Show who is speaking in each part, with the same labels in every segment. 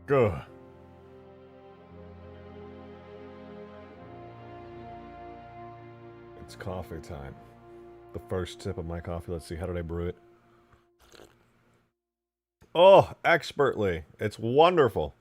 Speaker 1: Good. It's coffee time. The first sip of my coffee. Let's see, how did I brew it? Oh, expertly. It's wonderful.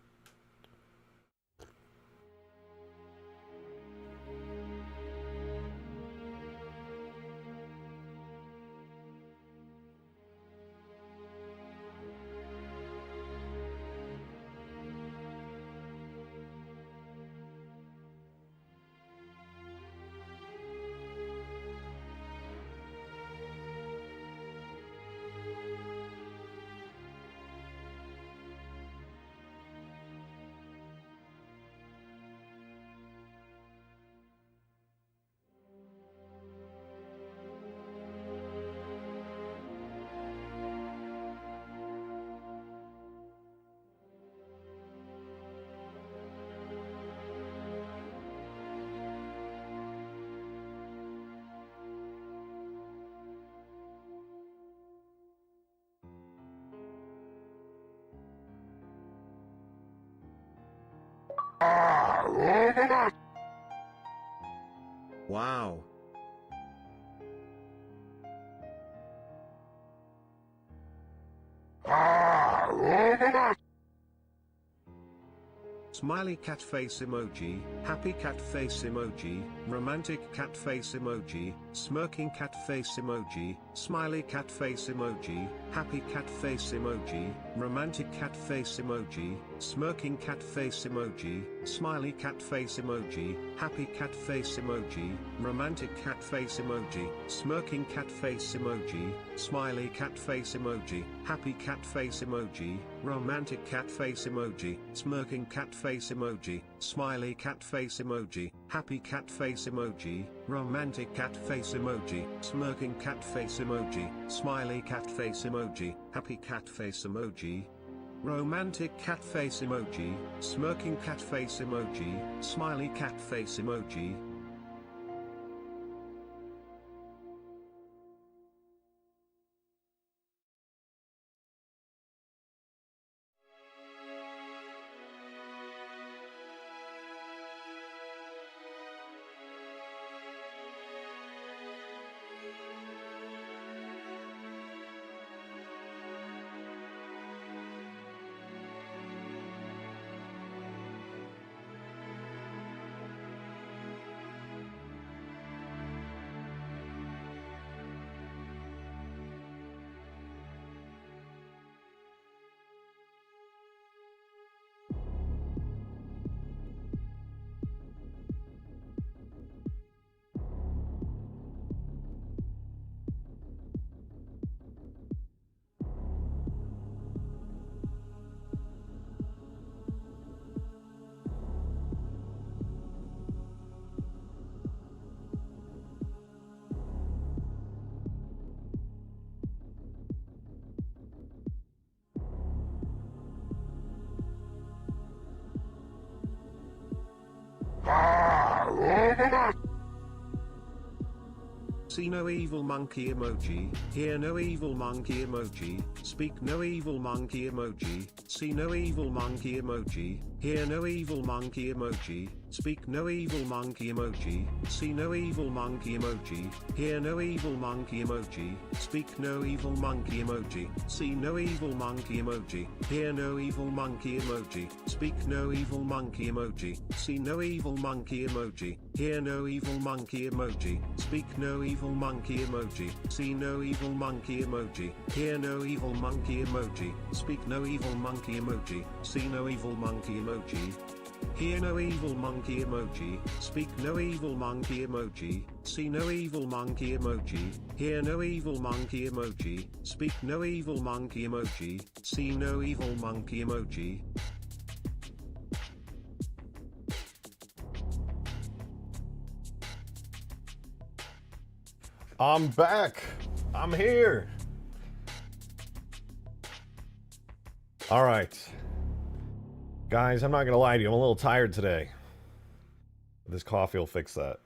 Speaker 2: Wow. Smiley cat face emoji, happy cat face emoji, romantic cat face emoji, smirking cat face emoji, smiley cat face emoji, happy cat face emoji, romantic cat face emoji, smirking cat face emoji, smiley cat face emoji, happy cat face emoji, romantic cat face emoji, smirking cat face emoji, smiley cat face emoji, happy cat face emoji, romantic cat face emoji, smirking cat face emoji, smiley cat face emoji, happy cat face emoji, romantic cat face emoji, smirking cat face emoji, smiley cat face emoji, happy cat face emoji, romantic cat face emoji, smirking cat face emoji, smiley cat face emoji. See no evil monkey emoji, hear no evil monkey emoji, speak no evil monkey emoji, see no evil monkey emoji, hear no evil monkey emoji, speak no evil monkey emoji, see no evil monkey emoji, hear no evil monkey emoji, speak no evil monkey emoji, see no evil monkey emoji, hear no evil monkey emoji, speak no evil monkey emoji, see no evil monkey emoji, hear no evil monkey emoji, speak no evil monkey emoji, see no evil monkey emoji, hear no evil monkey emoji, speak no evil monkey emoji, see no evil monkey emoji. Hear no evil monkey emoji, speak no evil monkey emoji, see no evil monkey emoji, hear no evil monkey emoji, speak no evil monkey emoji, see no evil monkey emoji.
Speaker 1: I'm back. I'm here. All right. Guys, I'm not going to lie to you. I'm a little tired today. This coffee will fix that.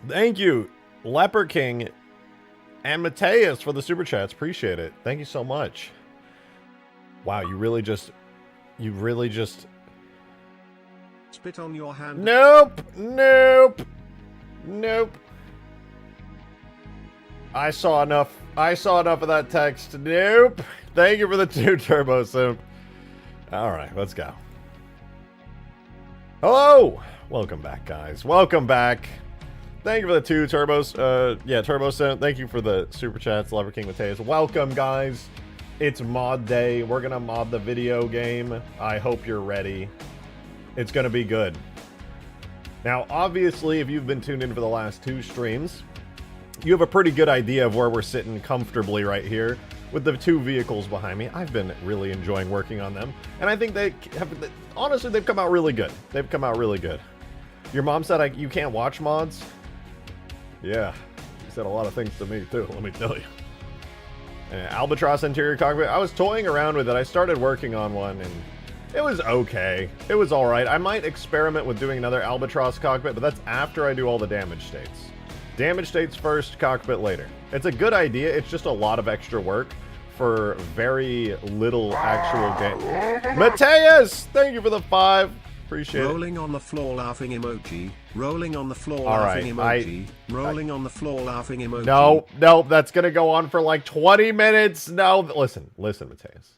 Speaker 1: Thank you, Leper King and Mateus for the super chats. Appreciate it. Thank you so much. Wow, you really just...
Speaker 2: Spit on your hand.
Speaker 1: Nope! Nope! Nope. I saw enough of that text. Nope. Thank you for the 2 turbo simp. Alright, let's go. Hello! Welcome back, guys. Welcome back. Thank you for the 2 turbos. Yeah, turbo simp. Thank you for the super chats, Lover King Mateus. Welcome, guys. It's mod day. We're gonna mod the video game. I hope you're ready. It's gonna be good. Now, obviously, if you've been tuned in for the last 2 streams, you have a pretty good idea of where we're sitting comfortably right here with the 2 vehicles behind me. I've been really enjoying working on them, and I think they have, honestly, they've come out really good. They've come out really good. Your mom said you can't watch mods? Yeah, she said a lot of things to me too, let me tell you. Albatross interior cockpit, I was toying around with it. I started working on one, and it was okay. It was alright. I might experiment with doing another Albatross cockpit, but that's after I do all the damage states. Damage states first, cockpit later. It's a good idea, it's just a lot of extra work for very little actual game. Mateus! Thank you for the 5. Appreciate it.
Speaker 2: Rolling on the floor laughing emoji. Rolling on the floor laughing emoji. Rolling on the floor laughing emoji.
Speaker 1: No, that's gonna go on for like 20 minutes. No, listen, Mateus.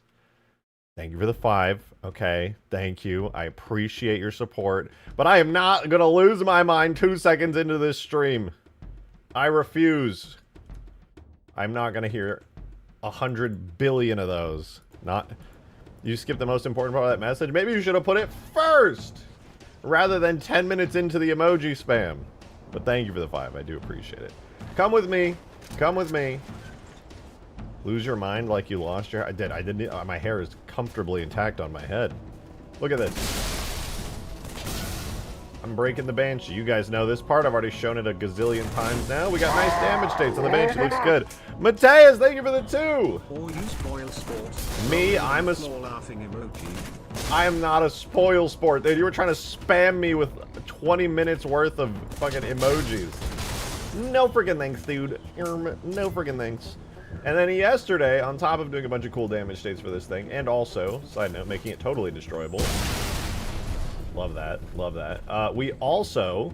Speaker 1: Thank you for the 5. Okay, thank you. I appreciate your support. But I am not gonna lose my mind 2 seconds into this stream. I refuse. I'm not gonna hear 100 billion of those. Not... You skipped the most important part of that message? Maybe you should have put it first! Rather than 10 minutes into the emoji spam. But thank you for the 5. I do appreciate it. Come with me. Come with me. Lose your mind like you lost your... I didn't... my hair is comfortably intact on my head. Look at this. I'm breaking the Banshee. You guys know this part. I've already shown it a gazillion times now. We got nice damage states on the Banshee. Looks good. Mateus, thank you for the 2.
Speaker 2: Or you spoil sport.
Speaker 1: Me, I'm a...
Speaker 2: laughing emoji.
Speaker 1: I am not a spoil sport, dude. You were trying to spam me with 20 minutes worth of fucking emojis. No freaking thanks, dude. No freaking thanks. And then yesterday, on top of doing a bunch of cool damage states for this thing, and also, side note, making it totally destroyable. Love that. Love that. We also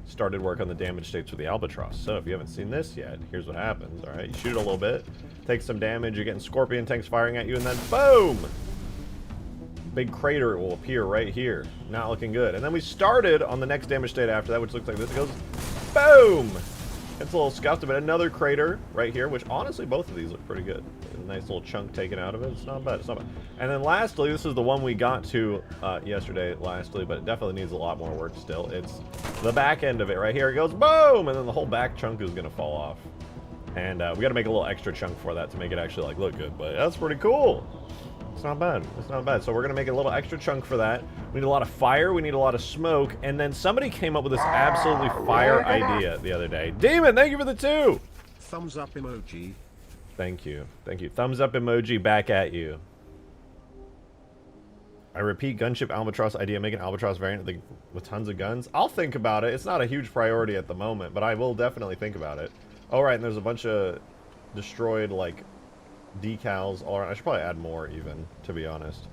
Speaker 1: started work on the damage states with the Albatross. So if you haven't seen this yet, here's what happens. Alright, you shoot it a little bit, take some damage, you're getting scorpion tanks firing at you, and then boom! Big crater will appear right here. Not looking good. And then we started on the next damage state after that, which looks like this. It goes boom! It's a little scuffed, but another crater right here, which honestly both of these look pretty good. A nice little chunk taken out of it. It's not bad. It's not bad. And then lastly, this is the one we got to yesterday, lastly, but it definitely needs a lot more work still. It's the back end of it right here. It goes boom! And then the whole back chunk is going to fall off. And we got to make a little extra chunk for that to make it actually like look good. But that's pretty cool. It's not bad. It's not bad. So we're going to make a little extra chunk for that. We need a lot of fire. We need a lot of smoke. And then somebody came up with this absolutely fire idea the other day. Demon, thank you for the 2.
Speaker 2: Thumbs up emoji.
Speaker 1: Thank you. Thank you. Thumbs up emoji back at you. I repeat, gunship Albatross idea. Make an Albatross variant with tons of guns. I'll think about it. It's not a huge priority at the moment, but I will definitely think about it. Oh, right, and there's a bunch of destroyed, like, decals all around. I should probably add more even, to be honest.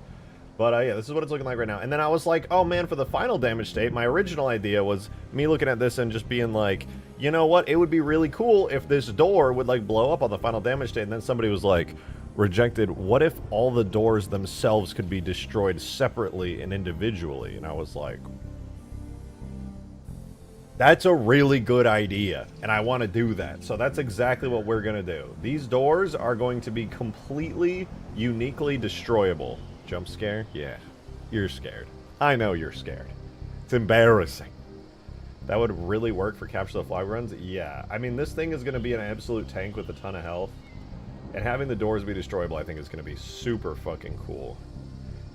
Speaker 1: But yeah, this is what it's looking like right now. And then I was like, oh man, for the final damage state, my original idea was me looking at this and just being like, you know what, it would be really cool if this door would like blow up on the final damage state. And then somebody was like, rejected, what if all the doors themselves could be destroyed separately and individually? And I was like, that's a really good idea, and I want to do that. So that's exactly what we're going to do. These doors are going to be completely, uniquely destroyable. Jump scare? Yeah. You're scared. I know you're scared. It's embarrassing. That would really work for Capture the Flag runs? Yeah. I mean, this thing is going to be an absolute tank with a ton of health. And having the doors be destroyable, I think, is going to be super fucking cool.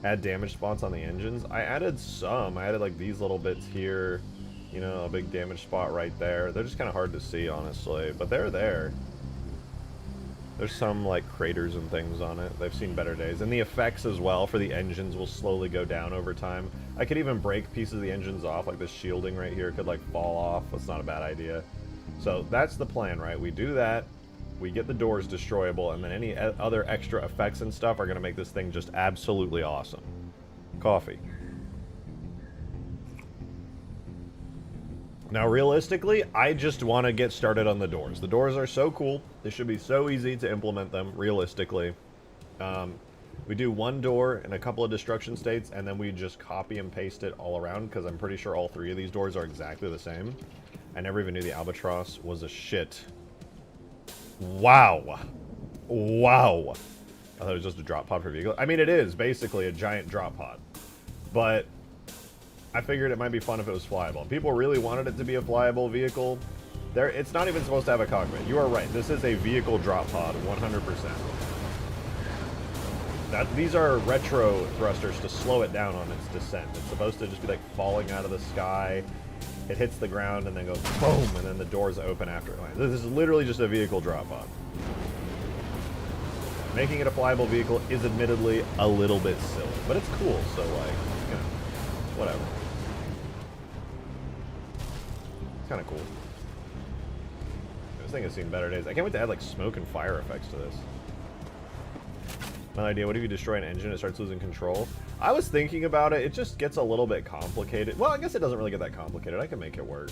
Speaker 1: Add damage spots on the engines. I added some. I added, like, these little bits here. You know, a big damage spot right there. They're just kind of hard to see, honestly. But they're there. There's some, like, craters and things on it. They've seen better days. And the effects as well for the engines will slowly go down over time. I could even break pieces of the engines off. Like, this shielding right here could, like, fall off. That's not a bad idea. So, that's the plan, right? We do that. we get the doors destroyable, and then any other extra effects and stuff are going to make this thing just absolutely awesome. Coffee. Now, realistically, I just want to get started on the doors. The doors are so cool. It should be so easy to implement them, realistically. We do one door in a couple of destruction states, and then we just copy and paste it all around, because I'm pretty sure all three of these doors are exactly the same. I never even knew the Albatross was a shit. Wow. Wow. I thought it was just a drop pod for vehicle. I mean, it is basically a giant drop pod. But I figured it might be fun if it was flyable. And people really wanted it to be a flyable vehicle. It's not even supposed to have a cockpit. You are right. This is a vehicle drop pod, 100%. These are retro thrusters to slow it down on its descent. It's supposed to just be like falling out of the sky. It hits the ground and then goes boom, and then the doors open after it lands. This is literally just a vehicle drop pod. Making it a flyable vehicle is admittedly a little bit silly, but it's cool, so like, you know, whatever. It's kind of cool. This thing has seen better days. I can't wait to add like smoke and fire effects to this. No idea. What if you destroy an engine, it starts losing control? I was thinking about it. It just gets a little bit complicated. Well, I guess it doesn't really get that complicated. I can make it work.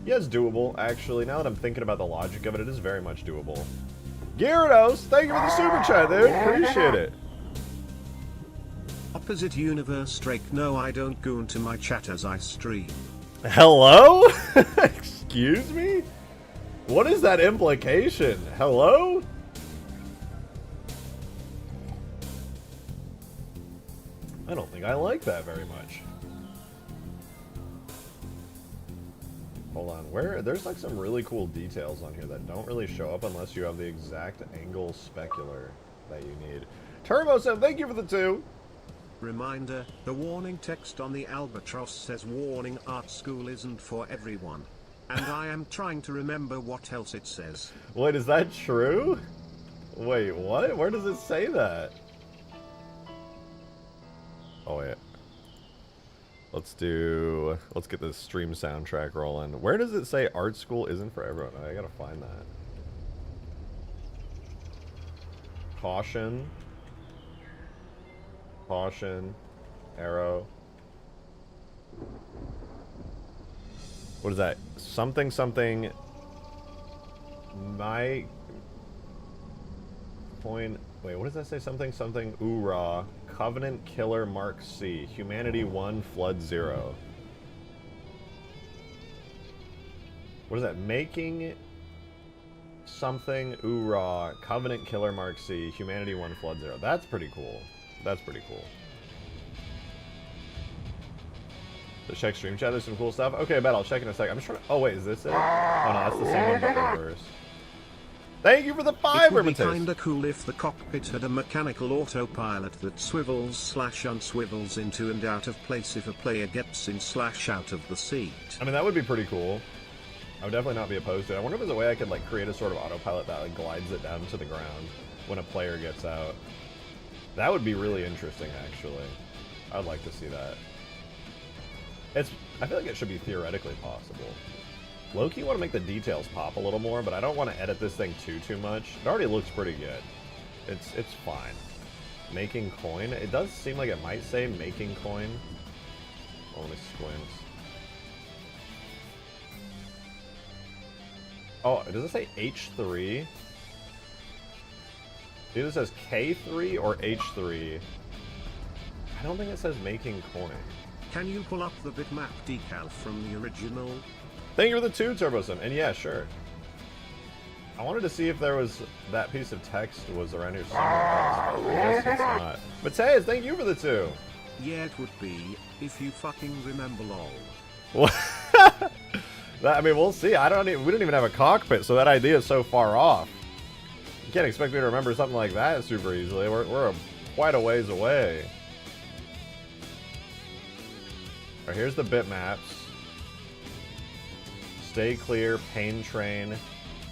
Speaker 1: Yeah, it's doable, actually. Now that I'm thinking about the logic of it, it is very much doable. Gyarados, thank you for the super chat, dude. Appreciate it.
Speaker 2: Opposite universe Drake. No, I don't go into my chat as I stream.
Speaker 1: Hello? Excuse me? What is that implication? Hello? I don't think I like that very much. Hold on, there's like some really cool details on here that don't really show up unless you have the exact angle specular that you need. Turbo7, thank you for the 2.
Speaker 2: Reminder, the warning text on the Albatross says warning, art school isn't for everyone. And I am trying to remember what else it says.
Speaker 1: Wait, is that true? Wait, what? Where does it say that? Oh, wait. Let's get this stream soundtrack rolling. Where does it say art school isn't for everyone? I gotta find that. Caution. Caution. Arrow. What is that? Something something. My point. Wait, what does that say? Something something. Oorah. Covenant Killer Mark C. Humanity 1, Flood 0. What is that? Making something. Oorah. Covenant Killer Mark C. Humanity 1, Flood 0. That's pretty cool. That's pretty cool. So check stream chat. There's some cool stuff. Okay, I bet I'll check in a sec. I'm just trying to. Oh, wait, is this it? Oh, no, that's the same one but reverse. Thank you for the 5,
Speaker 2: It would be
Speaker 1: Hermitage.
Speaker 2: kinda cool if the cockpit had a mechanical autopilot that swivels/unswivels into and out of place if a player gets in/out of the seat.
Speaker 1: I mean, that would be pretty cool. I would definitely not be opposed to it. I wonder if there's a way I could like create a sort of autopilot that like glides it down to the ground when a player gets out. That would be really interesting, actually. I'd like to see that. I feel like it should be theoretically possible. Low-key want to make the details pop a little more, but I don't want to edit this thing too much. It already looks pretty good. It's fine. Making coin. It does seem like it might say making coin. Oh, let me squint. Oh, does it say H3? Either it says K3 or H3. I don't think it says making coin.
Speaker 2: Can you pull up the bitmap decal from the original?
Speaker 1: Thank you for the 2, Turbosim. And yeah, sure. I wanted to see if there was that piece of text was around here somewhere else, but I guess it's not. Mateus, thank you for the 2.
Speaker 2: Yeah, it would be, if you fucking remember lol.
Speaker 1: I mean, we'll see. We don't even have a cockpit, so that idea is so far off. You can't expect me to remember something like that super easily. We're quite a ways away. Alright, here's the bitmaps. Stay clear, pain train.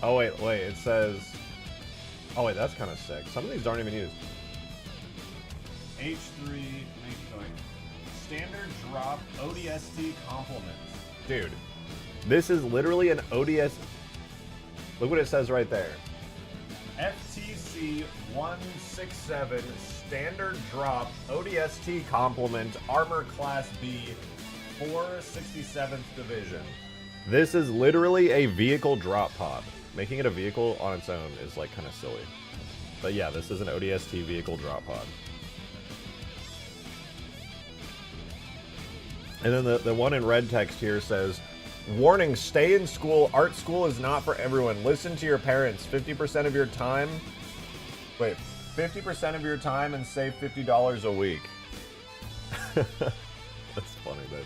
Speaker 1: Oh, wait, it says... Oh, wait, that's kind of sick. Some of these aren't even used. H3, standard drop ODST compliments. Dude, this is literally an ODS... Look what it says right there. FTC 167 standard drop ODST complement armor class B 467th division. This is literally a vehicle drop pod. Making it a vehicle on its own is like kind of silly. But yeah, this is an ODST vehicle drop pod. And then the one in red text here says, warning, stay in school. Art school is not for everyone. Listen to your parents. 50% of your time. Wait, 50% of your time and save $50 a week. That's funny, dude.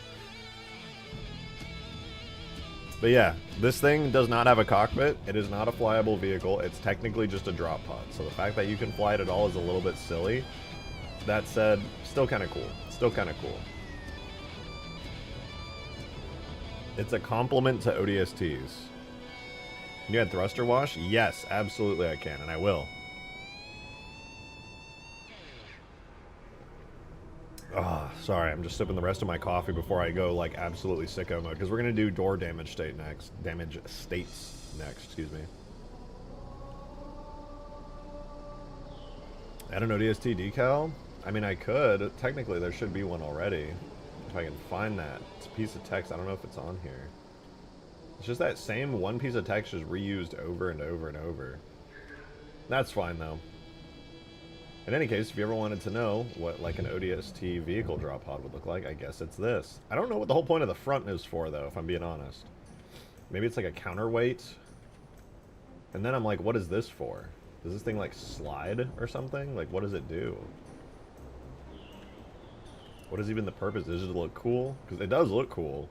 Speaker 1: But yeah, this thing does not have a cockpit. It is not a flyable vehicle. It's technically just a drop pod. So the fact that you can fly it at all is a little bit silly. That said, still kind of cool. Still kind of cool. It's a complement to ODSTs. Can you add thruster wash? Yes, absolutely I can, and I will. Oh, sorry, I'm just sipping the rest of my coffee before I go like absolutely sicko mode, because we're gonna do door damage state next. Damage states next, excuse me. Add an ODST decal? I mean, I could. Technically, there should be one already. If I can find that. It's a piece of text. I don't know if it's on here. It's just that same one piece of text just reused over and over and over. That's fine, though. In any case, if you ever wanted to know what like an ODST vehicle drop pod would look like, I guess it's this. I don't know what the whole point of the front is for, though, if I'm being honest. Maybe it's like a counterweight. And then I'm like, what is this for? Does this thing like slide or something? Like, what does it do? What is even the purpose? Does it just look cool? Because it does look cool.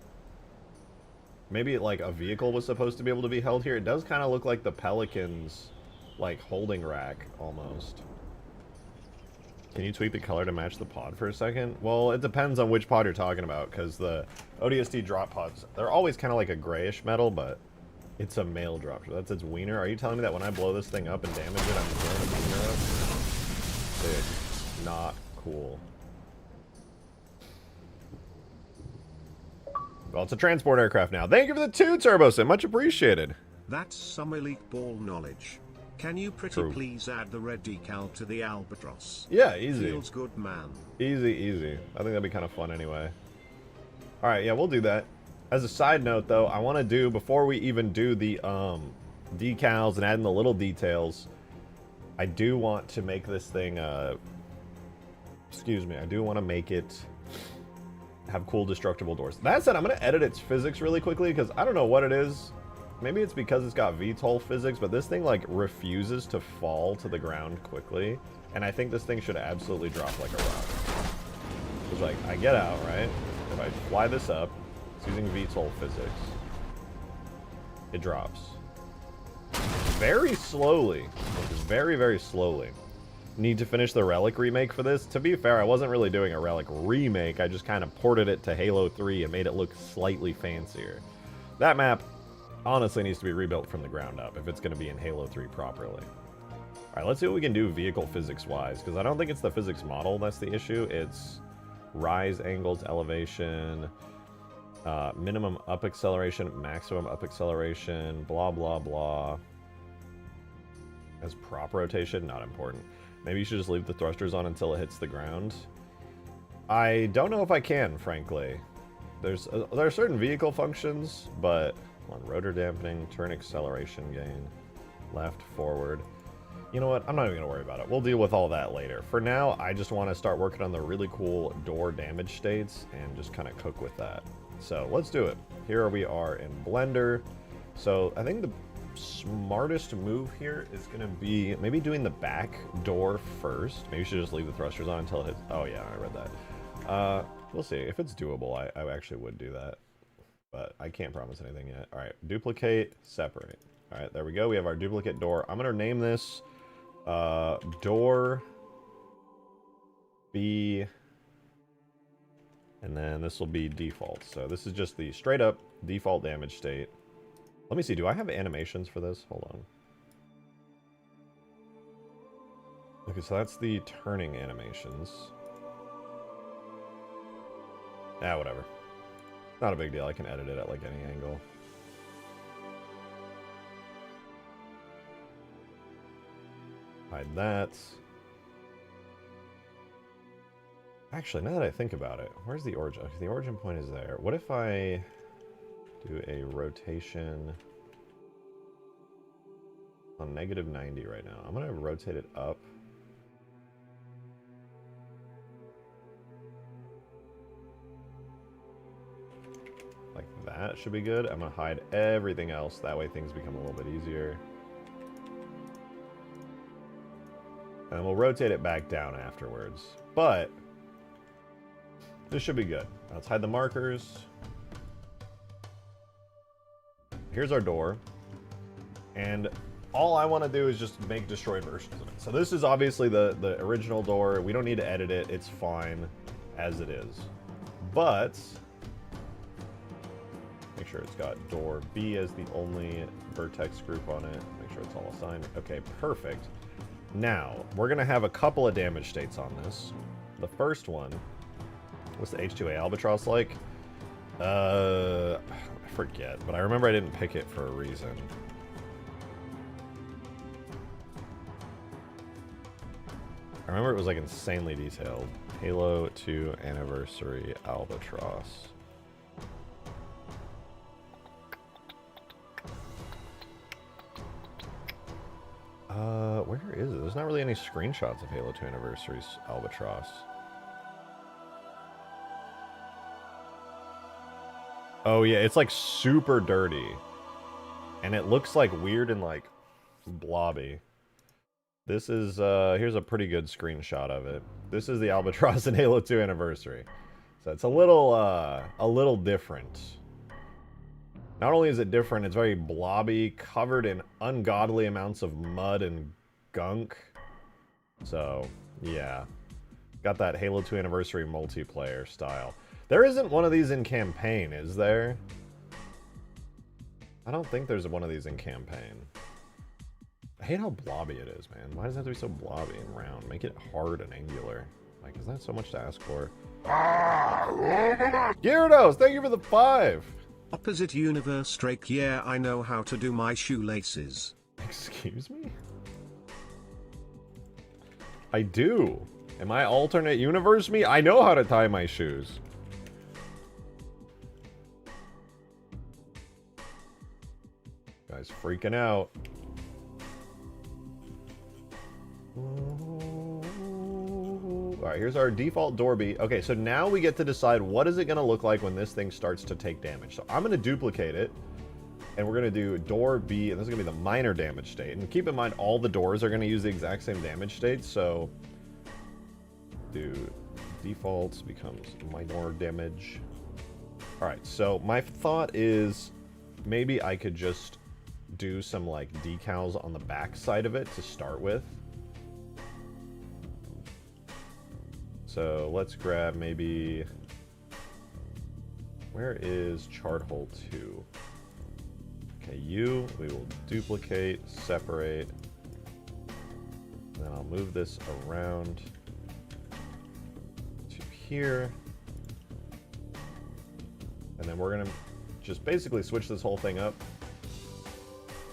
Speaker 1: Maybe like a vehicle was supposed to be able to be held here. It does kind of look like the Pelicans like holding rack almost. Can you tweak the color to match the pod for a second? Well, it depends on which pod you're talking about, because the ODST drop pods, they're always kind of like a grayish metal, but it's a male drop. That's its wiener. Are you telling me that when I blow this thing up and damage it, I'm blowing a wiener up? Dude, not cool. Well, it's a transport aircraft now. Thank you for the 2 turbo sim. Much appreciated.
Speaker 2: That's some elite ball knowledge. Can you please add the red decal to the Albatross?
Speaker 1: Yeah, easy.
Speaker 2: Feels good, man.
Speaker 1: Easy, easy. I think that'd be kind of fun anyway. Alright, yeah, we'll do that. As a side note, though, I want to do, before we even do the decals and add in the little details, I do want to make this thing, excuse me, I do want to make it have cool destructible doors. That said, I'm going to edit its physics really quickly, because I don't know what it is. Maybe it's because it's got VTOL physics, but this thing, like, refuses to fall to the ground quickly. And I think this thing should absolutely drop like a rock. It's like, I get out, right? If I fly this up, it's using VTOL physics. It drops. Very slowly. Like, very, very slowly. Need to finish the Relic remake for this. To be fair, I wasn't really doing a Relic remake. I just kind of ported it to Halo 3 and made it look slightly fancier. That map honestly needs to be rebuilt from the ground up if it's going to be in Halo 3 properly. Alright, let's see what we can do vehicle physics-wise, because I don't think it's the physics model that's the issue. It's rise angles, elevation, minimum up acceleration, maximum up acceleration, blah, blah, blah. As prop rotation, not important. Maybe you should just leave the thrusters on until it hits the ground. I don't know if I can, frankly. There are certain vehicle functions, but on rotor dampening, turn acceleration gain, left, forward. You know what? I'm not even going to worry about it. We'll deal with all that later. For now, I just want to start working on the really cool door damage states and just kind of cook with that. So let's do it. Here we are in Blender. So I think the smartest move here is going to be maybe doing the back door first. Maybe you should just leave the thrusters on until it hits. Oh yeah, I read that. We'll see. If it's doable, I actually would do that. But I can't promise anything yet. All right, duplicate, separate. All right, there we go. We have our duplicate door. I'm going to name this door B, and then this will be default. So this is just the straight up default damage state. Let me see, do I have animations for this? Hold on. Okay, so that's the turning animations. Ah, whatever. Not a big deal. I can edit it at like any angle. Hide that. Actually, now that I think about it, where's the origin? Okay, the origin point is there. What if I do a rotation on -90 right now? I'm going to rotate it up. Like that should be good. I'm going to hide everything else. That way things become a little bit easier. And we'll rotate it back down afterwards. But this should be good. Let's hide the markers. Here's our door. And all I want to do is just make destroyed versions of it. So this is obviously the original door. We don't need to edit it. It's fine as it is. But make sure it's got door B as the only vertex group on it. Make sure it's all assigned. Okay, perfect. Now, we're going to have a couple of damage states on this. The first one, what's the H2A Albatross like? I forget, but I remember I didn't pick it for a reason. I remember it was like insanely detailed. Halo 2 Anniversary Albatross. Where is it? There's not really any screenshots of Halo 2 Anniversary's Albatross. Oh yeah, it's like super dirty. And it looks like weird and like blobby. This is, here's a pretty good screenshot of it. This is the Albatross in Halo 2 Anniversary. So it's a little different. Not only is it different, it's very blobby, covered in ungodly amounts of mud and gunk. So, yeah. Got that Halo 2 Anniversary multiplayer style. There isn't one of these in campaign, is there? I don't think there's one of these in campaign. I hate how blobby it is, man. Why does it have to be so blobby and round? Make it hard and angular. Like, is that so much to ask for? Gyarados, thank you for the 5!
Speaker 2: Opposite universe Drake, yeah, I know how to do my shoelaces.
Speaker 1: Excuse me? I do. Am I alternate universe me? I know how to tie my shoes. Guy's freaking out. Alright, here's our default door B. Okay, so now we get to decide what is it going to look like when this thing starts to take damage. So I'm going to duplicate it, and we're going to do door B, and this is going to be the minor damage state. And keep in mind, all the doors are going to use the exact same damage state, so do defaults becomes minor damage. Alright, so my thought is maybe I could just do some like decals on the back side of it to start with. So let's grab maybe, where is chart hole 2? Okay, we will duplicate, separate, and then I'll move this around to here. And then we're gonna just basically switch this whole thing up.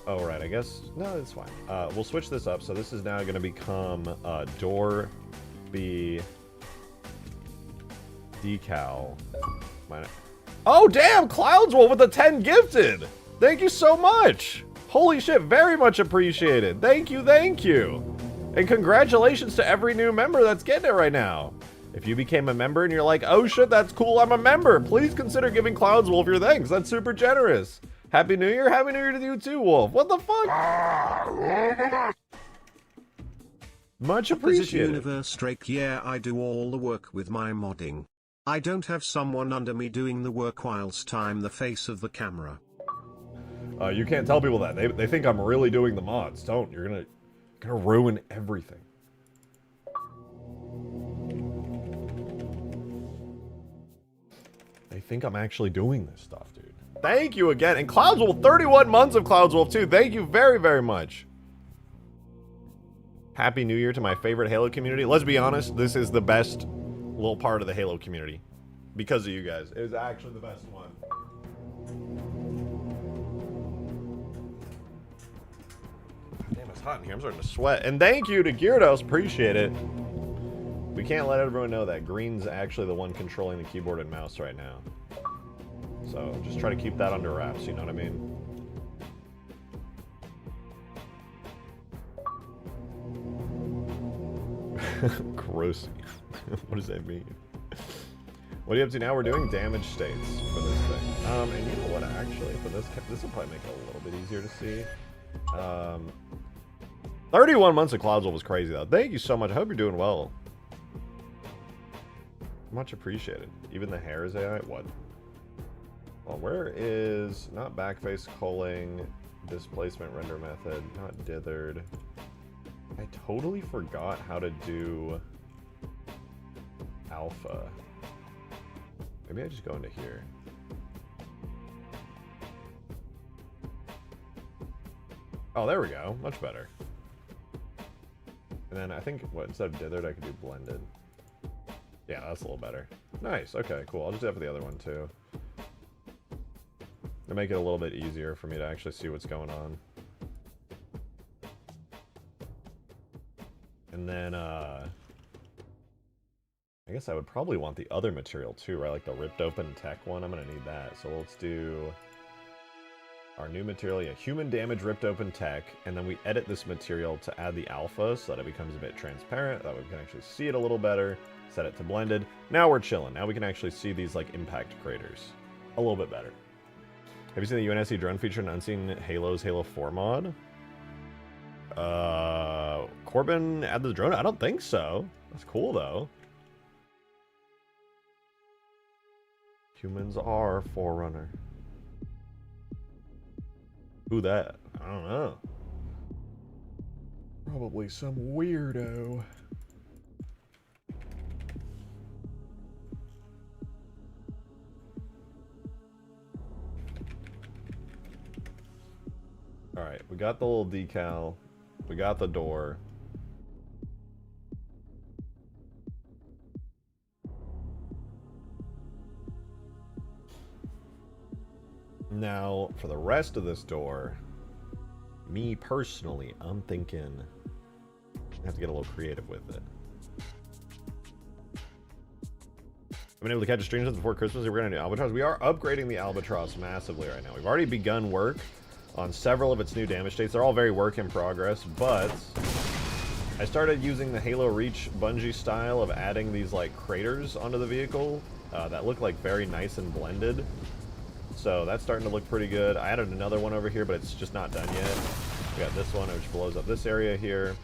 Speaker 1: Oh, right, I guess, no, it's fine. We'll switch this up, so this is now gonna become door B decal. Oh, damn! Cloudswolf with the 10 gifted! Thank you so much! Holy shit, very much appreciated. Thank you, thank you. And congratulations to every new member that's getting it right now. If you became a member and you're like, oh shit, that's cool, I'm a member, please consider giving Cloudswolf your thanks. That's super generous. Happy New Year. Happy New Year to you too, Wolf. What the fuck? Much appreciated.
Speaker 2: Universe Drake, yeah, I do all the work with my modding. I don't have someone under me doing the work whilst I'm the face of the camera.
Speaker 1: You can't tell people that. They think I'm really doing the mods. Don't. You're gonna ruin everything. They think I'm actually doing this stuff, dude. Thank you again. And Cloudswolf, 31 months of Cloudswolf too. Thank you very, very much. Happy New Year to my favorite Halo community. Let's be honest, this is the best little part of the Halo community. Because of you guys. It is actually the best one. Damn, it's hot. hot in here. I'm starting to sweat. And thank you to Gyarados. Appreciate it. We can't let everyone know that Green's actually the one controlling the keyboard and mouse right now. So just try to keep that under wraps, you know what I mean? Gross. What does that mean? What are you up to now? We're doing damage states for this thing. And you know what, actually, for this will probably make it a little bit easier to see. 31 months of Cloudsville was crazy, though. Thank you so much. I hope you're doing well. Much appreciated. Even the hair is AI? What? Well, where is... Not backface culling, displacement render method, not dithered. I totally forgot how to do alpha. Maybe I just go into here. Oh, there we go. Much better. And then I think, what, instead of dithered, I could do blended. Yeah, that's a little better. Nice. Okay, cool. I'll just do that for the other one, too. To make it a little bit easier for me to actually see what's going on. And then, I guess I would probably want the other material too, right? Like the ripped open tech one. I'm going to need that. So let's do our new material. Yeah, human damage ripped open tech. And then we edit this material to add the alpha so that it becomes a bit transparent. That way we can actually see it a little better. Set it to blended. Now we're chilling. Now we can actually see these like impact craters a little bit better. Have you seen the UNSC drone feature in Unseen Halo's Halo 4 mod? Corbin add the drone? I don't think so. That's cool though. Humans are Forerunner. Who that? I don't know. Probably some weirdo. Alright, we got the little decal. We got the door. Now, for the rest of this door, me personally, I'm thinking I have to get a little creative with it. I've been able to catch a stream since before Christmas. We're going to do Albatross. We are upgrading the Albatross massively right now. We've already begun work on several of its new damage states. They're all very work in progress, but I started using the Halo Reach Bungie style of adding these like craters onto the vehicle that look like very nice and blended. So that's starting to look pretty good. I added another one over here, but it's just not done yet. We got this one, which blows up this area here.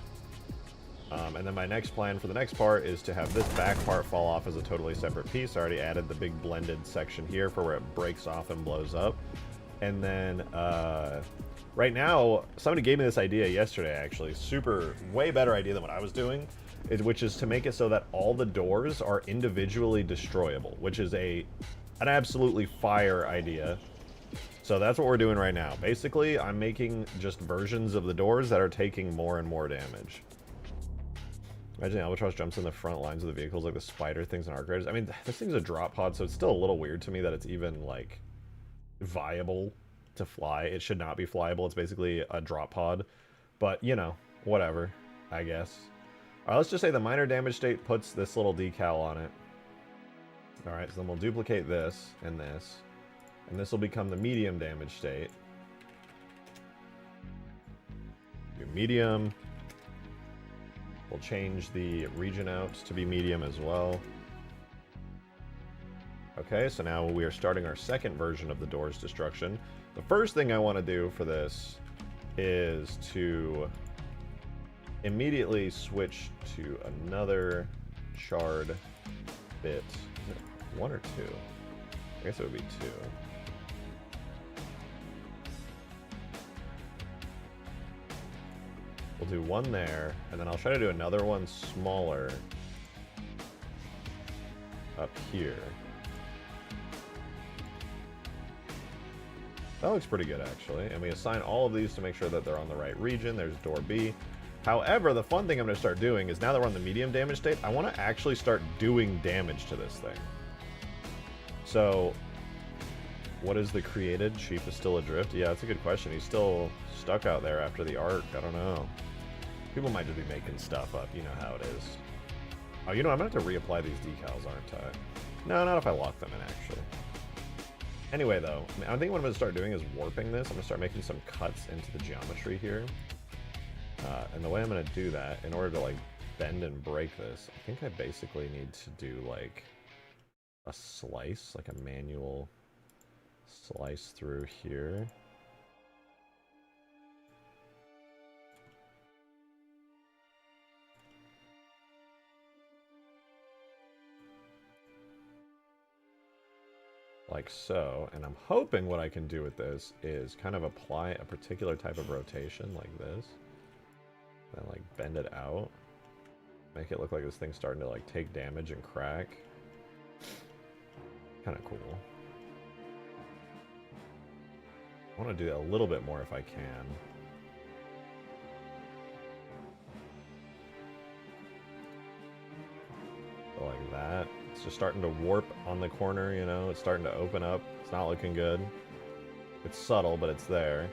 Speaker 1: And then my next plan for the next part is to have this back part fall off as a totally separate piece. I already added the big blended section here for where it breaks off and blows up. And then right now, somebody gave me this idea yesterday, actually. Way better idea than what I was doing. Which is to make it so that all the doors are individually destroyable, which is an absolutely fire idea. So that's what we're doing right now. Basically, I'm making just versions of the doors that are taking more and more damage. Imagine Albatross jumps in the front lines of the vehicles like the spider things and arc raiders. I mean, this thing's a drop pod, so it's still a little weird to me that it's even, like, viable to fly. It should not be flyable. It's basically a drop pod. But, you know, whatever, I guess. Alright, let's just say the minor damage state puts this little decal on it. Alright, so then we'll duplicate this and this. And this will become the medium damage state. Do medium. We'll change the region out to be medium as well. Okay, so now we are starting our second version of the door's destruction. The first thing I want to do for this is to immediately switch to another shard bit. One or two? I guess it would be two. We'll do one there, and then I'll try to do another one smaller up here. That looks pretty good, actually. And we assign all of these to make sure that they're on the right region. There's door B. However, the fun thing I'm going to start doing is now that we're on the medium damage state, I want to actually start doing damage to this thing. So, what is the created? Sheep is still adrift? Yeah, that's a good question. He's still stuck out there after the arc. I don't know. People might just be making stuff up. You know how it is. Oh, you know, I'm going to have to reapply these decals, aren't I? No, not if I lock them in, actually. Anyway, though, I think what I'm going to start doing is warping this. I'm going to start making some cuts into the geometry here. And the way I'm going to do that, in order to, like, bend and break this, I think I basically need to do, like, a slice, like a manual slice through here. Like so, and I'm hoping what I can do with this is kind of apply a particular type of rotation like this, then like bend it out, make it look like this thing's starting to like take damage and crack. Kind of cool. I want to do that a little bit more if I can. So like that. It's just starting to warp on the corner, you know? It's starting to open up. It's not looking good. It's subtle, but it's there.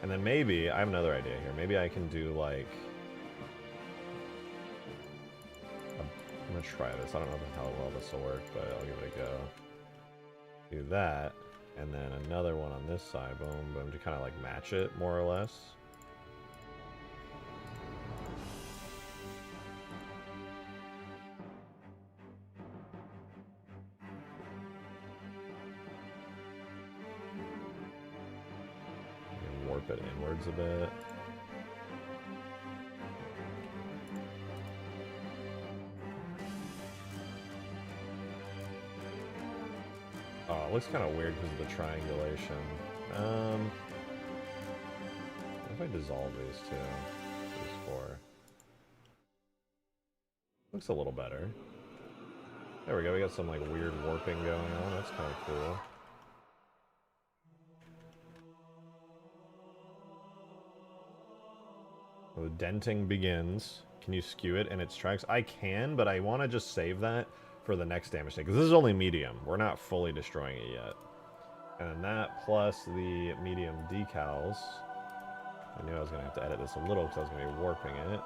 Speaker 1: And then maybe, I have another idea here. Maybe I can do like... I'm gonna try this. I don't know how well this will work, but I'll give it a go. Do that, and then another one on this side. Boom, boom, to kind of like match it, more or less. Warp it inwards a bit. Oh, it looks kind of weird because of the triangulation. What if I dissolve these two? These four. Looks a little better. There we go, we got some like weird warping going on. That's kind of cool. The denting begins. Can you skew it in its tracks? I can, but I want to just save that for the next damage thing, because this is only medium. We're not fully destroying it yet. And then that plus the medium decals. I knew I was going to have to edit this a little because I was going to be warping it.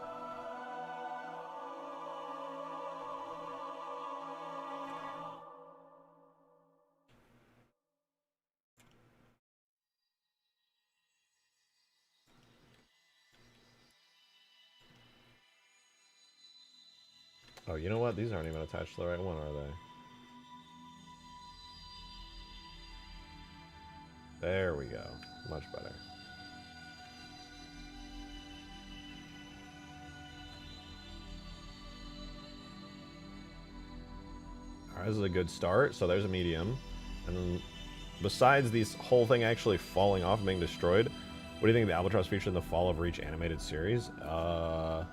Speaker 1: Oh, you know what? These aren't even attached to the right one, are they? There we go. Much better. Alright, this is a good start. So there's a medium. And then besides these whole thing actually falling off and being destroyed, what do you think of the Albatross feature in the Fall of Reach animated series? I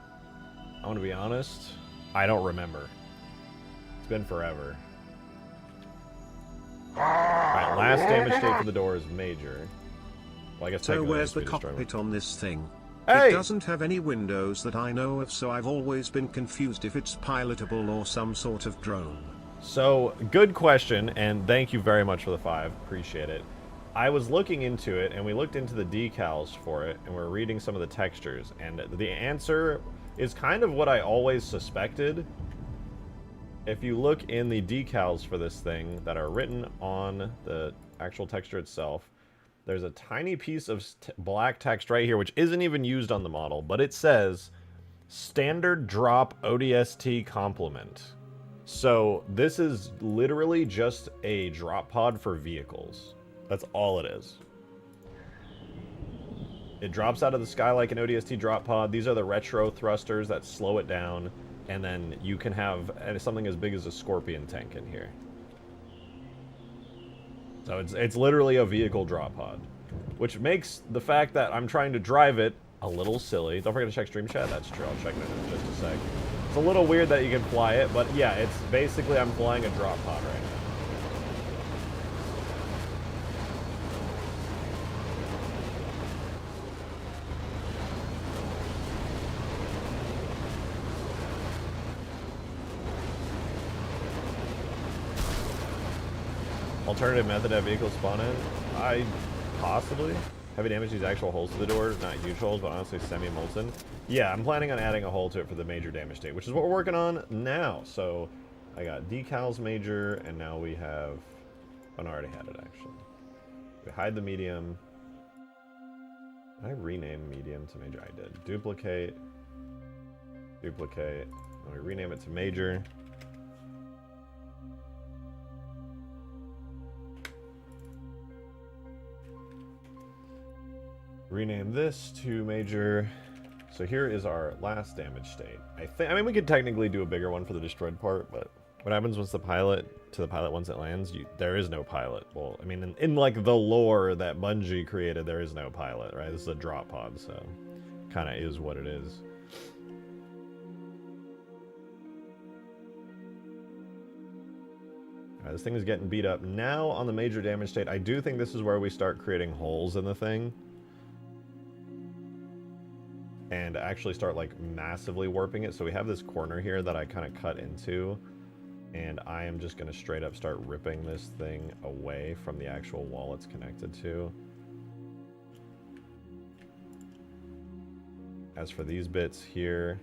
Speaker 1: want to be honest, I don't remember. It's been forever. Alright, last damage state for the door is major. Well, I guess
Speaker 2: so where's the cockpit on this thing?
Speaker 1: Hey!
Speaker 2: It doesn't have any windows that I know of, so I've always been confused if it's pilotable or some sort of drone.
Speaker 1: So, good question, and thank you very much for the 5. Appreciate it. I was looking into it, and we looked into the decals for it, and we're reading some of the textures, and the answer is kind of what I always suspected. If you look in the decals for this thing that are written on the actual texture itself, there's a tiny piece of black text right here, which isn't even used on the model, but it says, Standard Drop ODST Complement. So this is literally just a drop pod for vehicles. That's all it is. It drops out of the sky like an ODST drop pod. These are the retro thrusters that slow it down. And then you can have something as big as a Scorpion tank in here. So it's literally a vehicle drop pod. Which makes the fact that I'm trying to drive it a little silly. Don't forget to check Stream Chat. That's true. I'll check it in just a sec. It's a little weird that you can fly it, but yeah, it's basically I'm flying a drop pod right now. Alternative method to have vehicles spawn in? Possibly. Heavy damage, these actual holes to the door, not huge holes, but honestly semi-molten. Yeah, I'm planning on adding a hole to it for the major damage state, which is what we're working on now. So I got decals major, and now we have... Oh, no, I already had it, actually. We hide the medium. Did I rename medium to major? I did. Duplicate. Duplicate. And we rename it to major. Rename this to major. So here is our last damage state. I mean, we could technically do a bigger one for the destroyed part, but what happens once the pilot once it lands? There is no pilot. Well, I mean, in like the lore that Bungie created, there is no pilot, right? This is a drop pod, so kind of is what it is. This thing is getting beat up. Now on the major damage state, I do think this is where we start creating holes in the thing. And actually start like massively warping it. So we have this corner here that I kind of cut into. And I am just going to straight up start ripping this thing away from the actual wall it's connected to. As for these bits here...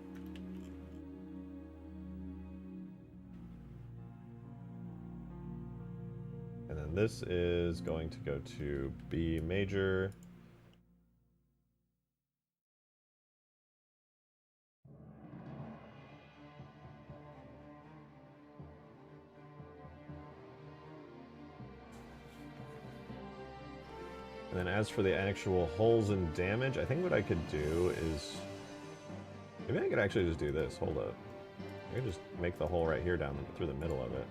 Speaker 1: And then this is going to go to B major. And then as for the actual holes and damage, I think what I could do is... Maybe I could actually just do this. Hold up. I could just make the hole right here down through the middle of it.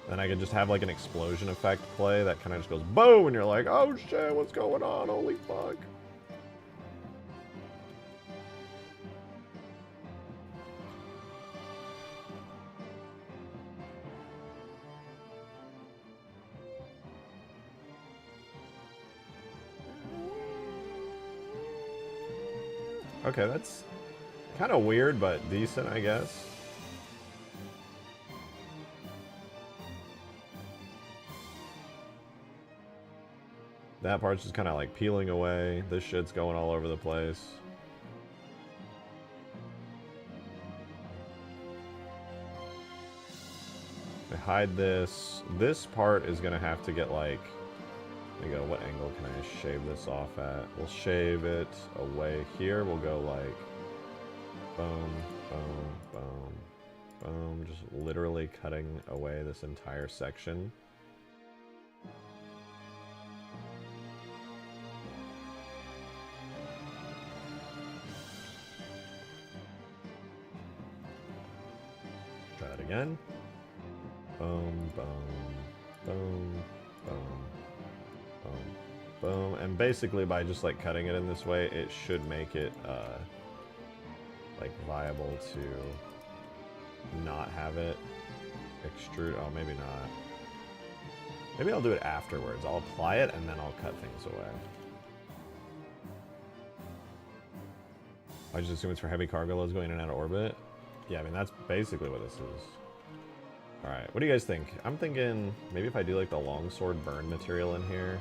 Speaker 1: Then I could just have like an explosion effect play that kind of just goes boom, and you're like, oh shit, what's going on? Holy fuck. Okay, that's kind of weird, but decent, I guess. That part's just kind of like peeling away. This shit's going all over the place. I hide this. This part is gonna have to get like... Let me go, what angle can I shave this off at? We'll shave it away here. We'll go like... Boom, boom, boom, boom. Just literally cutting away this entire section. Try that again. Boom, boom, boom, boom, boom, boom. And basically by just like cutting it in this way, it should make it like viable to not have it extrude. Oh, maybe not. Maybe I'll do it afterwards. I'll apply it and then I'll cut things away. I just assume it's for heavy cargo loads going in and out of orbit. Yeah, I mean, that's basically what this is. Alright, what do you guys think? I'm thinking maybe if I do like the longsword burn material in here,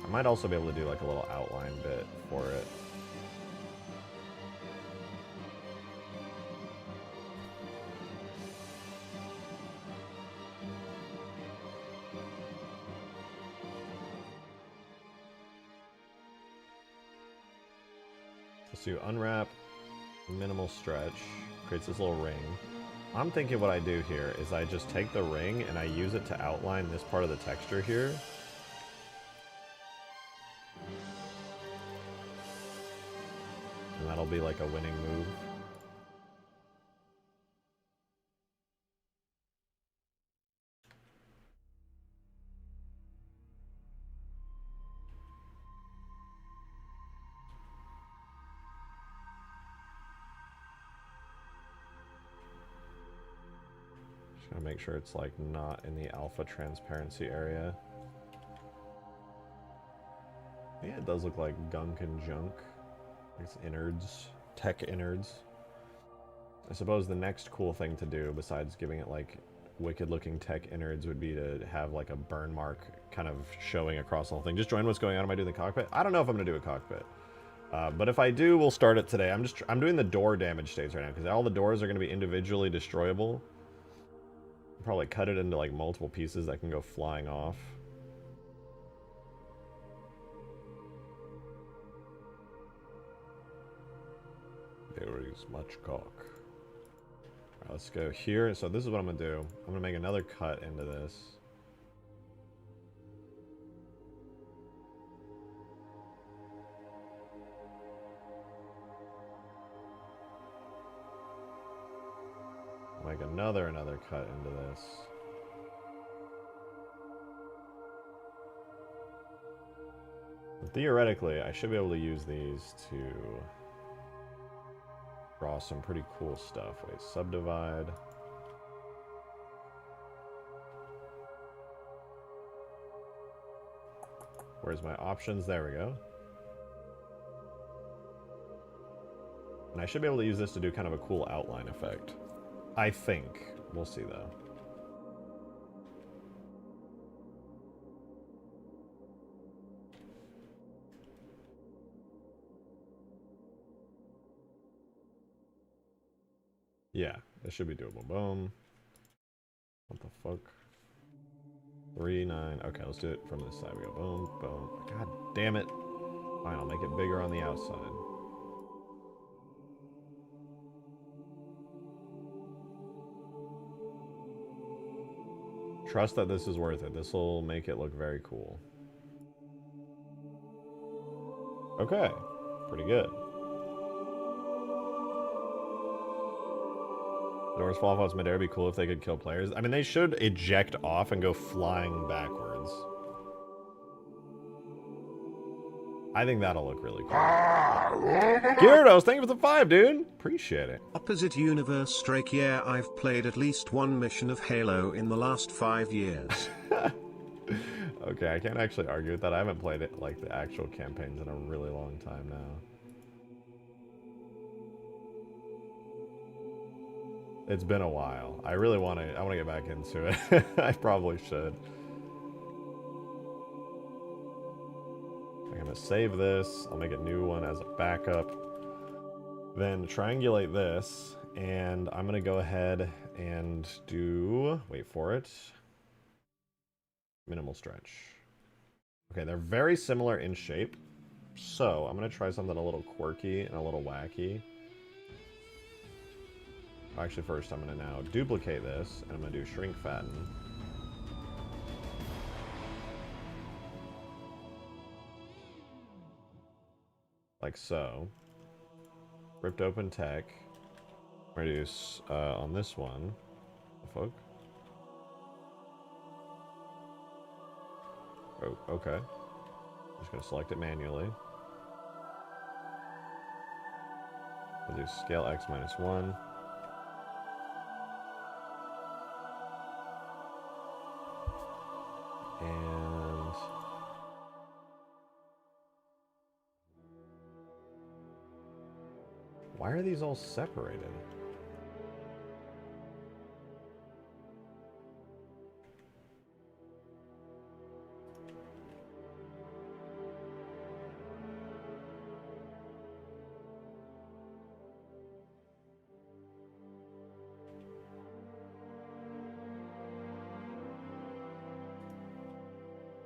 Speaker 1: I might also be able to do like a little outline bit for it. So you unwrap, minimal stretch, creates this little ring. I'm thinking what I do here is I just take the ring and I use it to outline this part of the texture here. And that'll be like a winning move. Just gotta make sure it's like not in the alpha transparency area. Yeah, it does look like gunk and junk. It's innards, tech innards. I suppose the next cool thing to do, besides giving it like wicked-looking tech innards, would be to have like a burn mark kind of showing across the whole thing. Just join what's going on. Am I doing the cockpit? I don't know if I'm gonna do a cockpit, but if I do, we'll start it today. I'm doing the door damage states right now because all the doors are gonna be individually destroyable. I'll probably cut it into like multiple pieces that can go flying off. There is much cock. Alright, let's go here. So this is what I'm gonna do. I'm gonna make another cut into this. Make another cut into this. And theoretically, I should be able to use these to draw some pretty cool stuff. Wait, subdivide. Where's my options? There we go. And I should be able to use this to do kind of a cool outline effect. I think. We'll see, though. Yeah, this should be doable. Boom. What the fuck? 3, 9. Okay, let's do it from this side. We go boom, boom. God damn it. Fine, I'll make it bigger on the outside. Trust that this is worth it. This will make it look very cool. Okay, pretty good. Doors fall off midair. It'd be cool if they could kill players. I mean, they should eject off and go flying backwards. I think that'll look really cool. Gyarados, thank you for the 5, dude. Appreciate it.
Speaker 2: Opposite universe Strake. Yeah, I've played at least one mission of Halo in the last 5 years.
Speaker 1: Okay, I can't actually argue with that. I haven't played it like the actual campaigns in a really long time now. It's been a while. I really want to. I want to get back into it. I probably should. I'm gonna save this. I'll make a new one as a backup. Then triangulate this, and I'm gonna go ahead and do. Wait for it. Minimal stretch. Okay, they're very similar in shape, so I'm gonna try something a little quirky and a little wacky. Actually, first I'm going to now duplicate this, and I'm going to do shrink fatten. Like so. Ripped open tech. Reduce on this one. The fuck? Oh, okay. Just going to select it manually. I'll do scale X -1. And why are these all separated?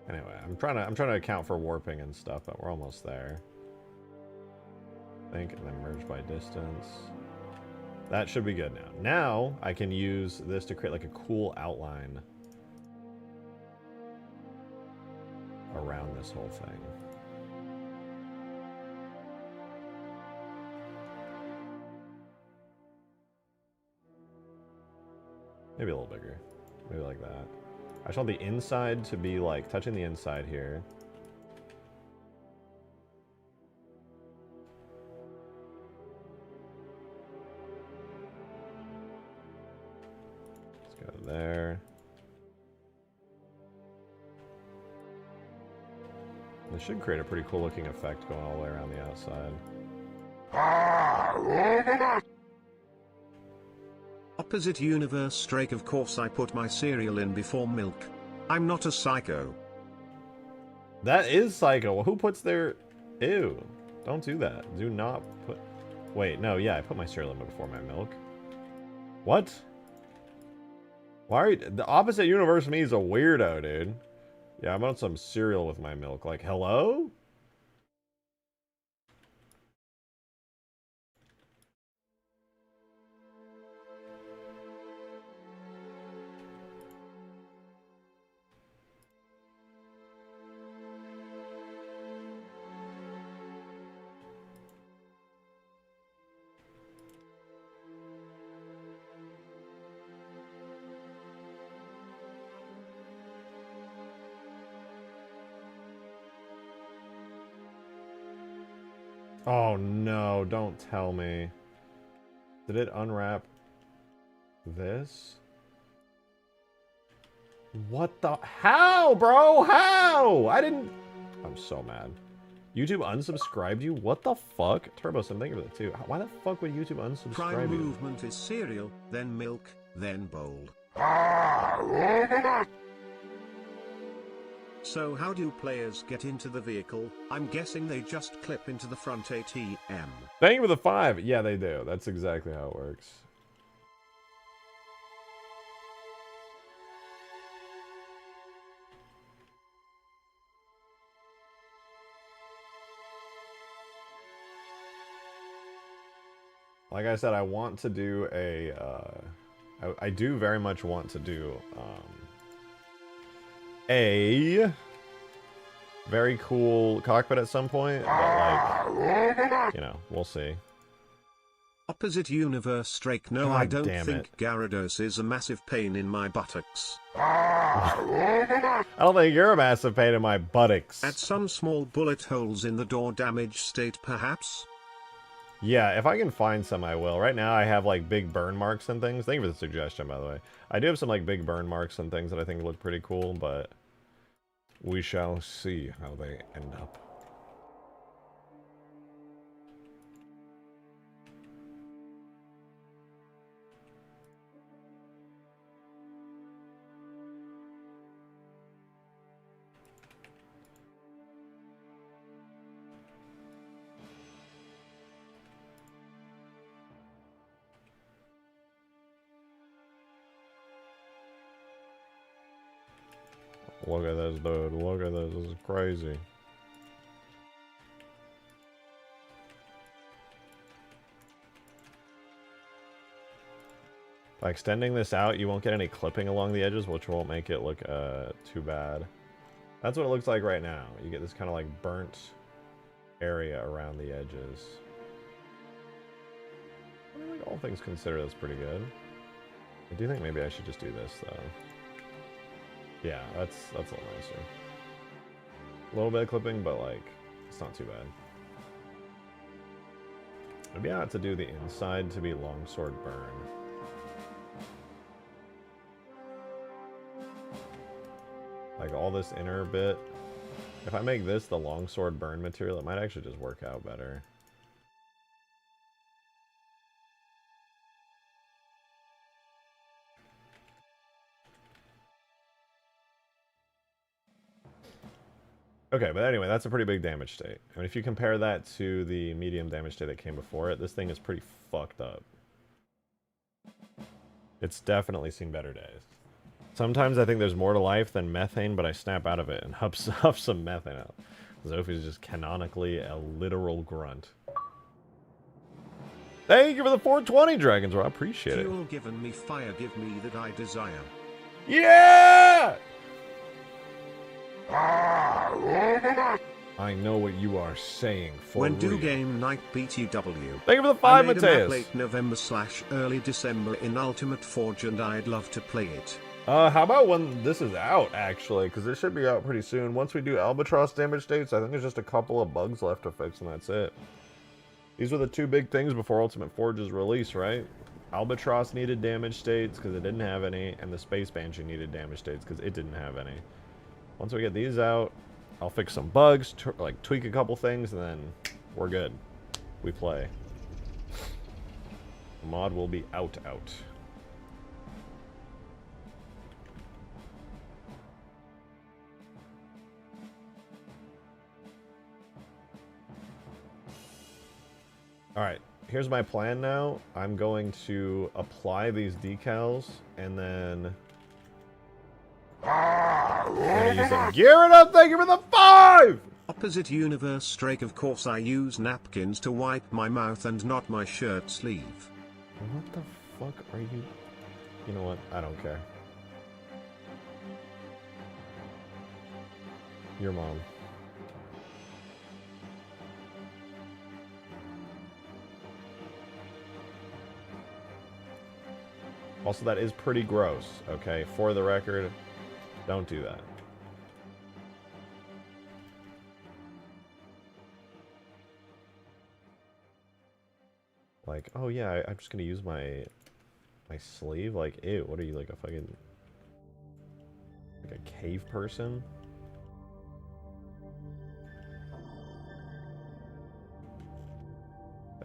Speaker 1: Anyway, I'm trying to account for warping and stuff, but we're almost there. I think, and then merge by distance. That should be good now. Now I can use this to create like a cool outline around this whole thing. Maybe a little bigger. Maybe like that. I just want the inside to be like touching the inside here. Let's go there. This should create a pretty cool looking effect going all the way around the outside.
Speaker 2: Opposite universe Drake. Of course I put my cereal in before milk. I'm not a psycho.
Speaker 1: That is psycho. Who puts their... Ew. Don't do that. Do not put... Wait, no, yeah, I put my cereal in before my milk. What? Why are you... The opposite universe me is a weirdo, dude. Yeah, I'm on some cereal with my milk. Like, hello? Oh no, don't tell me. Did it unwrap this? What the? How, bro? How? I didn't... I'm so mad. YouTube unsubscribed you? What the fuck? TurboSim, thank you for that too. Why the fuck would YouTube unsubscribe
Speaker 2: Prime
Speaker 1: you?
Speaker 2: movement is cereal, then milk, then bowl. So how do players get into the vehicle? I'm guessing they just clip into the front ATM.
Speaker 1: Thank you for the 5. Yeah, they do. That's exactly how it works. Like I said, I want to do a... I do very much want to do... a very cool cockpit at some point, but like, you know, we'll see.
Speaker 2: Opposite universe Drake. No,
Speaker 1: God
Speaker 2: I don't
Speaker 1: damn
Speaker 2: think
Speaker 1: it.
Speaker 2: Gyarados is a massive pain in my buttocks.
Speaker 1: I don't think you're a massive pain in my buttocks.
Speaker 2: At some small bullet holes in the door damage state perhaps?
Speaker 1: Yeah, if I can find some, I will. Right now, I have, like, big burn marks and things. Thank you for the suggestion, by the way. I do have some, like, big burn marks and things that I think look pretty cool, but we shall see how they end up. Look at this, dude. Look at this. This is crazy. By extending this out, you won't get any clipping along the edges, which won't make it look too bad. That's what it looks like right now. You get this kind of like burnt area around the edges. I mean, like, all things considered, that's pretty good. I do think maybe I should just do this, though. Yeah, that's a little nicer. A little bit of clipping, but like, it's not too bad. Maybe I have to do the inside to be longsword burn. Like all this inner bit. If I make this the longsword burn material, it might actually just work out better. Okay, but anyway, that's a pretty big damage state. I mean, if you compare that to the medium damage state that came before it, this thing is pretty fucked up. It's definitely seen better days. Sometimes I think there's more to life than methane, but I snap out of it and huff some methane out. Zophie is just canonically a literal grunt. Thank you for the 420, Dragons. I appreciate it.
Speaker 2: Fuel given me, fire give me that I desire.
Speaker 1: Yeah! I know what you are saying for
Speaker 2: When
Speaker 1: real.
Speaker 2: do game night BTW?
Speaker 1: Thank you for the 5,
Speaker 2: I made a map
Speaker 1: Mateus.
Speaker 2: late November / early December in Ultimate Forge and I'd love to play it.
Speaker 1: How about when this is out, actually? Because it should be out pretty soon. Once we do Albatross damage states, I think there's just a couple of bugs left to fix, and that's it. These were the two big things before Ultimate Forge's release, right? Albatross needed damage states because it didn't have any, and the Space Banshee needed damage states because it didn't have any. Once we get these out, I'll fix some bugs, like tweak a couple things, and then we're good. We play. The mod will be out. Alright, here's my plan now. I'm going to apply these decals, and then... Gear it up! Thank you for the 5!
Speaker 2: Opposite universe Strake. Of course I use napkins to wipe my mouth and not my shirt sleeve.
Speaker 1: What the fuck are you... You know what? I don't care. Your mom. Also, that is pretty gross, okay? For the record, don't do that. Like, oh yeah, I'm just gonna use my sleeve? Like, ew, what are you, like a fucking... Like a cave person?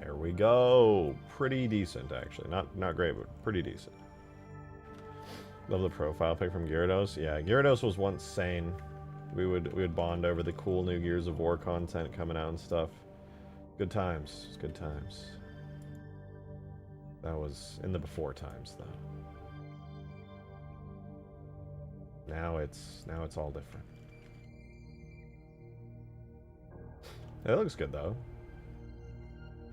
Speaker 1: There we go! Pretty decent, actually. Not great, but pretty decent. Love the profile pic from Gyarados. Yeah, Gyarados was once sane. We would bond over the cool new Gears of War content coming out and stuff. Good times. It's good times. That was in the before times, though. Now it's all different. It looks good though.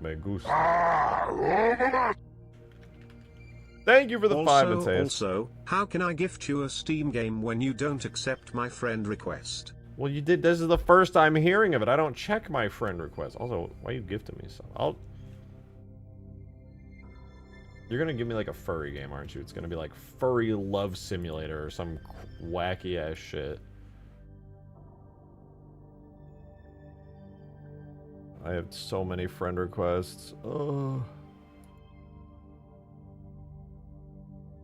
Speaker 1: Me gusta. Thank you for the 5, Mateus.
Speaker 2: Also, how can I gift you a Steam game when you don't accept my friend request?
Speaker 1: Well, you did. This is the first time hearing of it. I don't check my friend requests. Also, why are you gifting me some? You're gonna give me like a furry game, aren't you? It's gonna be like Furry Love Simulator or some wacky ass shit. I have so many friend requests. Oh.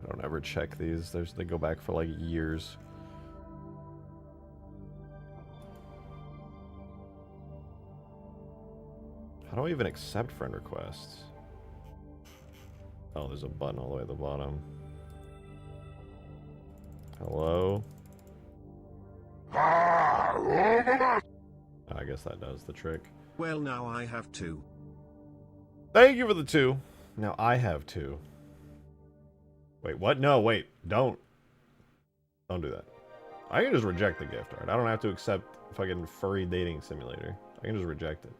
Speaker 1: I don't ever check these. They go back for like years. How do I even accept friend requests? Oh, there's a button all the way at the bottom. Hello? I guess that does the trick.
Speaker 2: Well, now I have 2.
Speaker 1: Thank you for the 2. Now I have 2. Wait, what? No, wait. Don't do that. I can just reject the gift card. I don't have to accept fucking furry dating simulator. I can just reject it.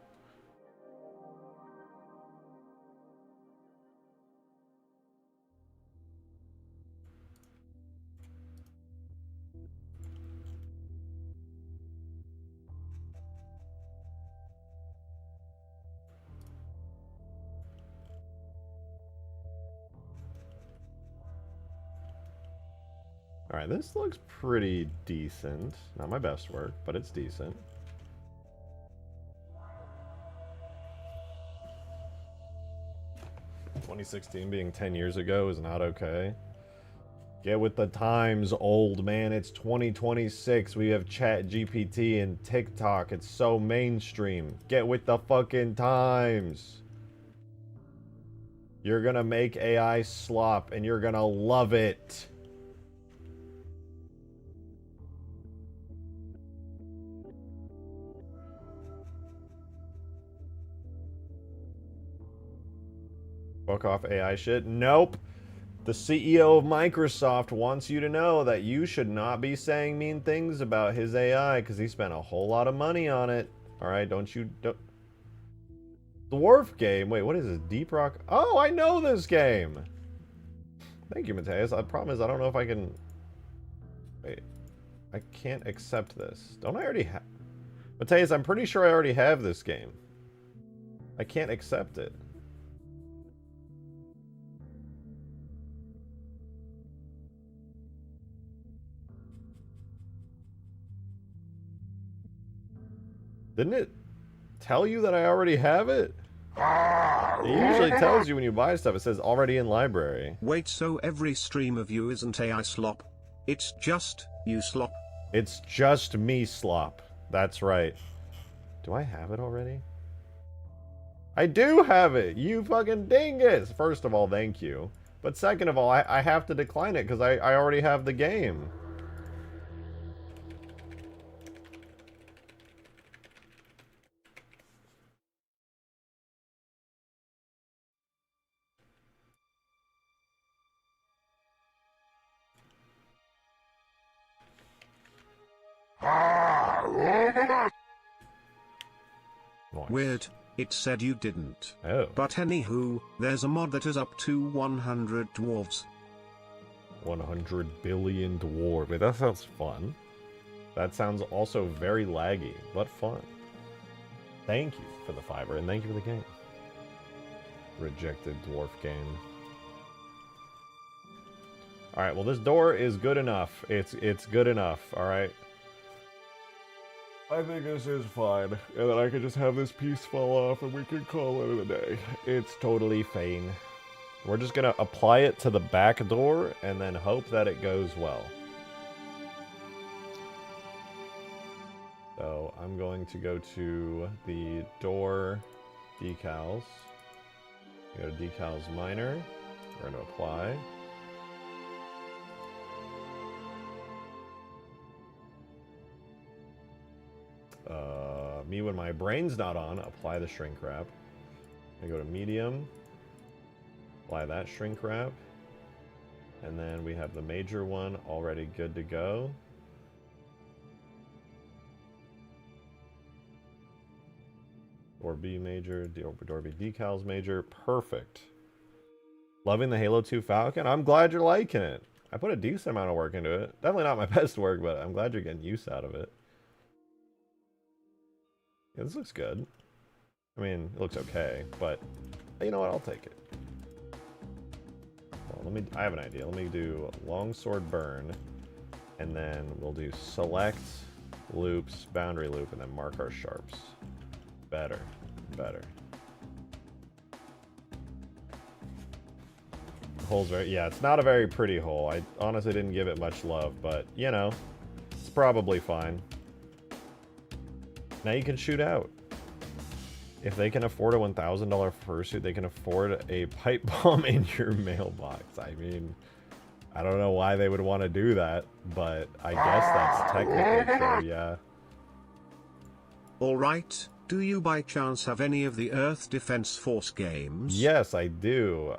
Speaker 1: Alright, this looks pretty decent. Not my best work, but it's decent. "2016 being 10 years ago is not okay. Get with the times, old man. It's 2026. We have Chat GPT and TikTok. It's so mainstream. Get with the fucking times. You're gonna make AI slop, and you're gonna love it. Fuck off AI shit. Nope. The CEO of Microsoft wants you to know that you should not be saying mean things about his AI because he spent a whole lot of money on it. Alright, don't... Dwarf game? Wait, what is this? Deep Rock? Oh, I know this game! Thank you, Mateus. The problem is I don't know if I can... Wait. I can't accept this. Don't I already have... Mateus, I'm pretty sure I already have this game. I can't accept it. Didn't it tell you that I already have it? It usually tells you when you buy stuff. It says already in library.
Speaker 2: Wait, so every stream of you isn't AI slop? It's just you slop?
Speaker 1: It's just me slop. That's right. Do I have it already? I do have it! You fucking dingus! First of all, thank you. But second of all, I have to decline it because I already have the game. Nice.
Speaker 2: Weird, it said you didn't.
Speaker 1: Oh.
Speaker 2: But anywho, there's a mod that is up to 100 dwarves.
Speaker 1: 100 billion dwarf. Wait, that sounds fun. That sounds also very laggy, but fun. Thank you for the fiver, and thank you for the game. Rejected dwarf game. Alright, well this door is good enough. It's good enough, alright? I think this is fine. And then I can just have this piece fall off and we can call it a day. It's totally fine. We're just gonna apply it to the back door and then hope that it goes well. So I'm going to go to the door decals. Go to decals minor. We're going to apply. Me when my brain's not on, apply the shrink wrap. I go to medium. Apply that shrink wrap. And then we have the major one already good to go. Door B major, door B decals major, perfect. Loving the Halo 2 Falcon? I'm glad you're liking it. I put a decent amount of work into it. Definitely not my best work, but I'm glad you're getting use out of it. Yeah, this looks good. I mean, it looks okay, but you know what? I'll take it. Well, I have an idea. Let me do longsword burn, and then we'll do select, loops, boundary loop, and then mark our sharps. Better. Better. The hole's right. Yeah, it's not a very pretty hole. I honestly didn't give it much love, but, you know, it's probably fine. Now you can shoot out. If they can afford a $1,000 fursuit, they can afford a pipe bomb in your mailbox. I mean, I don't know why they would want to do that, but I guess that's technically true, yeah.
Speaker 2: Alright, do you by chance have any of the Earth Defense Force games?
Speaker 1: Yes, I do.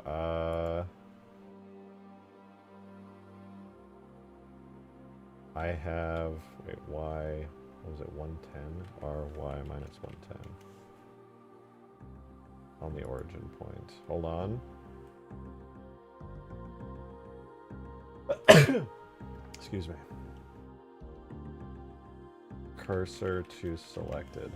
Speaker 1: I have, wait, Y, what was it, 110? RY minus 110. On the origin point. Hold on. Excuse me. Cursor to selected.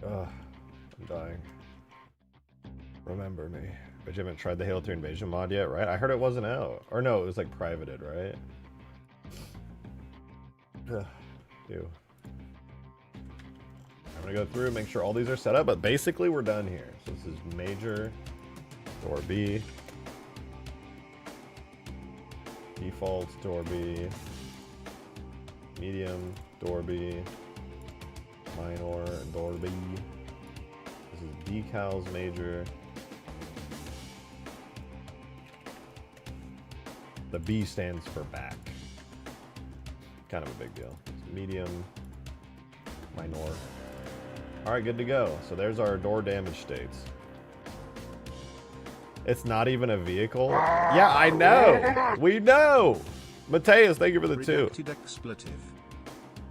Speaker 1: Ugh, I'm dying. Remember me. But you haven't tried the Halo 3 Invasion mod yet, right? I heard it wasn't out. Or no, it was like privated, right? Ugh, ew. I'm gonna go through and make sure all these are set up, but basically we're done here. So this is major, door B, default, door B, medium, door B, minor, and door B. This is decals major. The B stands for back. Kind of a big deal. It's medium, minor. All right, good to go. So there's our door damage states. It's not even a vehicle. Yeah, I know. We know. Mateus, thank you for the 2.
Speaker 2: Expletive.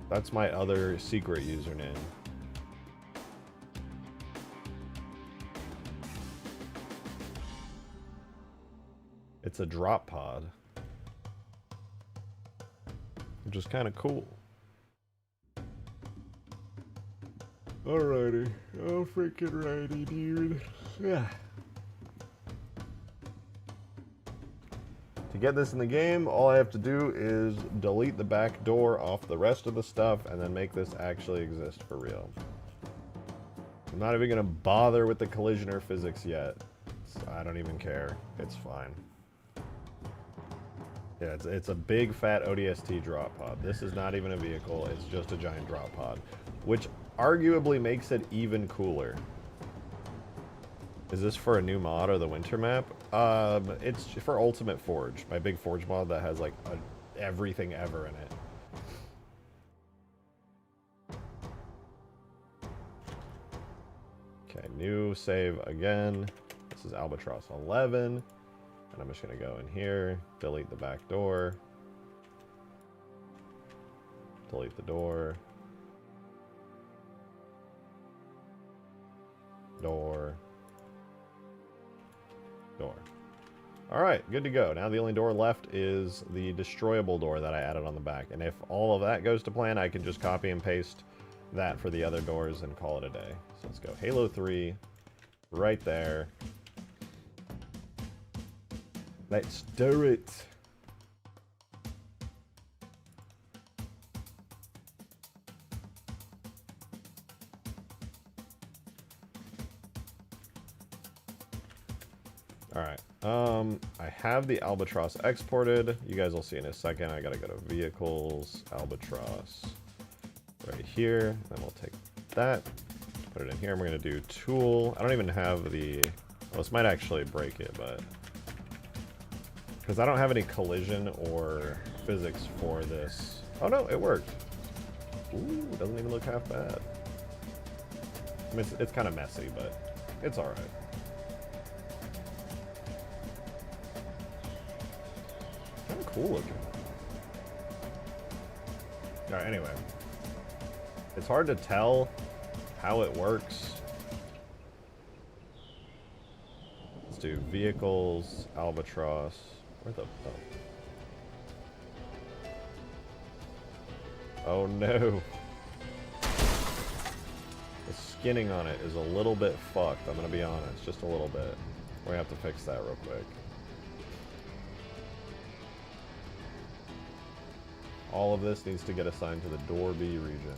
Speaker 1: That's my other secret username. It's a drop pod. Which is kind of cool. Alrighty. Oh, freaking righty, dude. Yeah. To get this in the game, all I have to do is delete the back door off the rest of the stuff and then make this actually exist for real. I'm not even gonna bother with the collision or physics yet. I don't even care. It's fine. Yeah, it's a big fat ODST drop pod. This is not even a vehicle, it's just a giant drop pod, which arguably makes it even cooler. Is this for a new mod or the winter map? It's for Ultimate Forge, my big Forge mod that has like everything ever in it. Okay, new save again. This is Albatross 11. And I'm just going to go in here, delete the back door, delete the door, door. Alright, good to go. Now the only door left is the destroyable door that I added on the back. And if all of that goes to plan, I can just copy and paste that for the other doors and call it a day. So let's go Halo 3, right there. Let's do it. All right. I have the Albatross exported. You guys will see in a second. I gotta go to vehicles, Albatross, right here. Then we'll take that, put it in here. And we're gonna do tool. I don't even have the. Well, this might actually break it, but because I don't have any collision or physics for this. Oh no, it worked. Ooh, doesn't even look half bad. I mean, it's kind of messy, but it's all right. Kind of cool looking. All right, anyway. It's hard to tell how it works. Let's do vehicles, Albatross. Where the oh no. The skinning on it is a little bit fucked, I'm gonna be honest, just a little bit. We're gonna have to fix that real quick. All of this needs to get assigned to the door B region.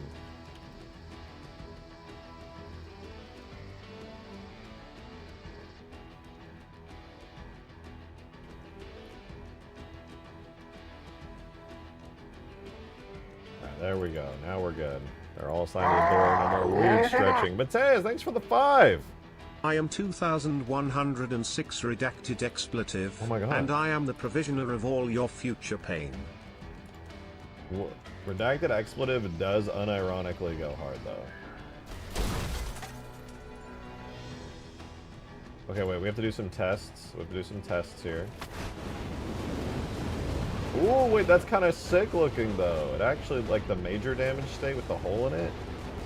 Speaker 1: There we go. Now we're good. They're all assigned to the door. No more weed stretching. But Tez, thanks for the 5.
Speaker 2: I am 2106 redacted expletive.
Speaker 1: Oh my god.
Speaker 2: And I am the provisioner of all your future pain.
Speaker 1: Redacted expletive does unironically go hard though. Okay, wait. We have to do some tests. We have to do some tests here. Ooh, wait, that's kind of sick looking though. It actually, like the major damage state with the hole in it,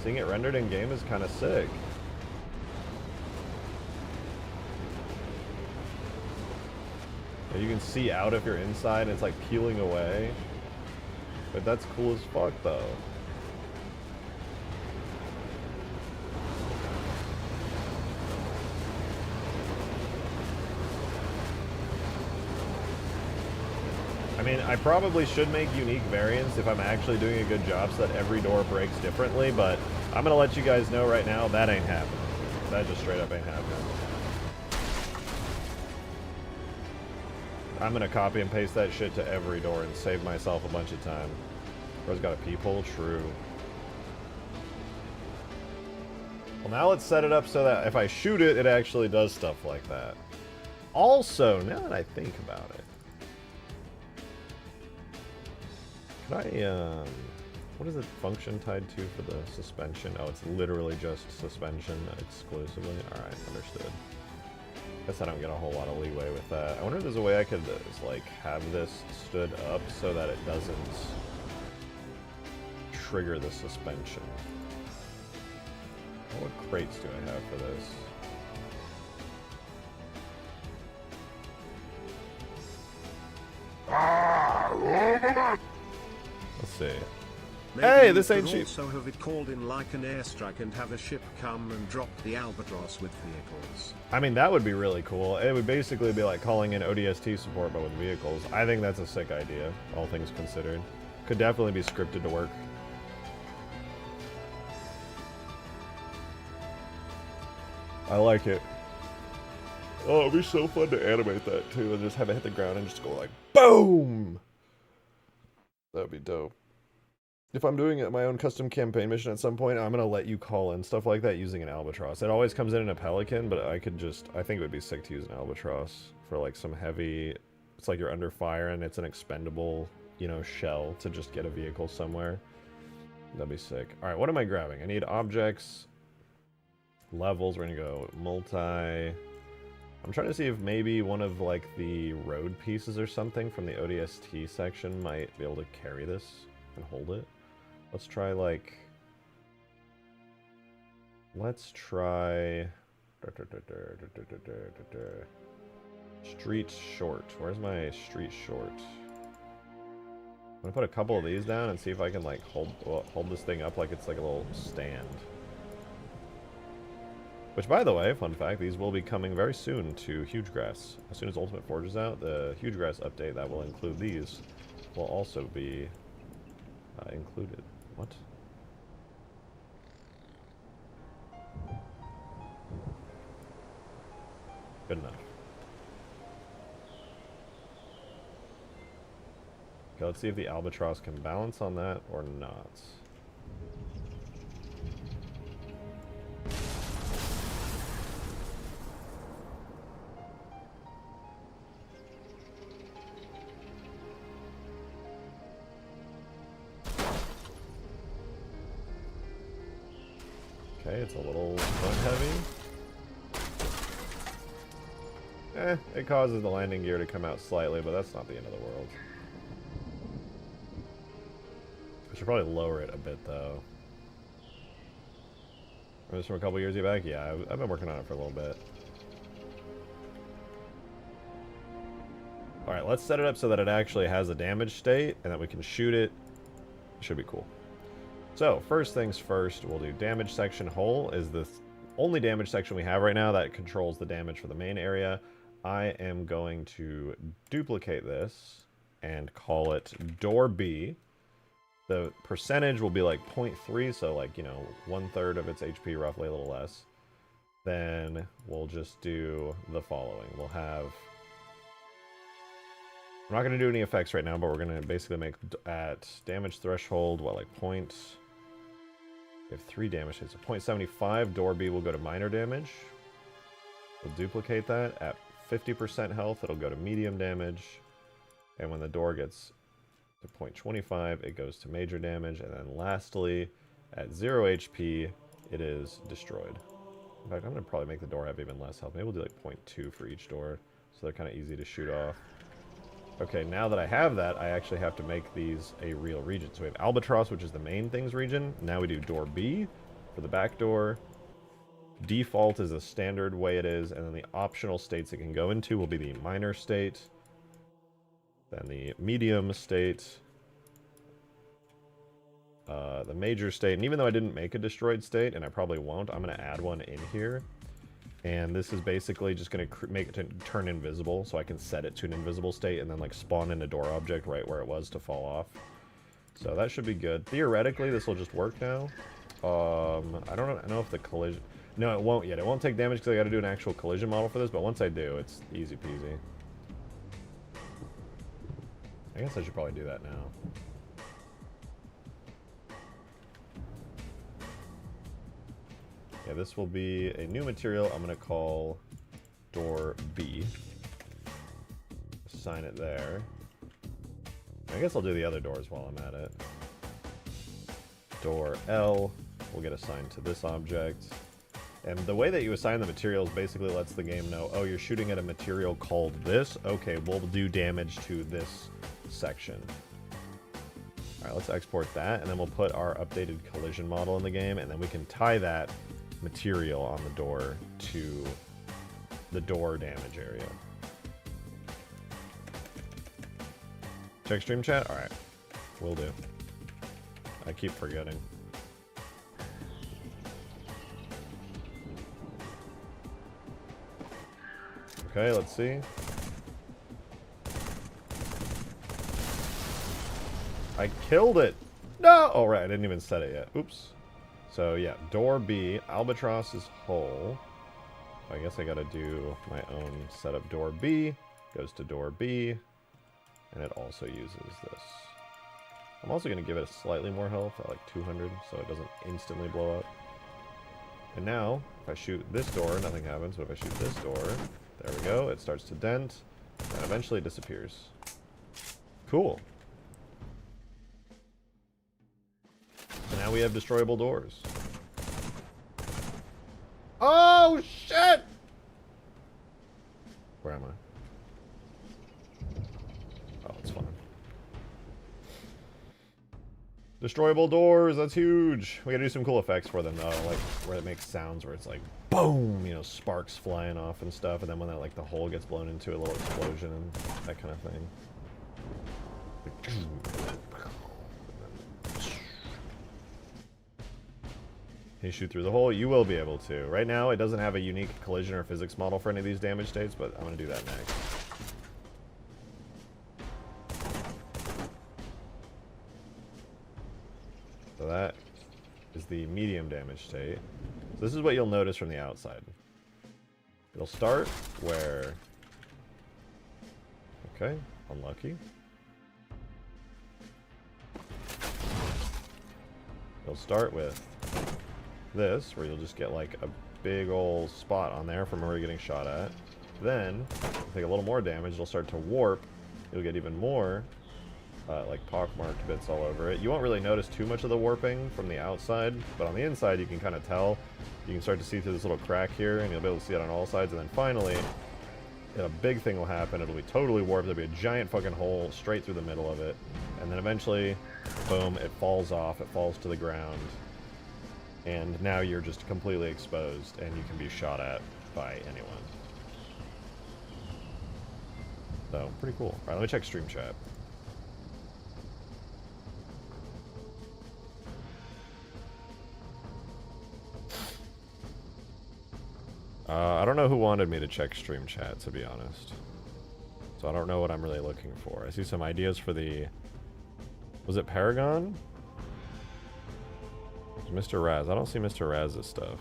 Speaker 1: seeing it rendered in game is kind of sick. And you can see out if you're inside and it's like peeling away. But that's cool as fuck though. I mean, I probably should make unique variants if I'm actually doing a good job so that every door breaks differently, but I'm gonna let you guys know right now, that ain't happening. That just straight up ain't happening. I'm gonna copy and paste that shit to every door and save myself a bunch of time. Bro's got a peephole, true. Well, now let's set it up so that if I shoot it, it actually does stuff like that. Also, now that I think about it, could I, what is the function tied to for the suspension? Oh, it's literally just suspension exclusively. Alright, understood. Guess I don't get a whole lot of leeway with that. I wonder if there's a way I could just, like, have this stood up so that it doesn't trigger the suspension. What crates do I have for this? Let's see.
Speaker 2: Maybe
Speaker 1: hey, this ain't
Speaker 2: cheap.
Speaker 1: cheap.
Speaker 2: Also have it called in like an airstrike and have a ship come and drop the Albatross with vehicles.
Speaker 1: I mean, that would be really cool. It would basically be like calling in ODST support but with vehicles. I think that's a sick idea, all things considered. Could definitely be scripted to work. I like it. Oh, it'd be so fun to animate that too, and just have it hit the ground and just go like, boom! That'd be dope. If I'm doing my own custom campaign mission at some point, I'm gonna let you call in stuff like that using an Albatross. It always comes in a Pelican, but I think it would be sick to use an Albatross for like some heavy, it's like you're under fire and it's an expendable, you know, shell to just get a vehicle somewhere. That'd be sick. Alright, what am I grabbing? I need objects, levels, we're gonna go multi. I'm trying to see if maybe one of like the road pieces or something from the ODST section might be able to carry this and hold it. Let's try like... Let's try... Street short. Where's my street short? I'm gonna put a couple of these down and see if I can like hold this thing up like it's like a little stand. Which, by the way, fun fact, these will be coming very soon to Huge Grass. As soon as Ultimate Forge is out, the Huge Grass update that will include these will also be included. What? Good enough. Okay, let's see if the Albatross can balance on that or not. Okay, it's a little front heavy. It causes the landing gear to come out slightly, but that's not the end of the world. I should probably lower it a bit, though. Remember this from a couple years back? Yeah, I've been working on it for a little bit. Alright, let's set it up so that it actually has a damage state, and that we can shoot it. It should be cool. So, first things first, we'll do damage section whole is the only damage section we have right now that controls the damage for the main area. I am going to duplicate this and call it door B. The percentage will be like 0.3, so like, you know, 1/3 of its HP, roughly, a little less. Then we'll just do the following. We'll have... I'm not going to do any effects right now, but we're going to basically make at damage threshold, what, like point... We have 3 damage hits. So 0.75, door B will go to minor damage. We'll duplicate that. At 50% health, it'll go to medium damage. And when the door gets to 0.25, it goes to major damage. And then lastly, at 0 HP, it is destroyed. In fact, I'm going to probably make the door have even less health. Maybe we'll do like 0.2 for each door, so they're kind of easy to shoot off. Okay, now that I have that, I actually have to make these a real region. So we have Albatross, which is the main things region. Now we do door B for the back door. Default is a standard way it is, and then the optional states it can go into will be the minor state, then the medium state, the major state, and even though I didn't make a destroyed state, and I probably won't, I'm going to add one in here. And this is basically just going to make it turn invisible, so I can set it to an invisible state and then like spawn in a door object right where it was to fall off. So that should be good. Theoretically, this will just work now. I don't know if the collision... No, it won't yet. It won't take damage because I got to do an actual collision model for this, but once I do, it's easy peasy. I guess I should probably do that now. Yeah, this will be a new material I'm going to call door B. Assign it there. I guess I'll do the other doors while I'm at it. Door L will get assigned to this object. And the way that you assign the materials basically lets the game know, oh, you're shooting at a material called this? Okay, we'll do damage to this section. Alright, let's export that, and then we'll put our updated collision model in the game, and then we can tie that material on the door to the door damage area. Check stream chat? Alright. Will do. I keep forgetting. Okay, let's see. I killed it! No! Oh, right, I didn't even set it yet. Oops. So, yeah, door B. Albatross is whole. I guess I gotta do my own setup. Door B goes to door B, and it also uses this. I'm also gonna give it a slightly more health at like 200, so it doesn't instantly blow up. And now, if I shoot this door, nothing happens, but if I shoot this door, there we go, it starts to dent, and eventually it disappears. Cool. So now we have destroyable doors. Oh, shit! Where am I? Oh, it's fine. Destroyable doors, that's huge. We gotta do some cool effects for them, though, like where it makes sounds where it's like, boom, you know, sparks flying off and stuff, and then when that, like, the hole gets blown into a little explosion and that kind of thing. Can you shoot through the hole? You will be able to. Right now, it doesn't have a unique collision or physics model for any of these damage states, but I'm gonna do that next. So that is the medium damage state. So this is what you'll notice from the outside. It'll start where... Okay, unlucky. It'll start with this, where you'll just get like a big old spot on there from where you're getting shot at. Then, take a little more damage, it'll start to warp. You'll get even more like pockmarked bits all over it. You won't really notice too much of the warping from the outside, but on the inside you can kind of tell. You can start to see through this little crack here, and you'll be able to see it on all sides. And then finally, a big thing will happen. It'll be totally warped. There'll be a giant fucking hole straight through the middle of it. And then eventually, boom, it falls off. It falls to the ground. And now you're just completely exposed, and you can be shot at by anyone. So, pretty cool. Alright, let me check stream chat. I don't know who wanted me to check stream chat, to be honest. So I don't know what I'm really looking for. I see some ideas for the... Was it Paragon? Mr. Raz. I don't see Mr. Raz's stuff.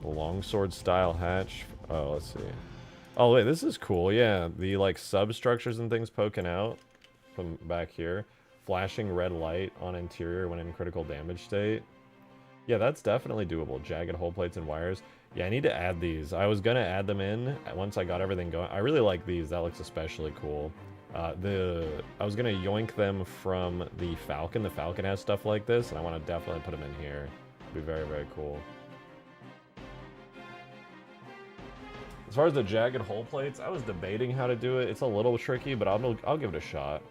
Speaker 1: The longsword style hatch. Oh, let's see. Oh, wait, this is cool. Yeah, the like substructures and things poking out from back here. Flashing red light on interior when in critical damage state. Yeah, that's definitely doable. Jagged hole plates and wires. Yeah, I need to add these. I was gonna add them in once I got everything going. I really like these. That looks especially cool. I was gonna yoink them from the Falcon. The Falcon has stuff like this, and I want to definitely put them in here. It'd be very, very cool. As far as the jagged hole plates, I was debating how to do it. It's a little tricky, but I'll give it a shot.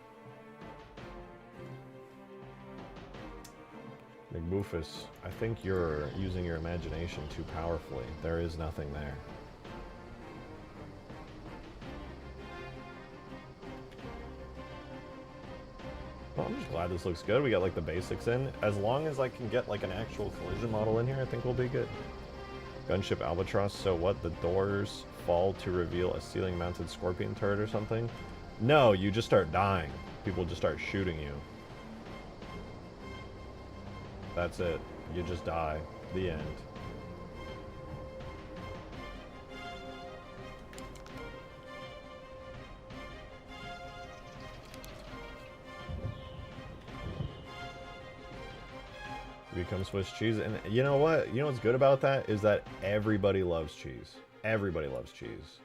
Speaker 1: McBoofus, I think you're using your imagination too powerfully. There is nothing there. Well, I'm just glad this looks good. We got like the basics in. As long as I can get like an actual collision model in here, I think we'll be good. Gunship Albatross, so what? The doors fall to reveal a ceiling mounted scorpion turret or something? No, you just start dying. People just start shooting you. That's it. You just die. The end. Become Swiss cheese. And you know what? You know what's good about that is that everybody loves cheese. Everybody loves cheese.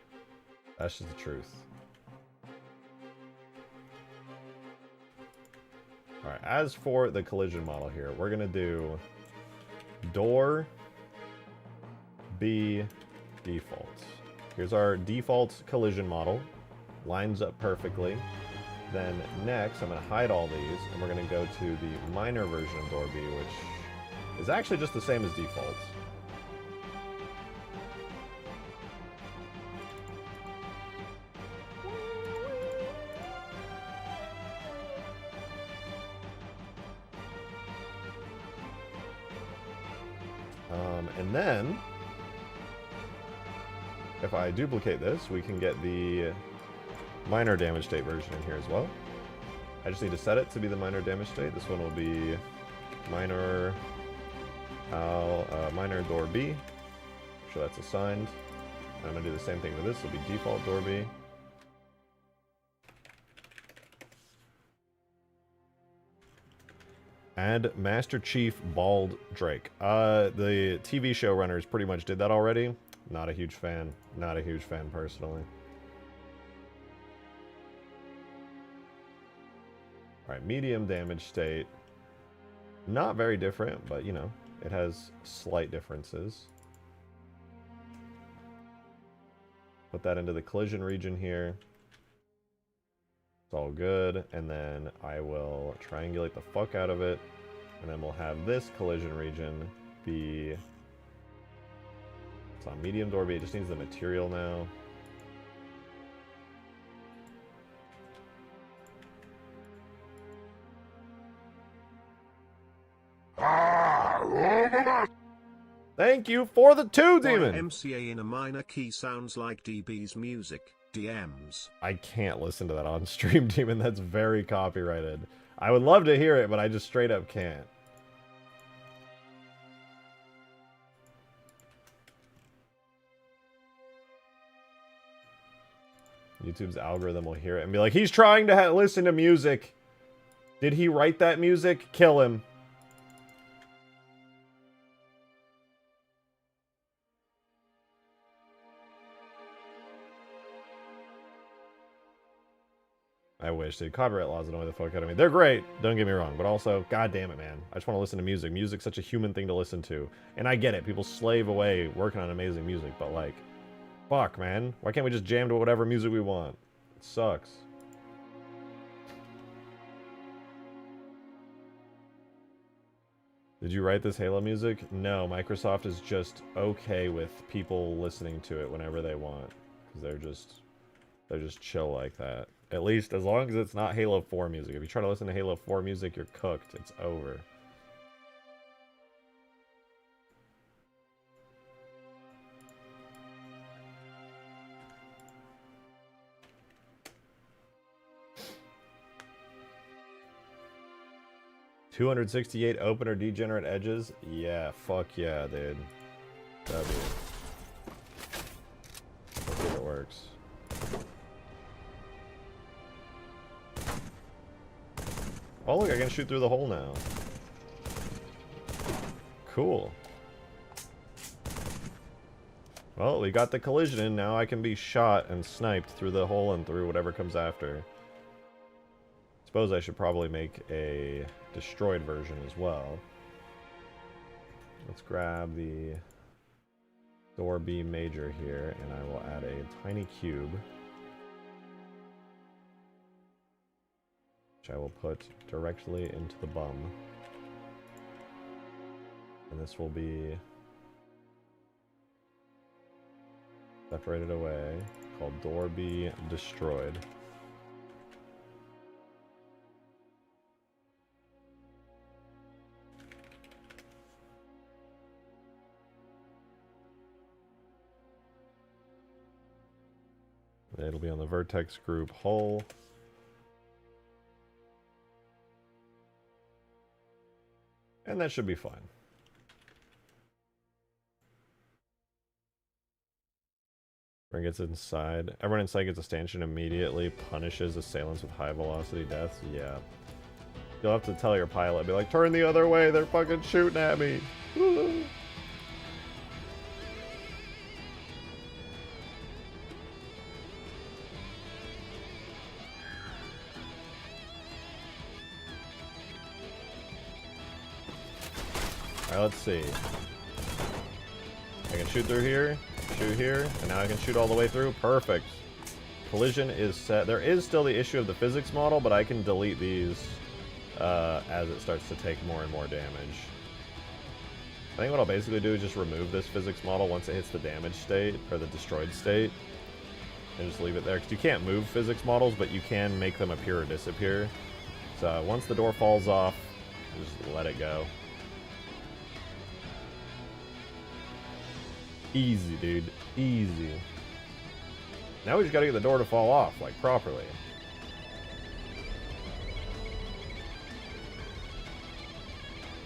Speaker 1: That's just the truth. Alright, as for the collision model here, we're going to do door B defaults. Here's our default collision model. Lines up perfectly. Then next, I'm going to hide all these, and we're going to go to the minor version of door B, which is actually just the same as defaults. And then, if I duplicate this, we can get the minor damage state version in here as well. I just need to set it to be the minor damage state. This one will be minor Minor door B. Make sure that's assigned. I'm gonna do the same thing with this. It'll be default door B. Add Master Chief Bald Drake. The TV showrunners pretty much did that already. Not a huge fan. Not a huge fan personally. Alright, medium damage state. Not very different, but you know, it has slight differences. Put that into the collision region here. It's all good, and then I will triangulate the fuck out of it, and then we'll have this collision region be... It's on medium door B, it just needs the material now. Thank you for the 2, Demon!
Speaker 2: MCA in a minor key sounds like DB's music. DMs.
Speaker 1: I can't listen to that on stream, Demon. That's very copyrighted. I would love to hear it, but I just straight up can't. YouTube's algorithm will hear it and be like, he's trying to listen to music. Did he write that music? Kill him. I wish, dude. Copyright laws annoy the fuck out of me. They're great, don't get me wrong, but also, god damn it, man. I just want to listen to music. Music's such a human thing to listen to. And I get it, people slave away working on amazing music, but like, fuck, man. Why can't we just jam to whatever music we want? It sucks. Did you write this Halo music? No, Microsoft is just okay with people listening to it whenever they want. Because they're just chill like that. At least as long as it's not Halo 4 music. If you try to listen to Halo 4 music, you're cooked. It's over. $268 open or degenerate edges? Yeah, fuck yeah, dude. That'd be it. Let's see if it works. Oh look, I can shoot through the hole now. Cool. Well, we got the collision in, now I can be shot and sniped through the hole and through whatever comes after. Suppose I should probably make a destroyed version as well. Let's grab the door B major here, and I will add a tiny cube. Which I will put directly into the bum. And this will be separated away, called door B destroyed. It'll be on the vertex group hull. And that should be fine. Everyone gets inside. Everyone inside gets a stanchion immediately. Punishes assailants with high velocity deaths. Yeah. You'll have to tell your pilot, be like, turn the other way, they're fucking shooting at me. Alright, let's see. I can shoot through here, shoot here, and now I can shoot all the way through. Perfect. Collision is set. There is still the issue of the physics model, but I can delete these as it starts to take more and more damage. I think what I'll basically do is just remove this physics model once it hits the damaged state, or the destroyed state, and just leave it there. Because you can't move physics models, but you can make them appear or disappear. So once the door falls off, just let it go. Easy, dude. Easy. Now we just gotta get the door to fall off, like, properly.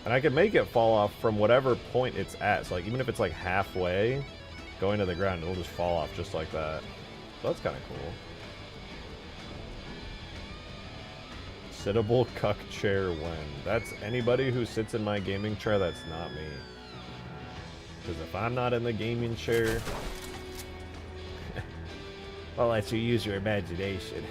Speaker 1: And I could make it fall off from whatever point it's at. So like even if it's like halfway going to the ground, it'll just fall off just like that. So that's kind of cool. Sittable cuck chair when. That's anybody who sits in my gaming chair, that's not me. Because if I'm not in the gaming chair, I'll let you use your imagination.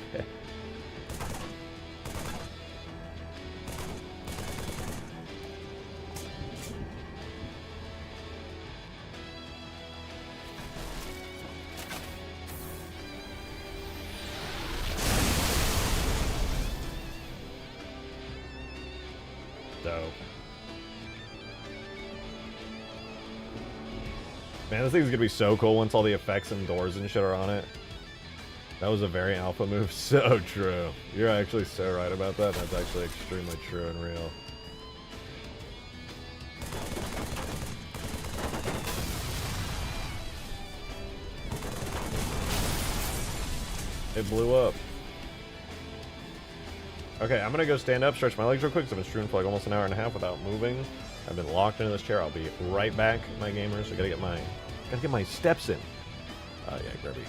Speaker 1: Dope. Man, this thing's gonna be so cool once all the effects and doors and shit are on it. That was a very alpha move. So true. You're actually so right about that. That's actually extremely true and real. It blew up. Okay, I'm gonna go stand up, stretch my legs real quick, because I've been streaming for like almost an hour and a half without moving. I've been locked into this chair. I'll be right back, my gamers. I gotta get my steps in. Yeah, Grubby.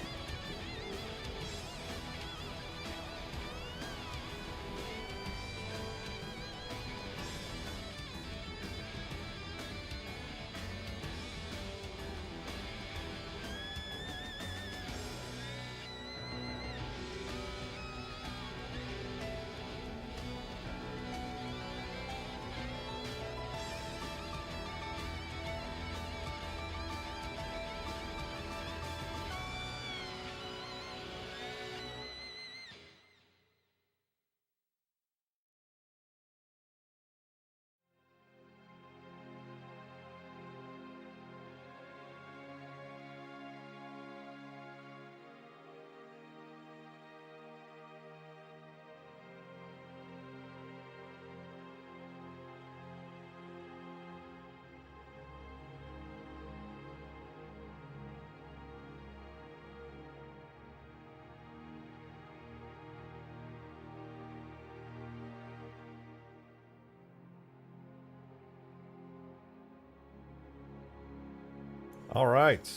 Speaker 1: All right.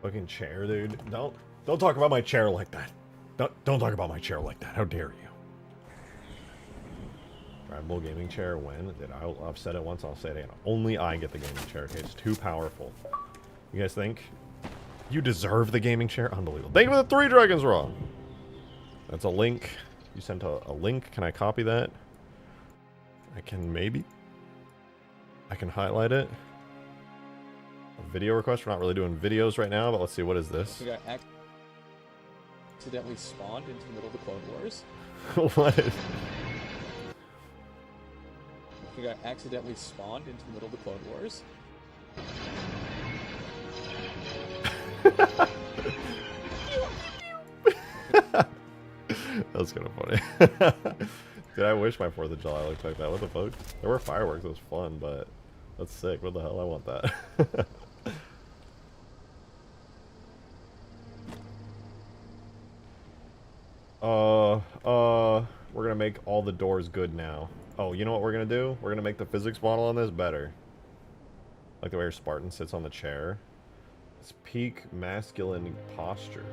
Speaker 1: Fucking chair, dude. Don't talk about my chair like that. Don't talk about my chair like that. How dare you? Drivable gaming chair when? I've said it once, I'll say it again. Only I get the gaming chair. Okay, it's too powerful. You guys think you deserve the gaming chair? Unbelievable. Thank you for the 3 dragons wrong. That's a link. You sent a link. Can I copy that? I can maybe. I can highlight it. A video request. We're not really doing videos right now, but let's see. What is this?
Speaker 3: We got accidentally spawned into the middle of the Clone Wars.
Speaker 1: What?
Speaker 3: We got accidentally spawned into the middle of the Clone Wars.
Speaker 1: That was kind of funny. Dude, I wish my 4th of July looked like that. What the fuck? There were fireworks. It was fun, but that's sick. What the hell? I want that. We're gonna make all the doors good now. Oh, you know what we're gonna do? We're gonna make the physics model on this better. Like the way your Spartan sits on the chair. It's peak masculine posture.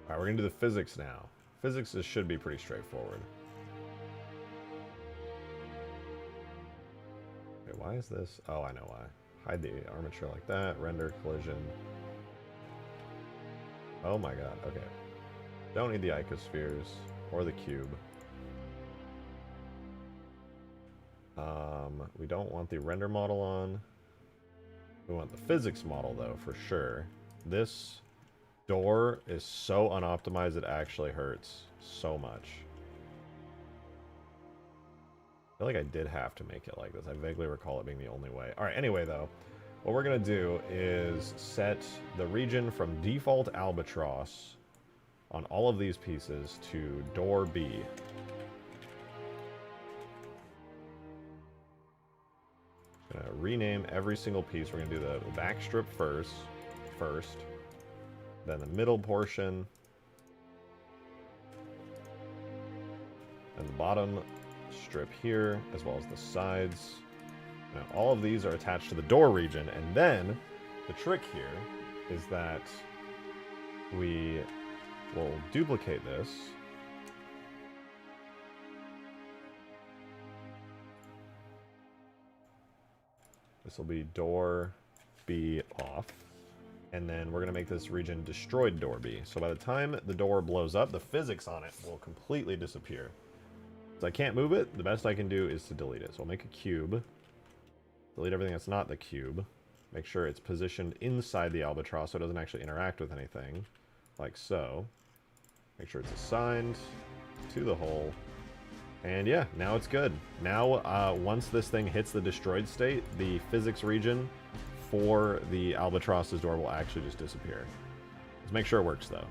Speaker 1: Alright, we're gonna do the physics now. Physics should be pretty straightforward. Okay, why is this? Oh, I know why. Hide the armature like that. Render collision. Oh my god, okay. Don't need the icospheres or the cube. We don't want the render model on. We want the physics model though, for sure. This door is so unoptimized it actually hurts so much. I feel like I did have to make it like this. I vaguely recall it being the only way. Alright, anyway though, what we're going to do is set the region from default Albatross on all of these pieces to door B. Gonna rename every single piece. We're gonna do the back strip first. Then the middle portion. And the bottom strip here, as well as the sides. Now, all of these are attached to the door region, and then the trick here is that we will duplicate this. This will be door B off. And then we're going to make this region destroyed door B. So by the time the door blows up, the physics on it will completely disappear. So I can't move it. The best I can do is to delete it. So I'll make a cube. Delete everything that's not the cube. Make sure it's positioned inside the Albatross so it doesn't actually interact with anything. Like so. Make sure it's assigned to the hole. And yeah, now it's good. Now, once this thing hits the destroyed state, the physics region for the Albatross's door will actually just disappear. Let's make sure it works, though.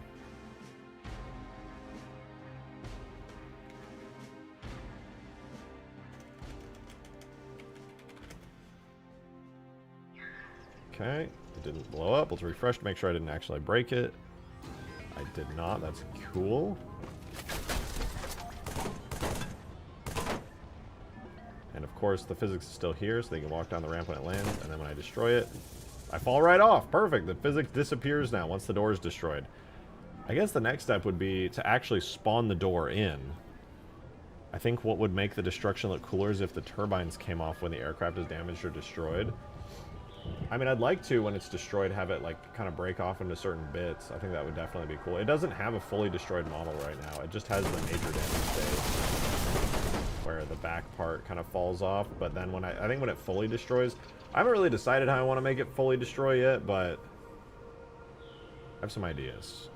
Speaker 1: Okay, it didn't blow up. Let's refresh to make sure I didn't actually break it. I did not. That's cool. And of course, the physics is still here, so they can walk down the ramp when it lands, and then when I destroy it, I fall right off. Perfect. The physics disappears now once the door is destroyed. I guess the next step would be to actually spawn the door in. I think what would make the destruction look cooler is if the turbines came off when the aircraft is damaged or destroyed. I mean, I'd like to, when it's destroyed, have it, like, kind of break off into certain bits. I think that would definitely be cool. It doesn't have a fully destroyed model right now. It just has the major damage stage, where the back part kind of falls off. But then when I think when it fully destroys, I haven't really decided how I want to make it fully destroy yet, but I have some ideas.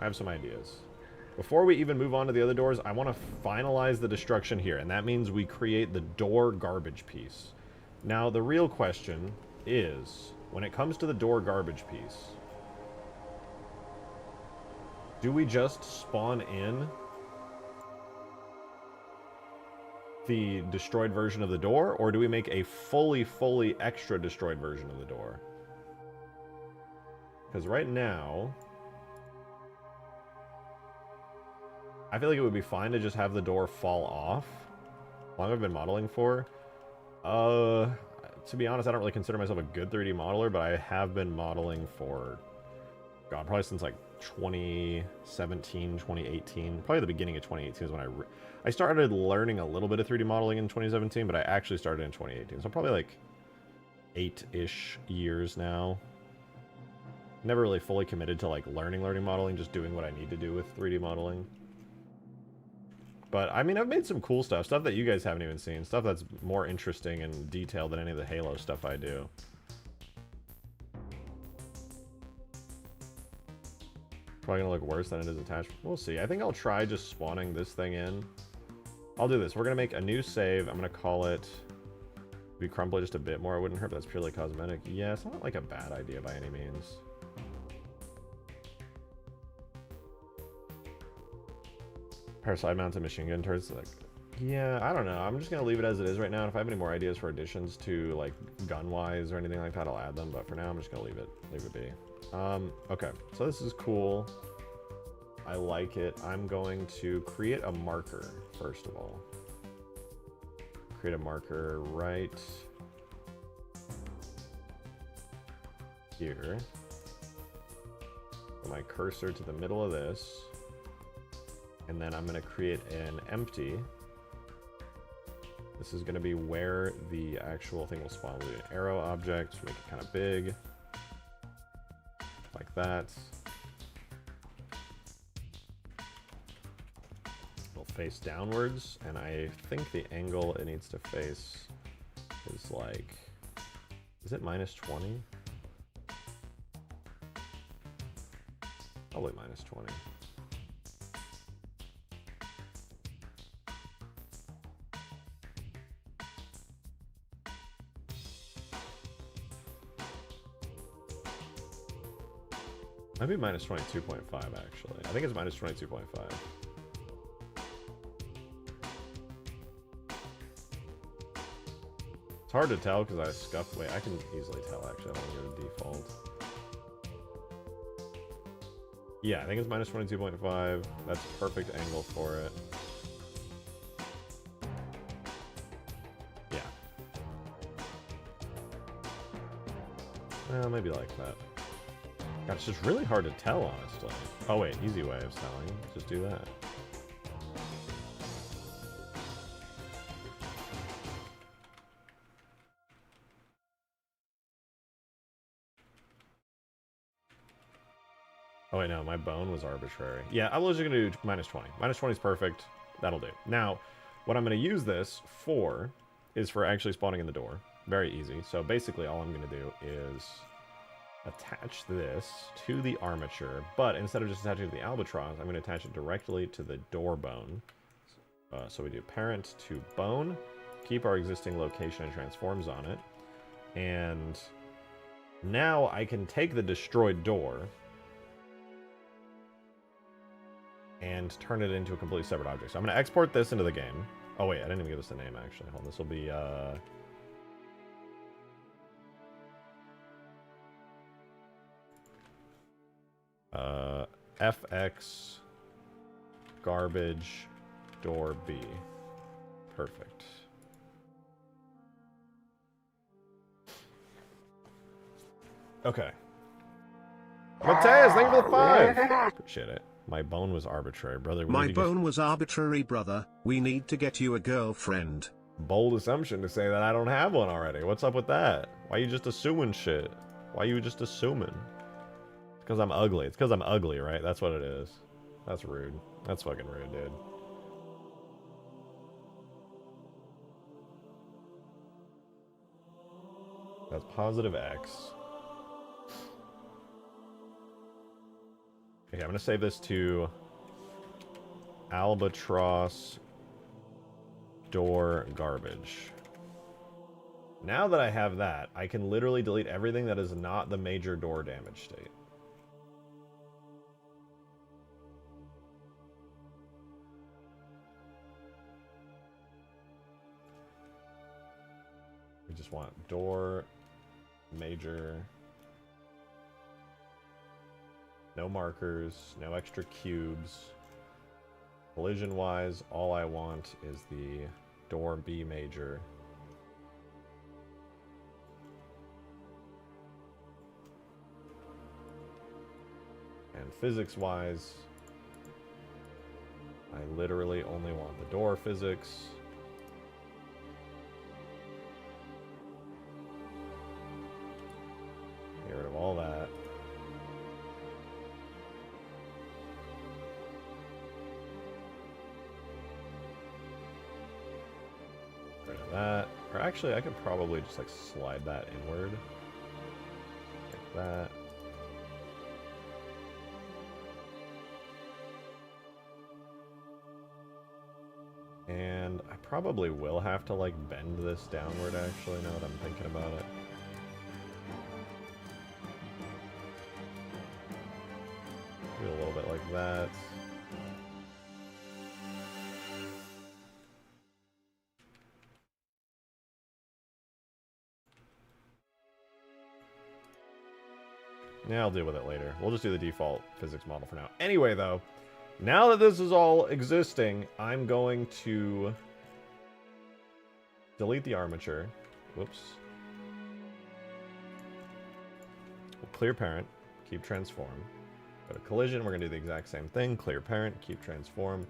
Speaker 1: Before we even move on to the other doors, I want to finalize the destruction here, and that means we create the door garbage piece. Now, the real question is, when it comes to the door garbage piece, do we just spawn in the destroyed version of the door, or do we make a fully extra destroyed version of the door? Because right now, I feel like it would be fine to just have the door fall off. How long I've been modeling for? To be honest, I don't really consider myself a good 3D modeler, but I have been modeling for, God, probably since like 2017, 2018. Probably the beginning of 2018 is when I started learning a little bit of 3D modeling in 2017, but I actually started in 2018. So probably like 8-ish years now. Never really fully committed to like learning modeling, just doing what I need to do with 3D modeling. But, I mean, I've made some cool stuff that you guys haven't even seen. Stuff that's more interesting and detailed than any of the Halo stuff I do. Probably gonna look worse than it is attached. We'll see. I think I'll try just spawning this thing in. I'll do this. We're gonna make a new save. I'm gonna call it... If we crumple it just a bit more, it wouldn't hurt, but that's purely cosmetic. Yeah, it's not like a bad idea by any means. Side mounted machine gun turrets, like, yeah, I don't know. I'm just gonna leave it as it is right now. And if I have any more ideas for additions to like gun wise or anything like that, I'll add them. But for now, I'm just gonna leave it be. Okay, so this is cool. I like it. I'm going to create a marker first of all. Create a marker right here. Put my cursor to the middle of this. And then I'm going to create an empty. This is going to be where the actual thing will spawn. We'll do an arrow object, make it kind of big. Like that. It'll face downwards, and I think the angle it needs to face is like... Is it -20? Probably -20. Might be -22.5 actually. I think it's -22.5. It's hard to tell because I scuffed. Wait, I can easily tell actually. I want to go to default. Yeah, I think it's minus 22.5. That's a perfect angle for it. Yeah. Well, maybe like that. God, it's just really hard to tell, honestly. Oh wait, easy way of selling. Just do that. Oh wait, no, my bone was arbitrary. Yeah, I was just gonna do minus 20. Minus 20 is perfect. That'll do. Now, what I'm gonna use this for is for actually spawning in the door. Very easy. So basically all I'm gonna do is attach this to the armature, but instead of just attaching it to the Albatross, I'm gonna attach it directly to the door bone. So we do parent to bone, keep our existing location and transforms on it, and now I can take the destroyed door and turn it into a completely separate object. So I'm going to export this into the game. Oh wait, I didn't even give this a name actually. Hold on, this will be FX garbage door B. Perfect. Okay. Mateus, thank you for the 5! Appreciate it. My bone was arbitrary, brother.
Speaker 2: My bone was arbitrary, brother. We need to get you a girlfriend.
Speaker 1: Bold assumption to say that I don't have one already. What's up with that? Why you just assuming shit? Why you just assuming? It's because I'm ugly. It's because I'm ugly, right? That's what it is. That's rude. That's fucking rude, dude. That's positive X. Okay, I'm gonna save this to Albatross door garbage. Now that I have that, I can literally delete everything that is not the major door damage state. We just want door, major, no markers, no extra cubes. Collision-wise, all I want is the door B major. And physics-wise, I literally only want the door physics. Get rid of all that. Rid of that. Or actually, I could probably just like slide that inward. Like that. And I probably will have to like bend this downward actually, now that I'm thinking about it. Do a little bit like that. Yeah, I'll deal with it later. We'll just do the default physics model for now. Anyway, though, now that this is all existing, I'm going to delete the armature. Whoops. We'll clear parent, keep transform. Go to collision, we're going to do the exact same thing. Clear parent, keep transform.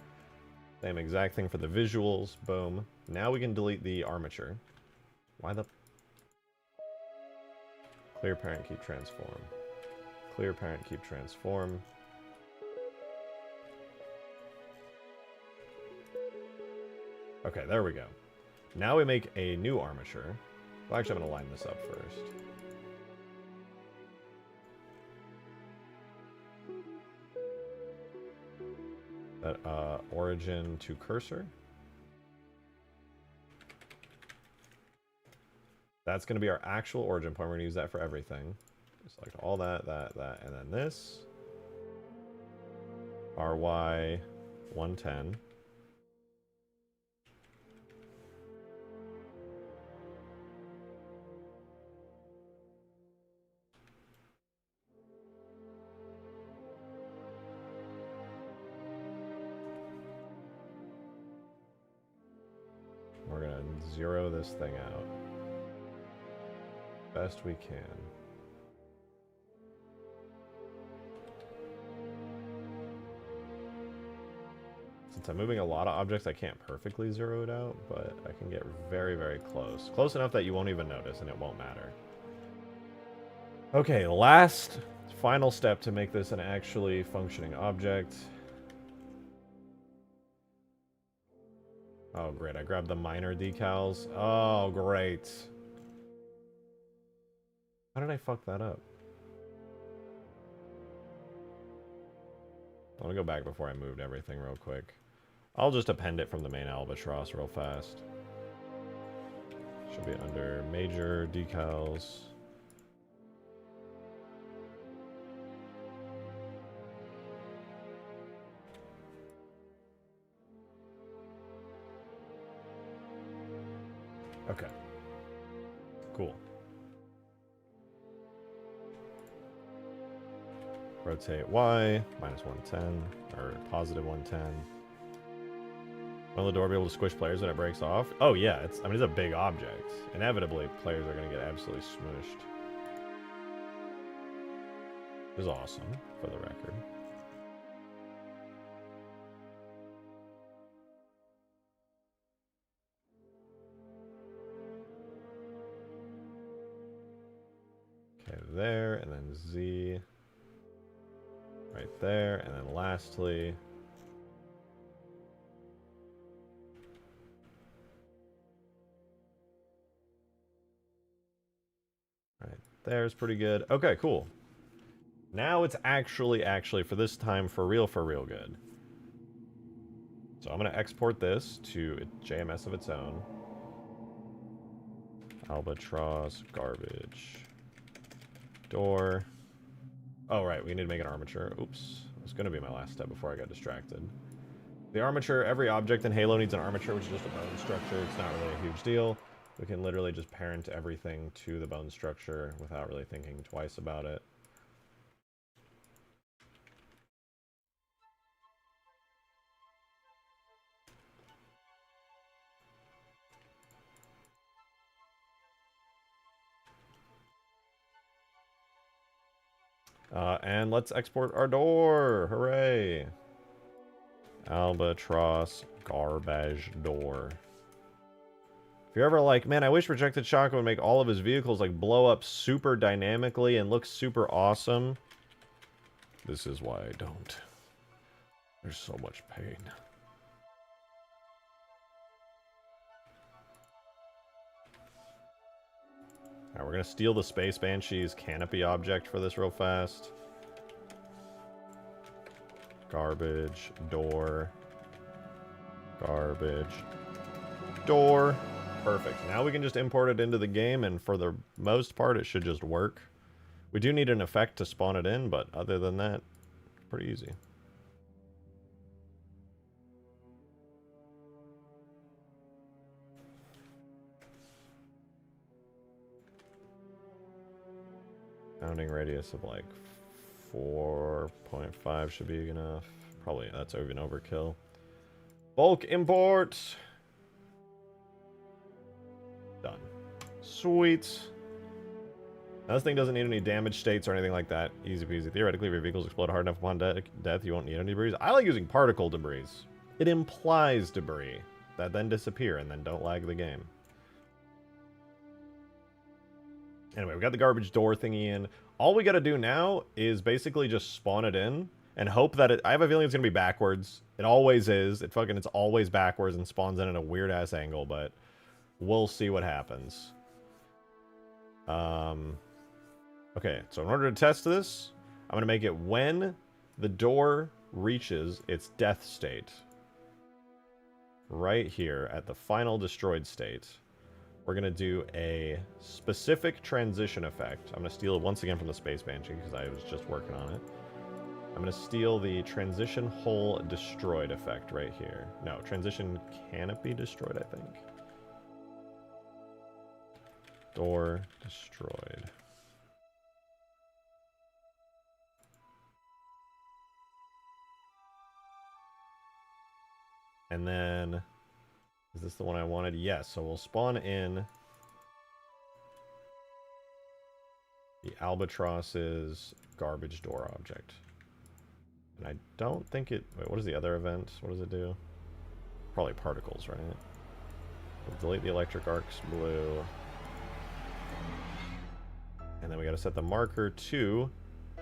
Speaker 1: Same exact thing for the visuals. Boom. Now we can delete the armature. Why the... Clear parent, keep transform. Clear parent, keep transform. Okay, there we go. Now we make a new armature. Well, actually, I'm going to line this up first. That, origin to cursor. That's going to be our actual origin point. We're going to use that for everything. Select all that, that, and then this. RY 110. We're gonna zero this thing out. Best we can. Since I'm moving a lot of objects, I can't perfectly zero it out, but I can get very, very close. Close enough that you won't even notice and it won't matter. Okay, last, final step to make this an actually functioning object. Oh, great. I grabbed the minor decals. Oh, great. How did I fuck that up? I want to go back before I moved everything real quick. I'll just append it from the main Albatross real fast. Should be under major decals. Okay. Cool. Rotate Y, minus 110, or positive 110. Will the door be able to squish players when it breaks off? Oh yeah, it's a big object. Inevitably, players are going to get absolutely smushed. Which is awesome, for the record. Okay, there, and then Z. Right there, and then lastly... Right there's pretty good. Okay, cool. Now it's actually, for this time, for real good. So I'm going to export this to a JMS of its own. Albatross, garbage, door. Oh, right, we need to make an armature. Oops. It was going to be my last step before I got distracted. The armature, every object in Halo needs an armature, which is just a bone structure. It's not really a huge deal. We can literally just parent everything to the bone structure without really thinking twice about it. And let's export our door. Hooray. Albatross garbage door. If you're ever like, man, I wish Rejected Shotgun would make all of his vehicles like blow up super dynamically and look super awesome. This is why I don't. There's so much pain. Alright, we're gonna steal the Space Banshee's canopy object for this real fast. Garbage, door. Garbage, door. Perfect. Now we can just import it into the game, and for the most part, it should just work. We do need an effect to spawn it in, but other than that, pretty easy. Bounding radius of like 4.5 should be enough. Probably that's even overkill. Bulk import. Done. Sweet. Now this thing doesn't need any damage states or anything like that. Easy peasy. Theoretically, if your vehicles explode hard enough upon death, you won't need any debris. I like using particle debris. It implies debris that then disappear and then don't lag the game. Anyway, we got the garbage door thingy in. All we got to do now is basically just spawn it in and hope that it... I have a feeling it's going to be backwards. It always is. It's always backwards and spawns in at a weird-ass angle, but we'll see what happens. Okay, so in order to test this, I'm going to make it when the door reaches its death state. Right here at the final destroyed state. We're going to do a specific transition effect. I'm going to steal it once again from the Space Banshee because I was just working on it. I'm going to steal the transition hull destroyed effect right here. No, transition canopy destroyed, I think. Door destroyed. And then Is this the one I wanted? Yes, so we'll spawn in the Albatross's garbage door object. And I don't think it... Wait, what is the other event? What does it do? Probably particles, right? We'll delete the electric arcs blue. And then we gotta set the marker to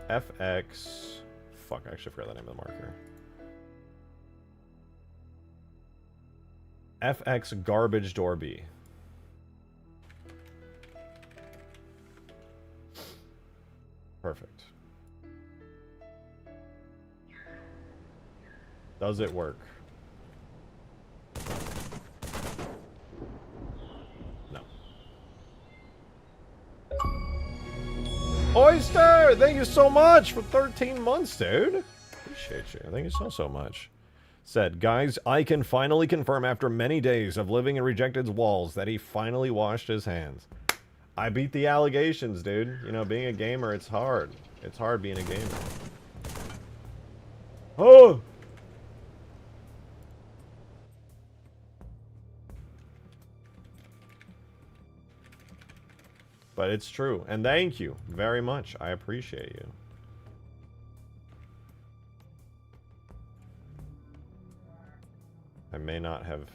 Speaker 1: FX... Fuck, I actually forgot the name of the marker. FX garbage door B. Perfect. Does it work? No. Oyster! Thank you so much for 13 months, dude. Appreciate you. Thank you so much. Said, guys, I can finally confirm after many days of living in Rejected's walls that he finally washed his hands. I beat the allegations, dude. You know, being a gamer, it's hard. It's hard being a gamer. Oh! But it's true. And thank you very much. I appreciate you. I may not have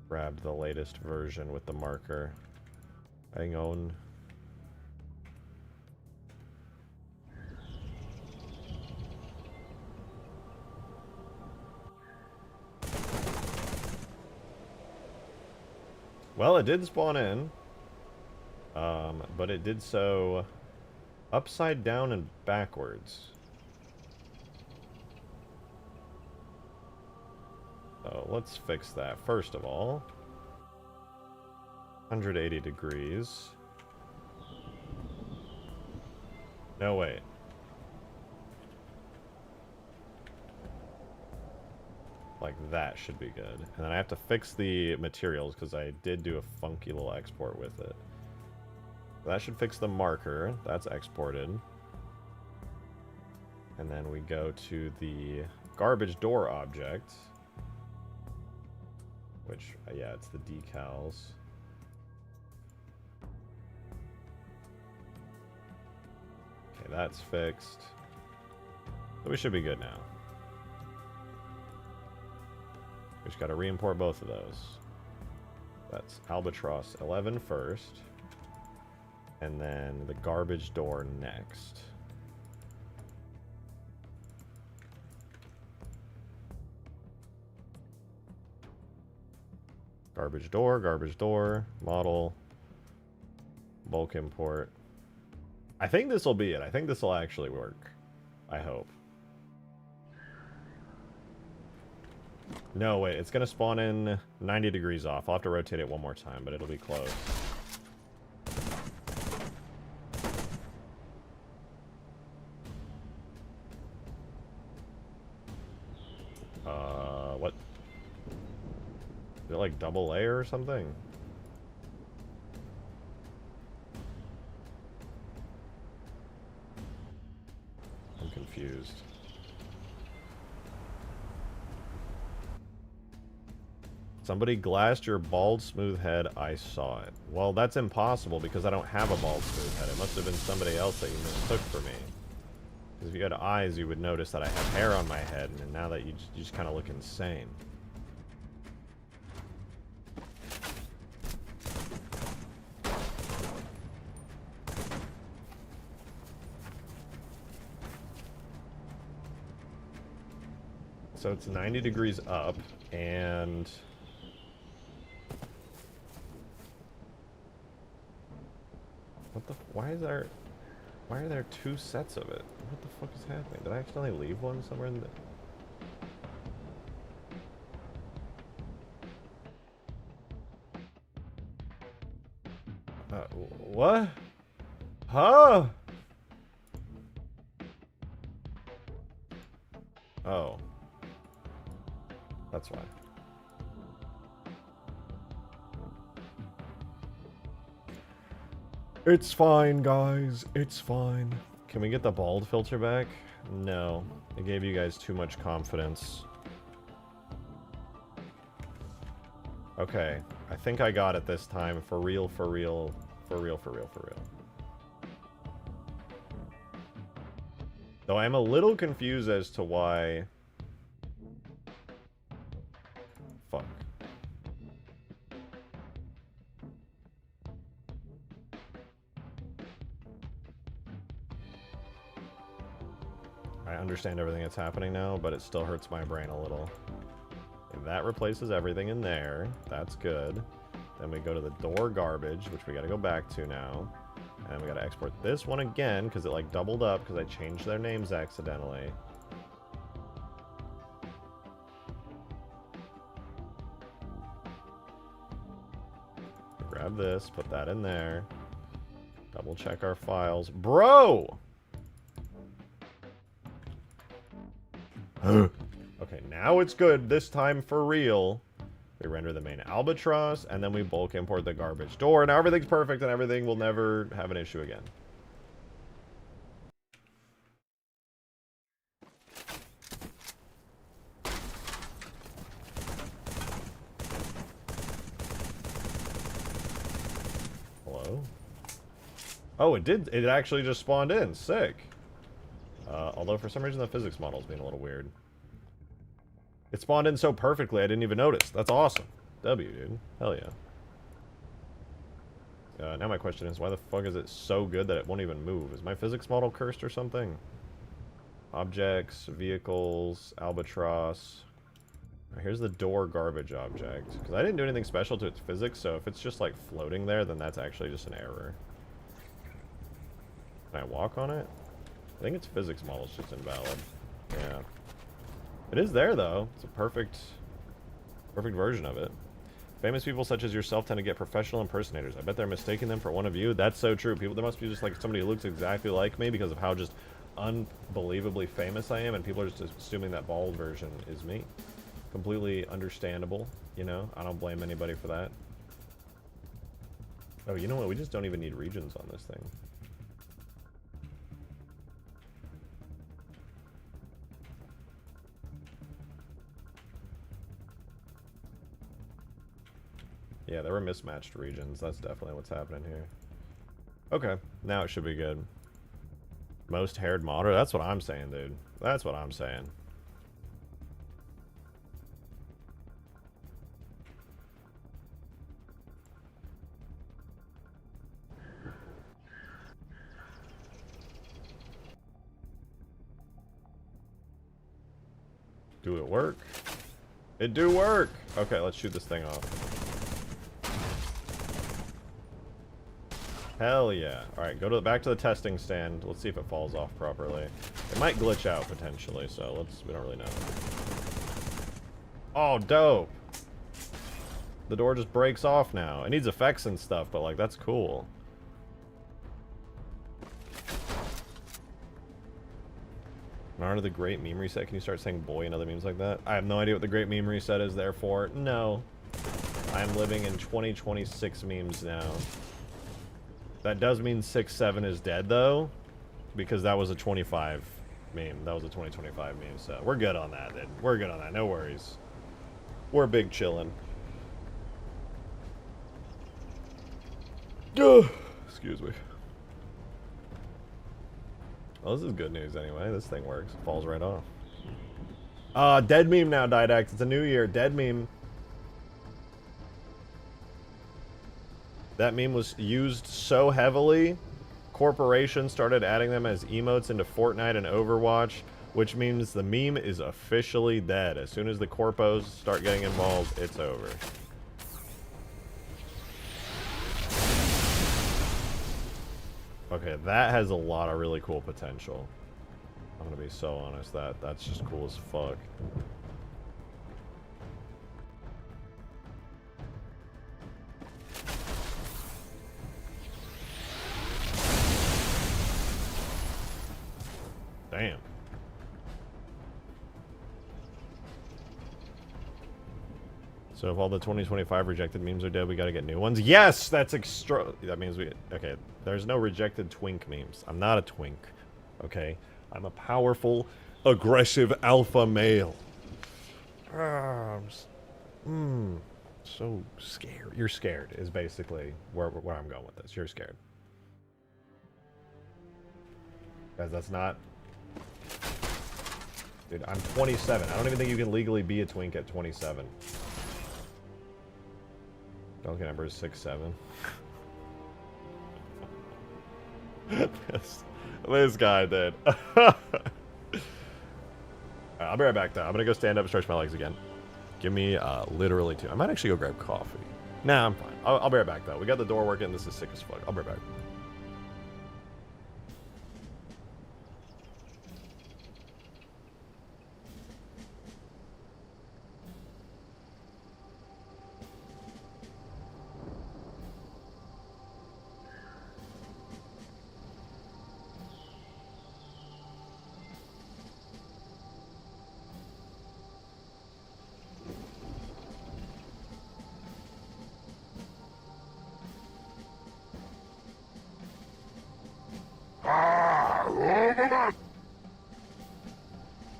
Speaker 1: grabbed the latest version with the marker. Hang on. Well, it did spawn in. But it did so upside down and backwards. So let's fix that first of all. 180 degrees. No, wait. Like that should be good. And then I have to fix the materials because I did do a funky little export with it. That should fix the marker. That's exported. And then we go to the garbage door object. Which, yeah, it's the decals. Okay, that's fixed. So we should be good now. We just got to re-import both of those. That's Albatross 11 first. And then the garbage door next. Garbage door, model, bulk import. I think this will be it. I think this will actually work. I hope. No, wait, it's going to spawn in 90 degrees off. I'll have to rotate it one more time, but it'll be close. What? Is it like double layer or something? I'm confused. Somebody glassed your bald smooth head. I saw it. Well, that's impossible because I don't have a bald smooth head. It must have been somebody else that you mistook for me. Because if you had eyes, you would notice that I have hair on my head, and now that you just kind of look insane. So it's 90 degrees up, and... What the... Why are there two sets of it? What the fuck is happening? Did I accidentally leave one somewhere in the... What? Huh? Oh. That's why. It's fine, guys. It's fine. Can we get the bald filter back? No. I gave you guys too much confidence. Okay, I think I got it this time. For real, for real, for real, for real, for real. Though I'm a little confused as to why... Fuck. I understand everything that's happening now, but it still hurts my brain a little. And that replaces everything in there. That's good. Then we go to the door garbage, which we gotta go back to now. And we gotta export this one again, because it like doubled up, because I changed their names accidentally. Grab this, put that in there. Double check our files. Bro! Okay, now it's good. This time for real. We render the main Albatross, and then we bulk import the garbage door. Now everything's perfect, and everything will never have an issue again. Hello? Oh, it did. It actually just spawned in. Sick. Although for some reason the physics model's being a little weird. It spawned in so perfectly I didn't even notice. That's awesome. W, dude. Hell yeah. Now my question is, why the fuck is it so good that it won't even move? Is my physics model cursed or something? Objects, vehicles, Albatross. Here's the door garbage object. Because I didn't do anything special to its physics, so if it's just like floating there, then that's actually just an error. Can I walk on it? I think its physics model is just invalid. Yeah. It is there, though. It's a perfect version of it. Famous people such as yourself tend to get professional impersonators. I bet they're mistaking them for one of you. That's so true. People, there must be just like somebody who looks exactly like me because of how just unbelievably famous I am, and people are just assuming that bald version is me. Completely understandable, you know? I don't blame anybody for that. Oh, you know what? We just don't even need regions on this thing. Yeah, there were mismatched regions. That's definitely what's happening here. Okay, now it should be good. Most haired modder? That's what I'm saying, dude. That's what I'm saying. Do it work? It do work! Okay, let's shoot this thing off. Hell yeah. Alright, go to back to the testing stand. Let's see if it falls off properly. It might glitch out potentially, so we don't really know. Oh, dope. The door just breaks off now. It needs effects and stuff, but like that's cool. In honor of the great meme reset, can you start saying boy and other memes like that? I have no idea what the great meme reset is there for. No. I am living in 2026 memes now. That does mean 6-7 is dead, though, because that was a 25 meme. That was a 2025 meme, so we're good on that, then. We're good on that. No worries. We're big chillin'. Excuse me. Well, this is good news anyway. This thing works. It falls right off. Dead meme now, Didact. It's a new year. Dead meme. That meme was used so heavily, corporations started adding them as emotes into Fortnite and Overwatch, which means the meme is officially dead. As soon as the corpos start getting involved, it's over. Okay, that has a lot of really cool potential. I'm gonna be so honest, that's just cool as fuck. Damn. So if all the 2025 rejected memes are dead, we gotta get new ones? Yes! That's extra... That means we... Okay, there's no rejected twink memes. I'm not a twink. Okay? I'm a powerful, aggressive alpha male. So scared. You're scared is basically where I'm going with this. You're scared. Guys, that's not... Dude, I'm 27. I don't even think you can legally be a twink at 27. Duncan number is 6'7". this guy did. I'll be right back, though. I'm gonna go stand up and stretch my legs again. Give me literally 2. I might actually go grab coffee. Nah, I'm fine. I'll be right back, though. We got the door working. This is sick as fuck. I'll be right back.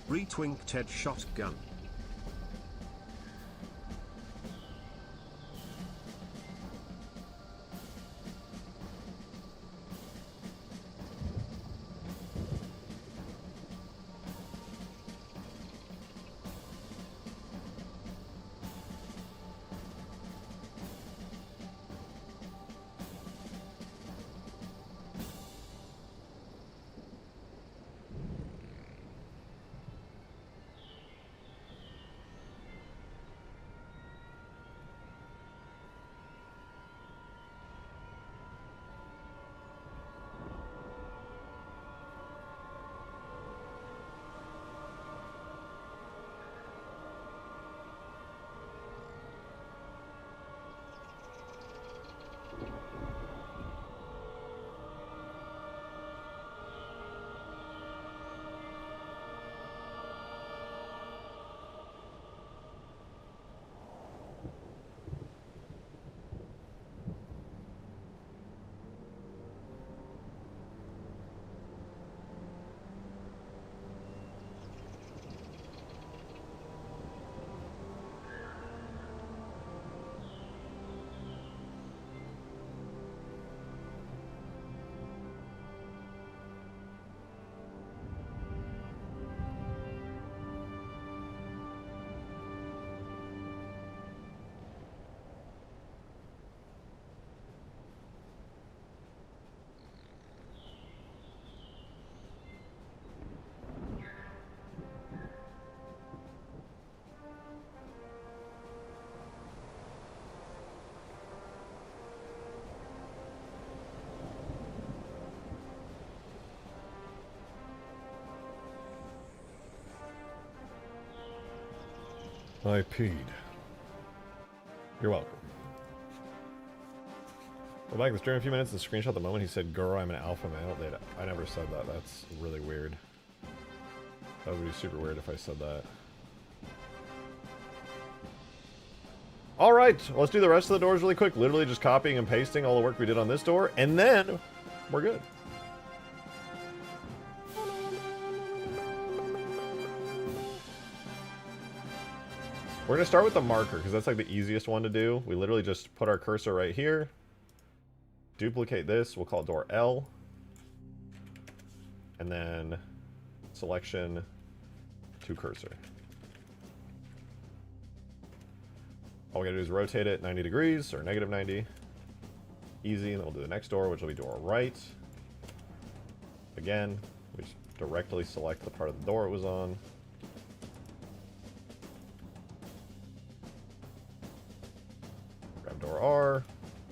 Speaker 2: Retwink Ted shotgun.
Speaker 1: I peed. You're welcome. Go back to the stream in a few minutes and screenshot the moment he said, "Girl, I'm an alpha male." I never said that. That's really weird. That would be super weird if I said that. Alright, let's do the rest of the doors really quick. Literally just copying and pasting all the work we did on this door, and then we're good. We're going to start with the marker, because that's like the easiest one to do. We literally just put our cursor right here. Duplicate this. We'll call it door L. And then selection to cursor. All we got to do is rotate it 90 degrees, or negative 90. Easy, and then we'll do the next door, which will be door right. Again, we just directly select the part of the door it was on. Door R,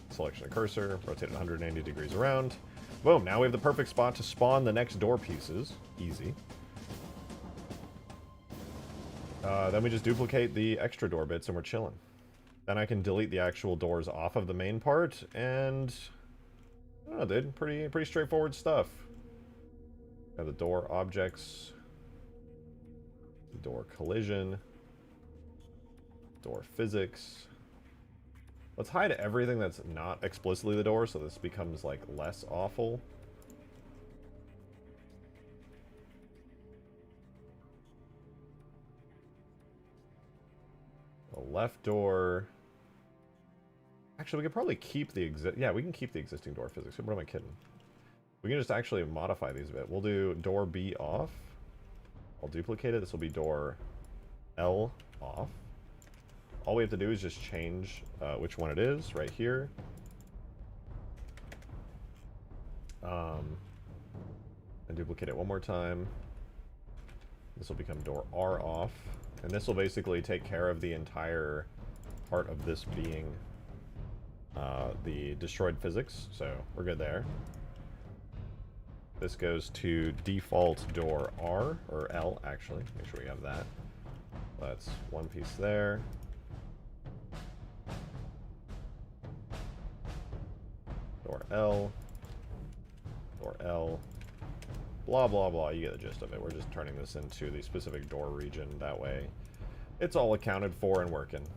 Speaker 1: selection of cursor, rotate it 180 degrees around. Boom, now we have the perfect spot to spawn the next door pieces. Easy. Then we just duplicate the extra door bits and we're chilling. Then I can delete the actual doors off of the main part and... I don't know, dude. Pretty straightforward stuff. Got the door objects. Door collision. Door physics. Let's hide everything that's not explicitly the door, so this becomes, like, less awful. The left door. Actually, we could probably keep the yeah, we can keep the existing door physics. What am I kidding? We can just actually modify these a bit. We'll do door B off. I'll duplicate it. This will be door L off. All we have to do is just change which one it is right here. And duplicate it one more time. This will become door R off. And this will basically take care of the entire part of this being the destroyed physics. So we're good there. This goes to default door R, or L actually. Make sure we have that. That's one piece there. Door L. Door L. Blah, blah, blah. You get the gist of it. We're just turning this into the specific door region. That way, it's all accounted for and working.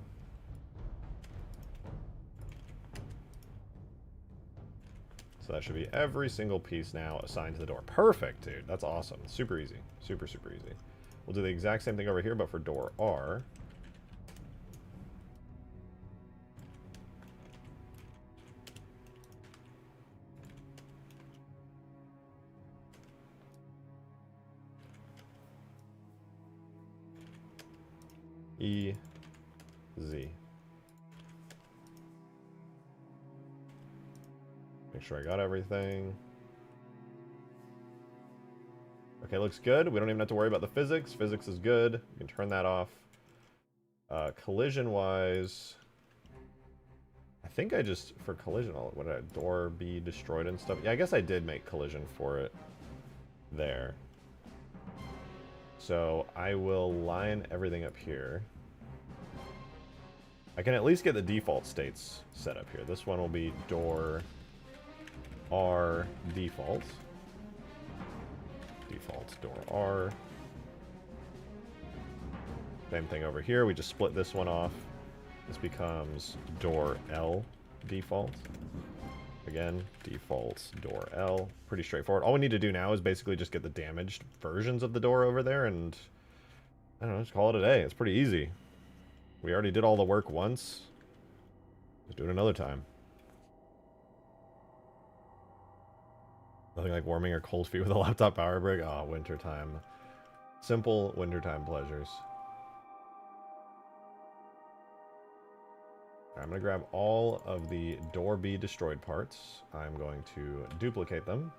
Speaker 1: So that should be every single piece now assigned to the door. Perfect, dude. That's awesome. Super easy. Super, super easy. We'll do the exact same thing over here, but for door R. E, Z. Make sure I got everything. Okay, looks good. We don't even have to worry about the physics. Physics is good. We can turn that off. Collision-wise, I think I just, for collision, what did I, door be destroyed and stuff? Yeah, I guess I did make collision for it there. So I will line everything up here. I can at least get the default states set up here. This one will be door R default. Default door R. Same thing over here. We just split this one off. This becomes door L default. Again, default door L. Pretty straightforward. All we need to do now is basically just get the damaged versions of the door over there and, I don't know, just call it a day. It's pretty easy. We already did all the work once. Let's do it another time. Nothing like warming your cold feet with a laptop power brick. Oh, wintertime. Simple wintertime pleasures. I'm going to grab all of the door B destroyed parts. I'm going to duplicate them.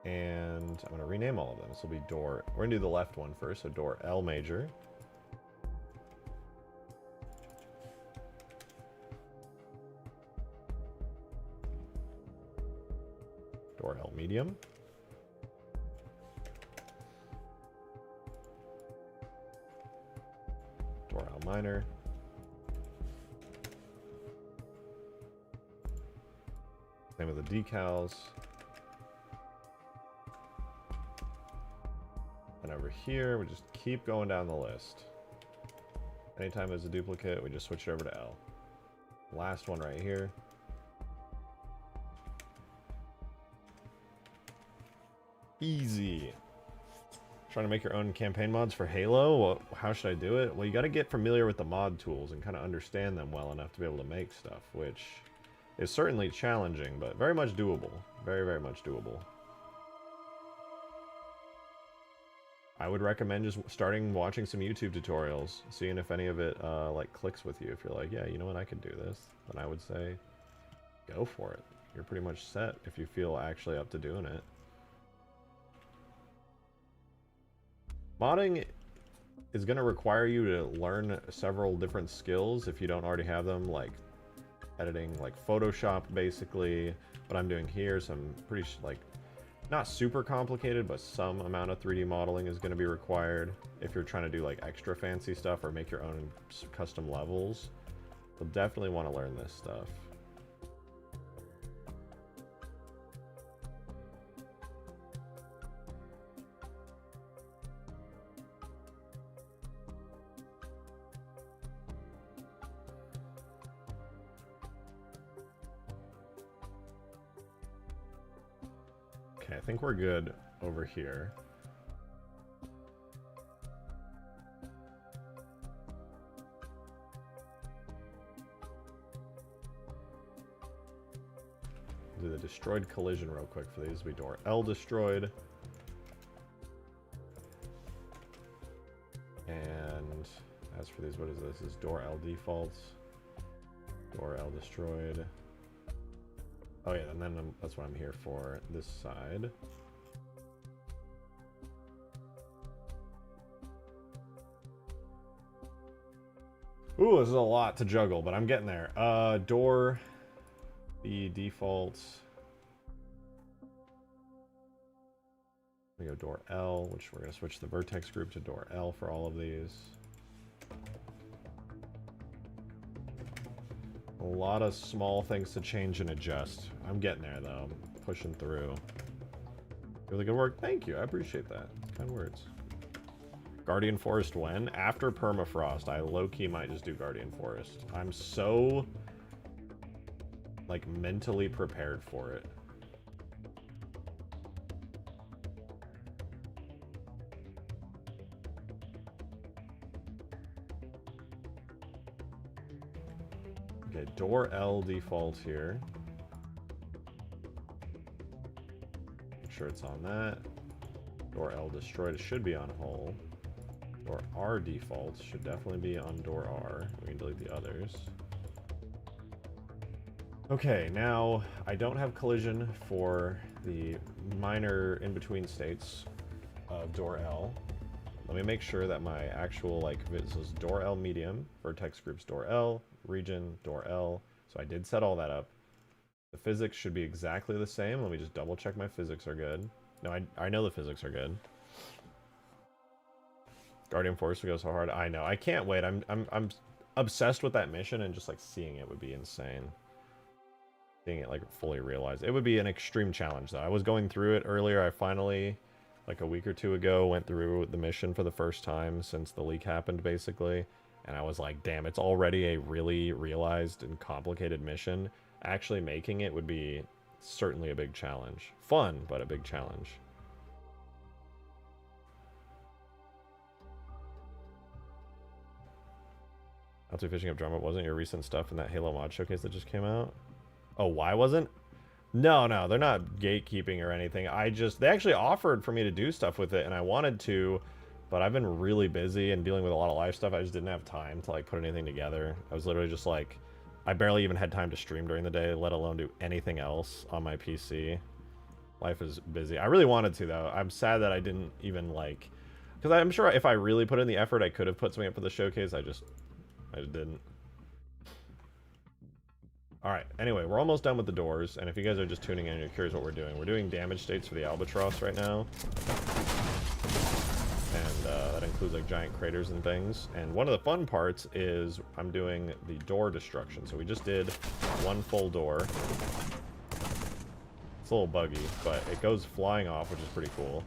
Speaker 1: And I'm going to rename all of them. This will be door... We're going to do the left one first, so door L major. Door L medium. Door L minor. Same with the decals. And over here, we just keep going down the list. Anytime there's a duplicate, we just switch it over to L. Last one right here. Easy. Trying to make your own campaign mods for Halo? Well, how should I do it? Well, you got to get familiar with the mod tools and kind of understand them well enough to be able to make stuff, which is certainly challenging, but very much doable. Very, very much doable. I would recommend just starting watching some YouTube tutorials, seeing if any of it like clicks with you. If you're like, yeah, you know what, I could do this, then I would say go for it. You're pretty much set if you feel actually up to doing it. Modding is going to require you to learn several different skills if you don't already have them, like editing, like Photoshop basically. What I'm doing here, some pretty like not super complicated, but some amount of 3D modeling is going to be required if you're trying to do like extra fancy stuff or make your own custom levels. You'll definitely want to learn this stuff. Okay, I think we're good over here. do the destroyed collision real quick for these. We door L destroyed. And as for these, what is this? This is door L defaults. Door L destroyed. Oh yeah, and then that's what I'm here for, this side. Ooh, this is a lot to juggle, but I'm getting there. Door, the defaults. We go door L, which we're gonna switch the vertex group to door L for all of these. A lot of small things to change and adjust. I'm getting there though. I'm pushing through. Really good work. Thank you. I appreciate that. Kind words. Guardian Forest when? After permafrost. I low-key might just do Guardian Forest. I'm so like mentally prepared for it. Okay, door L default here. Make sure it's on that. Door L destroyed, it should be on hull. Door R default should definitely be on door R. We can delete the others. Okay, now I don't have collision for the minor in-between states of door L. Let me make sure that my actual, like, this is door L medium, vertex groups door L, region, door L. So I did set all that up. The physics should be exactly the same. Let me just double check my physics are good. No, I know the physics are good. Guardian Force would go so hard. I know. I can't wait. I'm obsessed with that mission, and just like seeing it would be insane. Seeing it like fully realized. It would be an extreme challenge though. I was going through it earlier. I finally, like a week or two ago, went through the mission for the first time since the leak happened, basically. And I was like, damn, it's already a really realized and complicated mission. Actually making it would be certainly a big challenge. Fun, but a big challenge. After fishing up drum, it wasn't your recent stuff in that Halo mod showcase that just came out? Oh, why wasn't? No, they're not gatekeeping or anything. They actually offered for me to do stuff with it, and I wanted to, but I've been really busy and dealing with a lot of live stuff. I just didn't have time to like put anything together. I was literally just like, I barely even had time to stream during the day, let alone do anything else on my PC. Life is busy. I really wanted to though. I'm sad that I didn't even like, because I'm sure if I really put in the effort, I could have put something up for the showcase. I just didn't. Alright, anyway, we're almost done with the doors, and if you guys are just tuning in and you're curious what we're doing damage states for the Albatross right now. And that includes like giant craters and things. And one of the fun parts is I'm doing the door destruction. So we just did one full door. It's a little buggy, but it goes flying off, which is pretty cool.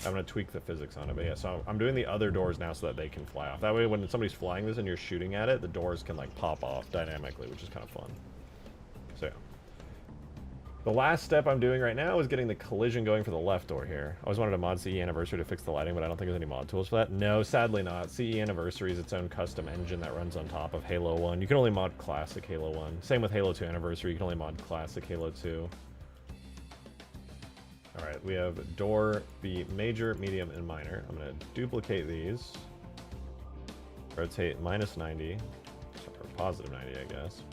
Speaker 1: I'm going to tweak the physics on it, but yeah, so I'm doing the other doors now so that they can fly off. That way when somebody's flying this and you're shooting at it, the doors can like pop off dynamically, which is kind of fun. So yeah. The last step I'm doing right now is getting the collision going for the left door here. I always wanted a mod CE Anniversary to fix the lighting, but I don't think there's any mod tools for that. No, sadly not. CE Anniversary is its own custom engine that runs on top of Halo 1. You can only mod Classic Halo 1. Same with Halo 2 Anniversary, you can only mod Classic Halo 2. Alright, we have door, the major, medium, and minor. I'm going to duplicate these. Rotate -90. Or positive 90, I guess.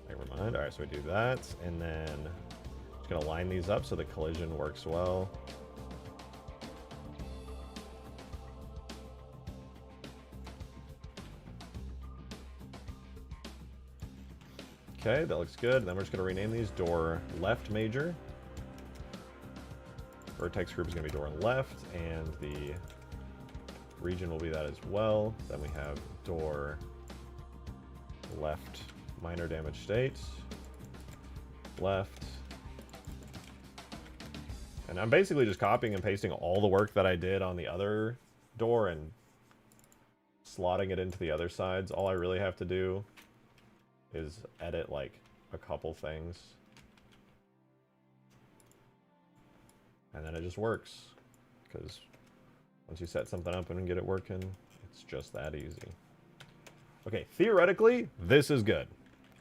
Speaker 1: Never mind. Alright, so we do that. And then just going to line these up so the collision works well. Okay, that looks good. Then we're just going to rename these door left major. Vertex group is going to be door left, and the region will be that as well. Then we have door left minor damage state. Left. And I'm basically just copying and pasting all the work that I did on the other door and slotting it into the other sides. All I really have to do is edit like a couple things. And then it just works. Because once you set something up and get it working, it's just that easy. Okay, theoretically, this is good.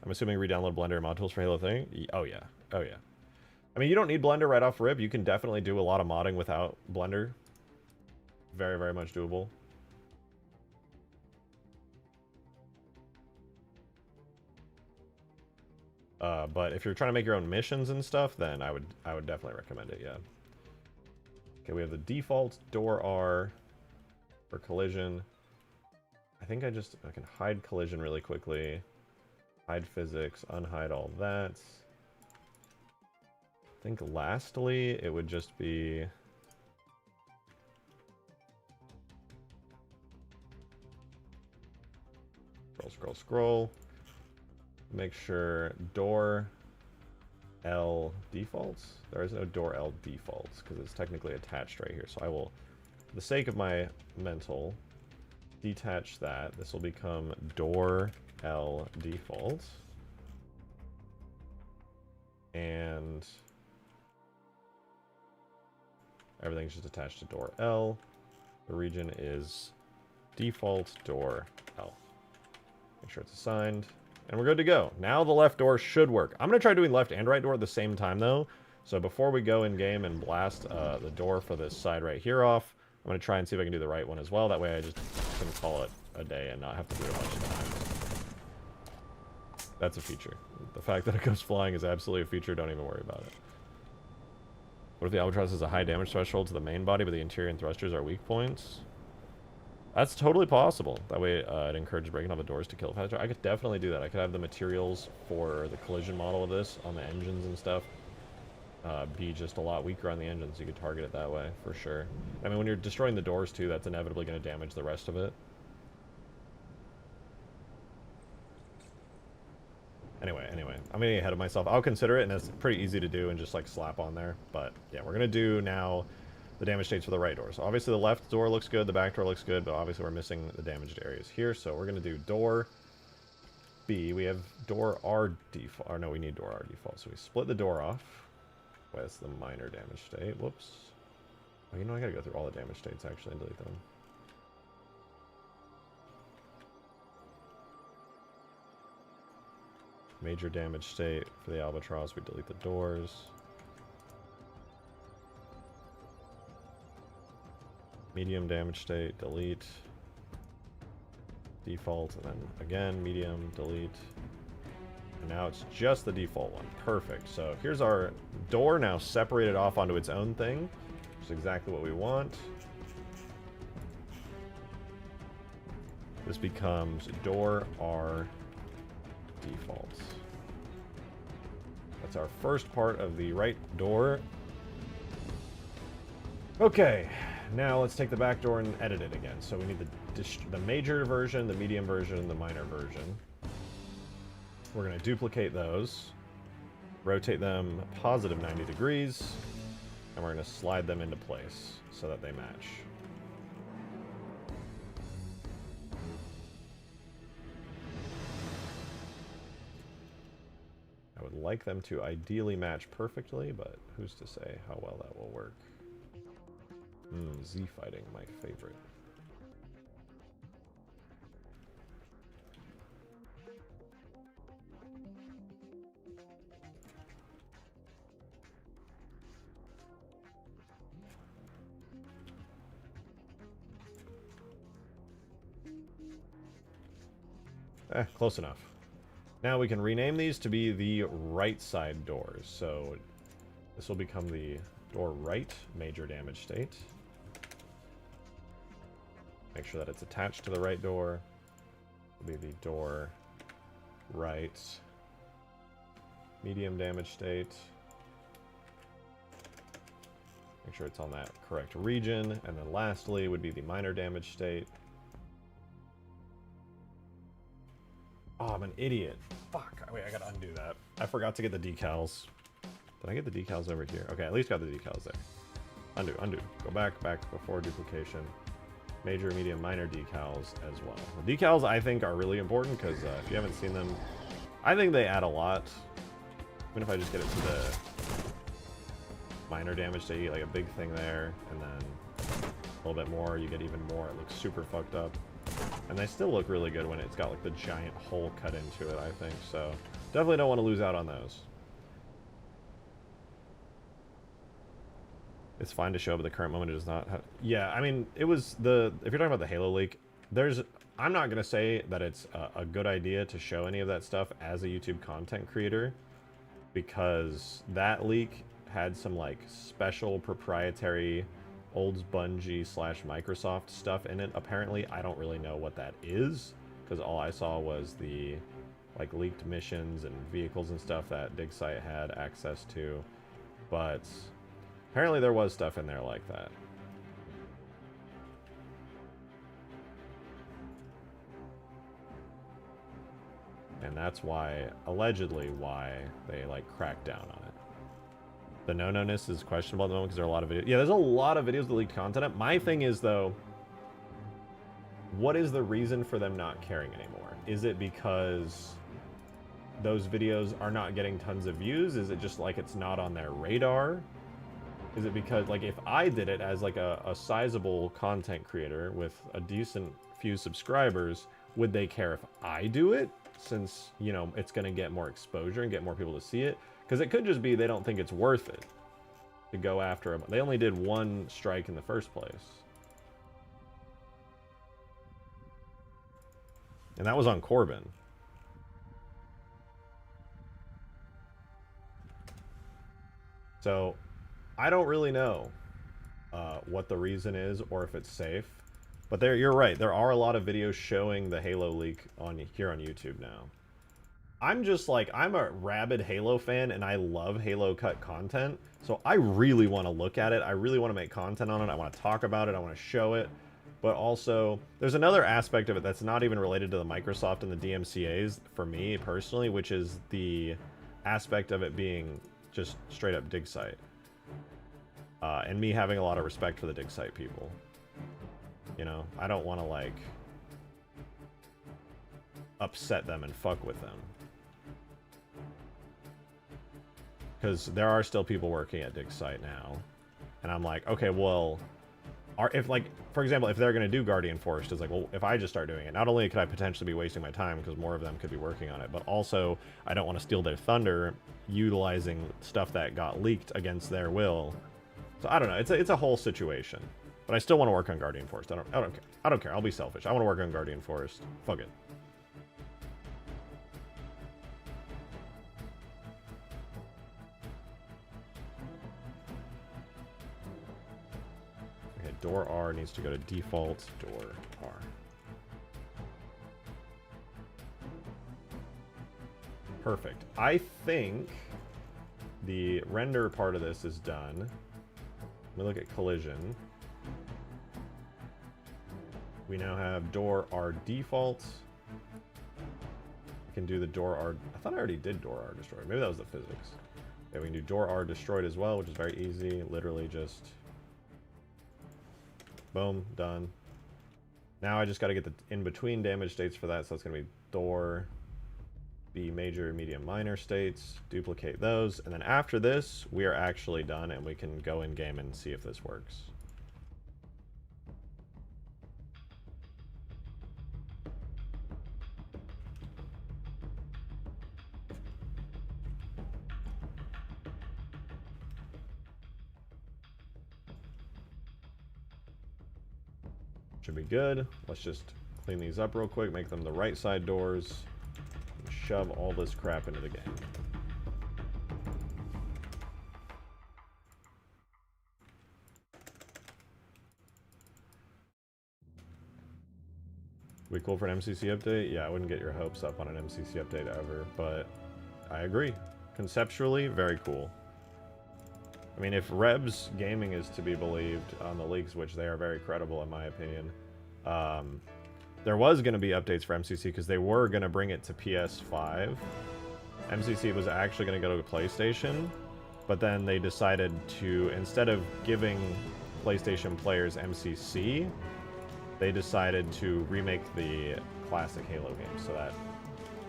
Speaker 1: I'm assuming re-download Blender mod tools for Halo 3? Oh yeah. Oh yeah. I mean, you don't need Blender right off rip. You can definitely do a lot of modding without Blender. Very, very much doable. But if you're trying to make your own missions and stuff, then I would definitely recommend it, yeah. Okay, we have the default door R for collision. I think I can hide collision really quickly. Hide physics, unhide all that. I think lastly, it would just be... Scroll, scroll, scroll. Make sure door L defaults. There is no door L defaults because it's technically attached right here. So I will, for the sake of my mental, detach that. This will become door L default. And everything's just attached to door L. The region is default door L. Make sure it's assigned. And we're good to go. Now the left door should work. I'm going to try doing left and right door at the same time, though. So before we go in game and blast the door for this side right here off, I'm going to try and see if I can do the right one as well. That way I just can call it a day and not have to do it a bunch of times. That's a feature. The fact that it goes flying is absolutely a feature. Don't even worry about it. What if the Albatross has a high damage threshold to the main body, but the interior and thrusters are weak points? That's totally possible. That way it encourages breaking all the doors to kill faster. I could definitely do that. I could have the materials for the collision model of this on the engines and stuff be just a lot weaker on the engines. You could target it that way, for sure. I mean, when you're destroying the doors, too, that's inevitably going to damage the rest of it. Anyway, I'm getting ahead of myself. I'll consider it, and it's pretty easy to do and just, like, slap on there. But, yeah, we're going to do now the damage states for the right door. So obviously the left door looks good, the back door looks good, but obviously we're missing the damaged areas here. So we're going to do door B. We have door R default. Or no, we need door R default. So we split the door off. Wait, that's the minor damage state. Whoops. Oh, you know, I got to go through all the damage states actually and delete them. Major damage state for the Albatross. We delete the doors. Medium damage state, delete. Default, and then again, medium, delete. And now it's just the default one. Perfect. So here's our door now separated off onto its own thing, which is exactly what we want. This becomes door R default. That's our first part of the right door. Okay. Now let's take the back door and edit it again. So we need the major version, the medium version, and the minor version. We're going to duplicate those, rotate them positive 90 degrees, and we're going to slide them into place so that they match. I would like them to ideally match perfectly, but who's to say how well that will work. Z fighting, my favorite. Close enough. Now we can rename these to be the right side doors. So this will become the door right major damage state. Make sure that it's attached to the right door. It'll be the door right medium damage state. Make sure it's on that correct region. And then lastly would be the minor damage state. Oh, I'm an idiot. Fuck. Wait, I gotta undo that. I forgot to get the decals. Did I get the decals over here? Okay, at least got the decals there. Undo, undo. Go back before duplication. Major, medium, minor decals as well. The decals, I think, are really important because if you haven't seen them, I think they add a lot. Even if I just get it to the minor damage state, you get like a big thing there, and then a little bit more, you get even more. It looks super fucked up. And they still look really good when it's got like the giant hole cut into it, I think. So definitely don't want to lose out on those. It's fine to show up at the current moment. It does not have... Yeah, I mean, it was the... If you're talking about the Halo leak, there's... I'm not going to say that it's a good idea to show any of that stuff as a YouTube content creator, because that leak had some, like, special proprietary Olds Bungie / Microsoft stuff in it. Apparently, I don't really know what that is, because all I saw was the, like, leaked missions and vehicles and stuff that DigSite had access to, but... Apparently there was stuff in there like that. And that's why, allegedly, why they, like, cracked down on it. The no-no-ness is questionable at the moment because there are a lot of videos. Yeah, there's a lot of videos that leaked content. My thing is, though, what is the reason for them not caring anymore? Is it because those videos are not getting tons of views? Is it just like it's not on their radar? Is it because, like, if I did it as, like, a sizable content creator with a decent few subscribers, would they care if I do it? Since, you know, it's going to get more exposure and get more people to see it? Because it could just be they don't think it's worth it to go after them. They only did one strike in the first place. And that was on Corbin. So... I don't really know what the reason is or if it's safe, but you're right. There are a lot of videos showing the Halo leak here on YouTube now. I'm just like, I'm a rabid Halo fan and I love Halo cut content, so I really want to look at it. I really want to make content on it. I want to talk about it. I want to show it. But also, there's another aspect of it that's not even related to the Microsoft and the DMCAs for me personally, which is the aspect of it being just straight up dig site. And me having a lot of respect for the dig site people. You know, I don't want to, like, upset them and fuck with them. Because there are still people working at dig site now. And I'm like, okay, well, if, like, for example, if they're going to do Guardian Forest, it's like, well, if I just start doing it, not only could I potentially be wasting my time because more of them could be working on it, but also I don't want to steal their thunder utilizing stuff that got leaked against their will. So I don't know. It's a whole situation, but I still want to work on Guardian Forest. I don't care. I don't care. I'll be selfish. I want to work on Guardian Forest. Fuck it. Okay, door R needs to go to default. Door R. Perfect. I think the render part of this is done. Let me look at collision. We now have door R default. We can do the door R. I thought I already did door R destroyed. Maybe that was the physics. Okay, we can do door R destroyed as well, which is very easy. Literally just boom, done. Now I just got to get the in-between damage states for that, so it's going to be door B major, medium, minor states, duplicate those, and then after this, we are actually done, and we can go in-game and see if this works. Should be good. Let's just clean these up real quick, make them the right side doors. Shove all this crap into the game. Be cool for an MCC update? Yeah, I wouldn't get your hopes up on an MCC update ever, but I agree. Conceptually, very cool. I mean, if Rebs Gaming is to be believed on the leaks, which they are very credible in my opinion, there was going to be updates for MCC because they were going to bring it to PS5. MCC was actually going to go to PlayStation, but then they decided to, instead of giving PlayStation players MCC, they decided to remake the classic Halo game. So that,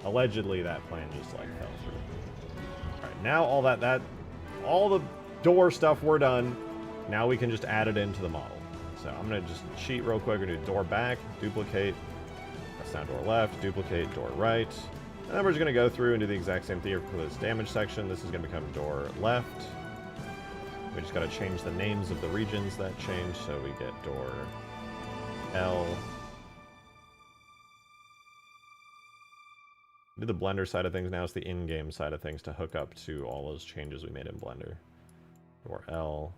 Speaker 1: allegedly, that plan just, like, fell through. Alright, now all the door stuff we're done. Now we can just add it into the model. So I'm going to just cheat real quick. We're going to do door back, duplicate, It's now door left, duplicate door right. And then we're just going to go through and do the exact same thing for this damage section. This is going to become door left. We just got to change the names of the regions that change, so we get door L. Do the Blender side of things now. It's the in-game side of things to hook up to all those changes we made in Blender. Door L.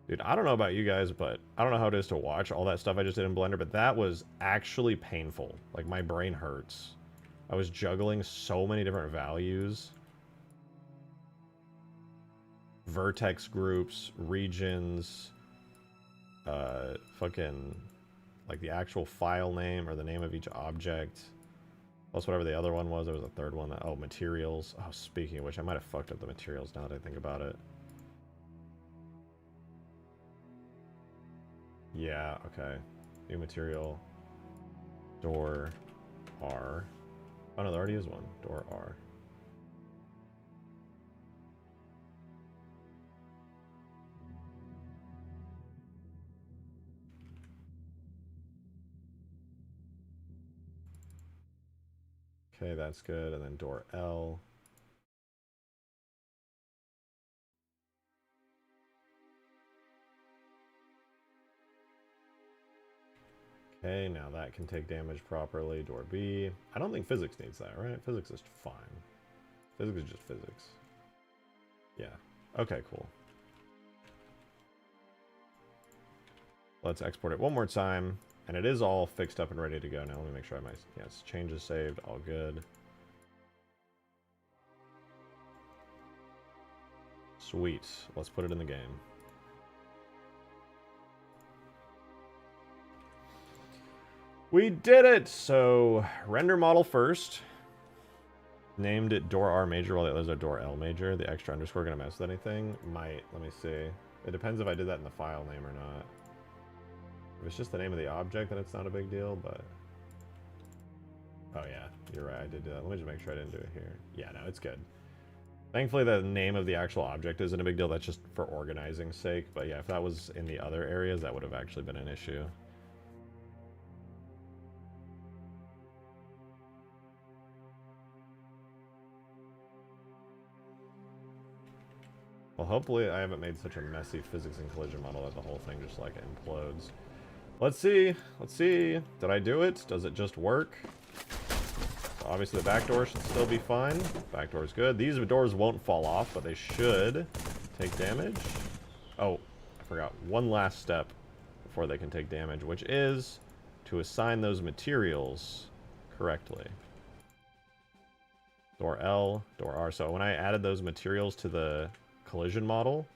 Speaker 1: Dude, I don't know about you guys, but I don't know how it is to watch all that stuff I just did in Blender, but that was actually painful. Like, my brain hurts. I was juggling so many different values. Vertex groups, regions, fucking, like the actual file name or the name of each object. Plus whatever the other one was. There was a third one. Oh, materials. Oh, speaking of which, I might have fucked up the materials now that I think about it. Yeah, okay. New material. Door R. Oh no, there already is one. Door R. Okay, that's good. And then door L. Okay, now that can take damage properly. Door B. I don't think physics needs that, right? Physics is fine. Physics is just physics. Yeah. Okay, cool. Let's export it one more time. And it is all fixed up and ready to go now. Let me make sure I have my... Yes, changes saved. All good. Sweet. Let's put it in the game. We did it! So, render model first. Named it door R major while the others are door L major. The extra underscore gonna mess with anything? Might. Let me see. It depends if I did that in the file name or not. If it's just the name of the object, then it's not a big deal, but... Oh yeah, you're right, I did do that. Let me just make sure I didn't do it here. Yeah, no, it's good. Thankfully, the name of the actual object isn't a big deal. That's just for organizing's sake. But yeah, if that was in the other areas, that would have actually been an issue. Well, hopefully I haven't made such a messy physics and collision model that the whole thing just, like, implodes. Let's see. Let's see. Did I do it? Does it just work? So obviously the back door should still be fine. Back door is good. These doors won't fall off, but they should take damage. Oh, I forgot one last step before they can take damage, which is to assign those materials correctly. Door L, door R. So when I added those materials to the collision model,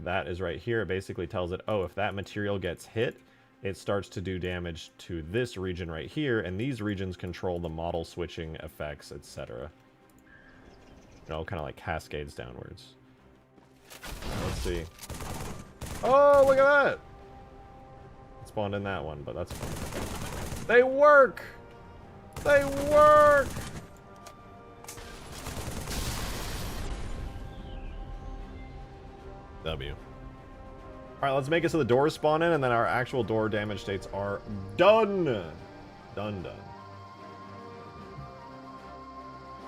Speaker 1: that is right here. It basically tells it, oh, if that material gets hit, it starts to do damage to this region right here, and these regions control the model switching effects, etc. It all kind of like cascades downwards. Let's see. Oh, look at that! It spawned in that one, but that's fine. They work! They work! W. Alright, let's make it so the doors spawn in, and then our actual door damage states are done! Done.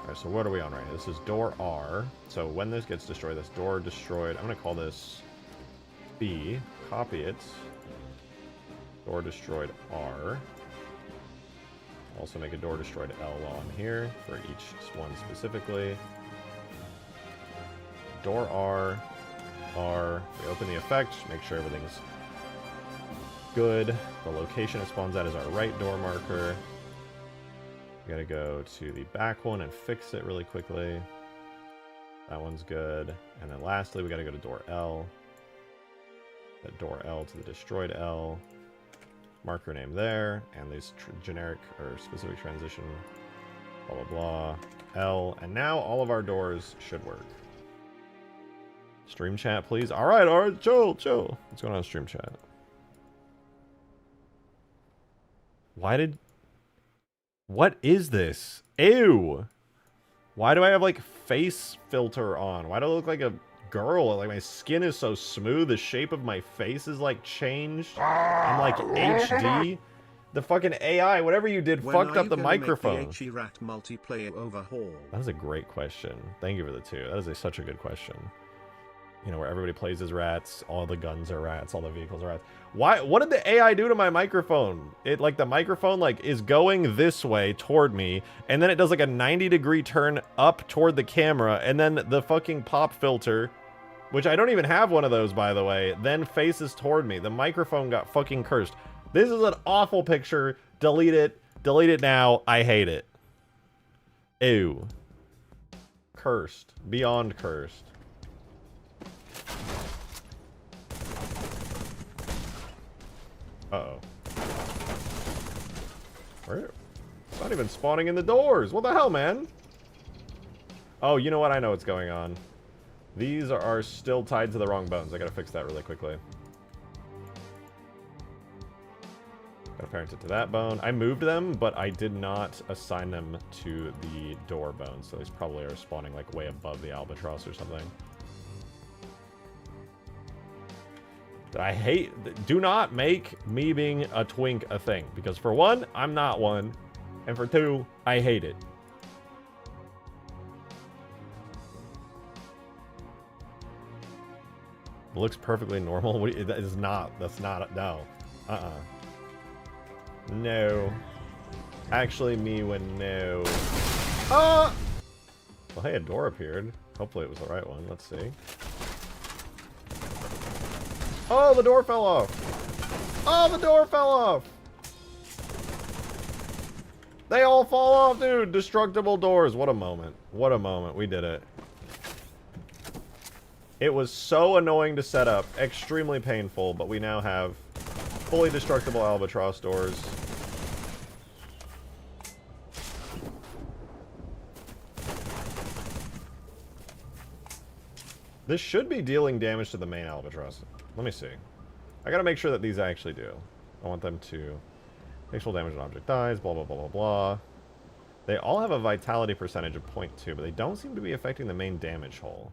Speaker 1: Alright, so what are we on right here? This is door R. So when this gets destroyed, this door destroyed, I'm going to call this B. Copy it. Door destroyed R. Also make a door destroyed L on here for each one specifically. Door R. R. We open the effect, make sure everything's good. The location it spawns at is our right door marker. We gotta go to the back one and fix it really quickly. That one's good. And then lastly, we gotta go to door L. That door L to the destroyed L. Marker name there, and these generic or specific transition, blah, blah, blah. L. And now all of our doors should work. Stream chat, please. All right, chill. What's going on, stream chat? What is this? Ew. Why do I have, like, face filter on? Why do I look like a girl? Like, my skin is so smooth. The shape of my face is, like, changed. I'm, like, HD. The fucking AI, whatever you did,
Speaker 2: When
Speaker 1: fucked
Speaker 2: are
Speaker 1: up
Speaker 2: you
Speaker 1: the
Speaker 2: gonna make
Speaker 1: microphone.
Speaker 2: the HE-Rat multiplayer overhaul?
Speaker 1: That is a great question. Thank you for the 2. That is such a good question. You know, where everybody plays as rats, all the guns are rats, all the vehicles are rats. Why? What did the AI do to my microphone? It, like, the microphone, like, is going this way toward me, and then it does, like, a 90-degree turn up toward the camera, and then the fucking pop filter, which I don't even have one of those, by the way, then faces toward me. The microphone got fucking cursed. This is an awful picture. Delete it. Delete it now. I hate it. Ew. Cursed. Beyond cursed. Uh-oh. Where? It's not even spawning in the doors. What the hell, man? Oh, you know what? I know what's going on. These are still tied to the wrong bones. I gotta fix that really quickly. Gotta parent it to that bone. I moved them, but I did not assign them to the door bones. So these probably are spawning like way above the Albatross or something. I hate... Do not make me being a twink a thing. Because for one, I'm not one. And for two, I hate it. It looks perfectly normal. That is not... That's not... No. No. Actually, me when no. Ah! Well, hey, a door appeared. Hopefully it was the right one. Let's see. Oh, the door fell off. Oh, the door fell off. They all fall off, dude. Destructible doors. What a moment. What a moment. We did it. It was so annoying to set up. Extremely painful, but we now have fully destructible Albatross doors. This should be dealing damage to the main Albatross. Let me see. I gotta make sure that these actually do. I want them to make full damage when object dies, blah, blah, blah, blah, blah. They all have a vitality percentage of 0.2, but they don't seem to be affecting the main damage hole.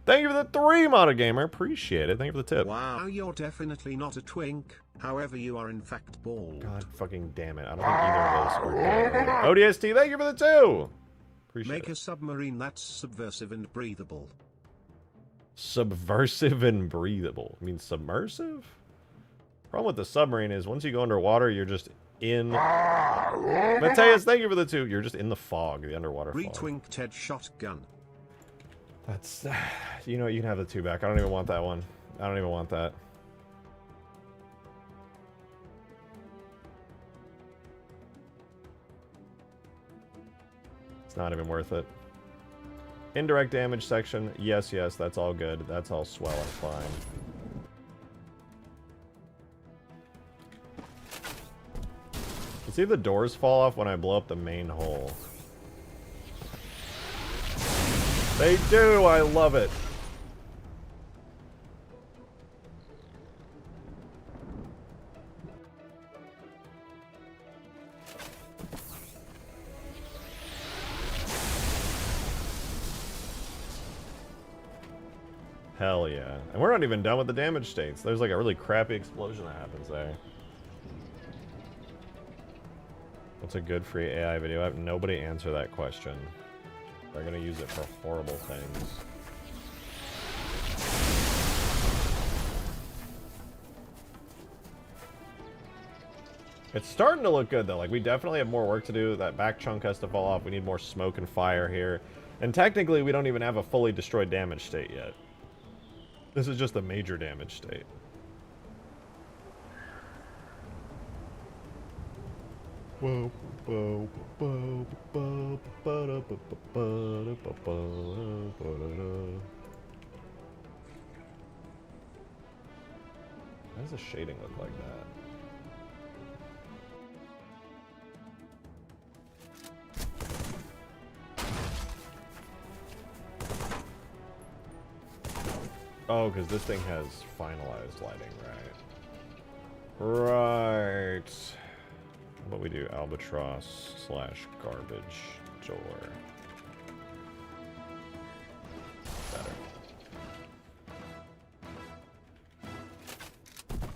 Speaker 1: Thank you for the 3, Modded Gamer. Appreciate it. Thank you for the tip.
Speaker 2: Wow, you're definitely not a twink. However, you are in fact bald.
Speaker 1: God fucking damn it. I don't think either of those are good. ODST, thank you for the 2. Appreciate
Speaker 2: Make
Speaker 1: it.
Speaker 2: a submarine that's subversive and breathable.
Speaker 1: Subversive and breathable. I mean, submersive? Problem with the submarine is once you go underwater, you're just in... Mateus, thank you for the 2. You're just in the fog, the underwater fog.
Speaker 2: Retwink Ted shotgun.
Speaker 1: That's... You know what? You can have the 2 back. I don't even want that one. I don't even want that. It's not even worth it. Indirect damage section. Yes, yes, that's all good. That's all swell and fine. See if the doors fall off when I blow up the main hole. They do! I love it! Hell yeah. And we're not even done with the damage states. There's like a really crappy explosion that happens there. What's a good free AI video app? Nobody answer that question. They're gonna use it for horrible things. It's starting to look good though. Like we definitely have more work to do. That back chunk has to fall off. We need more smoke and fire here. And technically we don't even have a fully destroyed damage state yet. This is just a major damage state. Whoa, whoa, whoa, whoa, whoa, why does the shading look like that? Oh, because this thing has finalized lighting, right? Right. What we do, Albatross / garbage door. Better.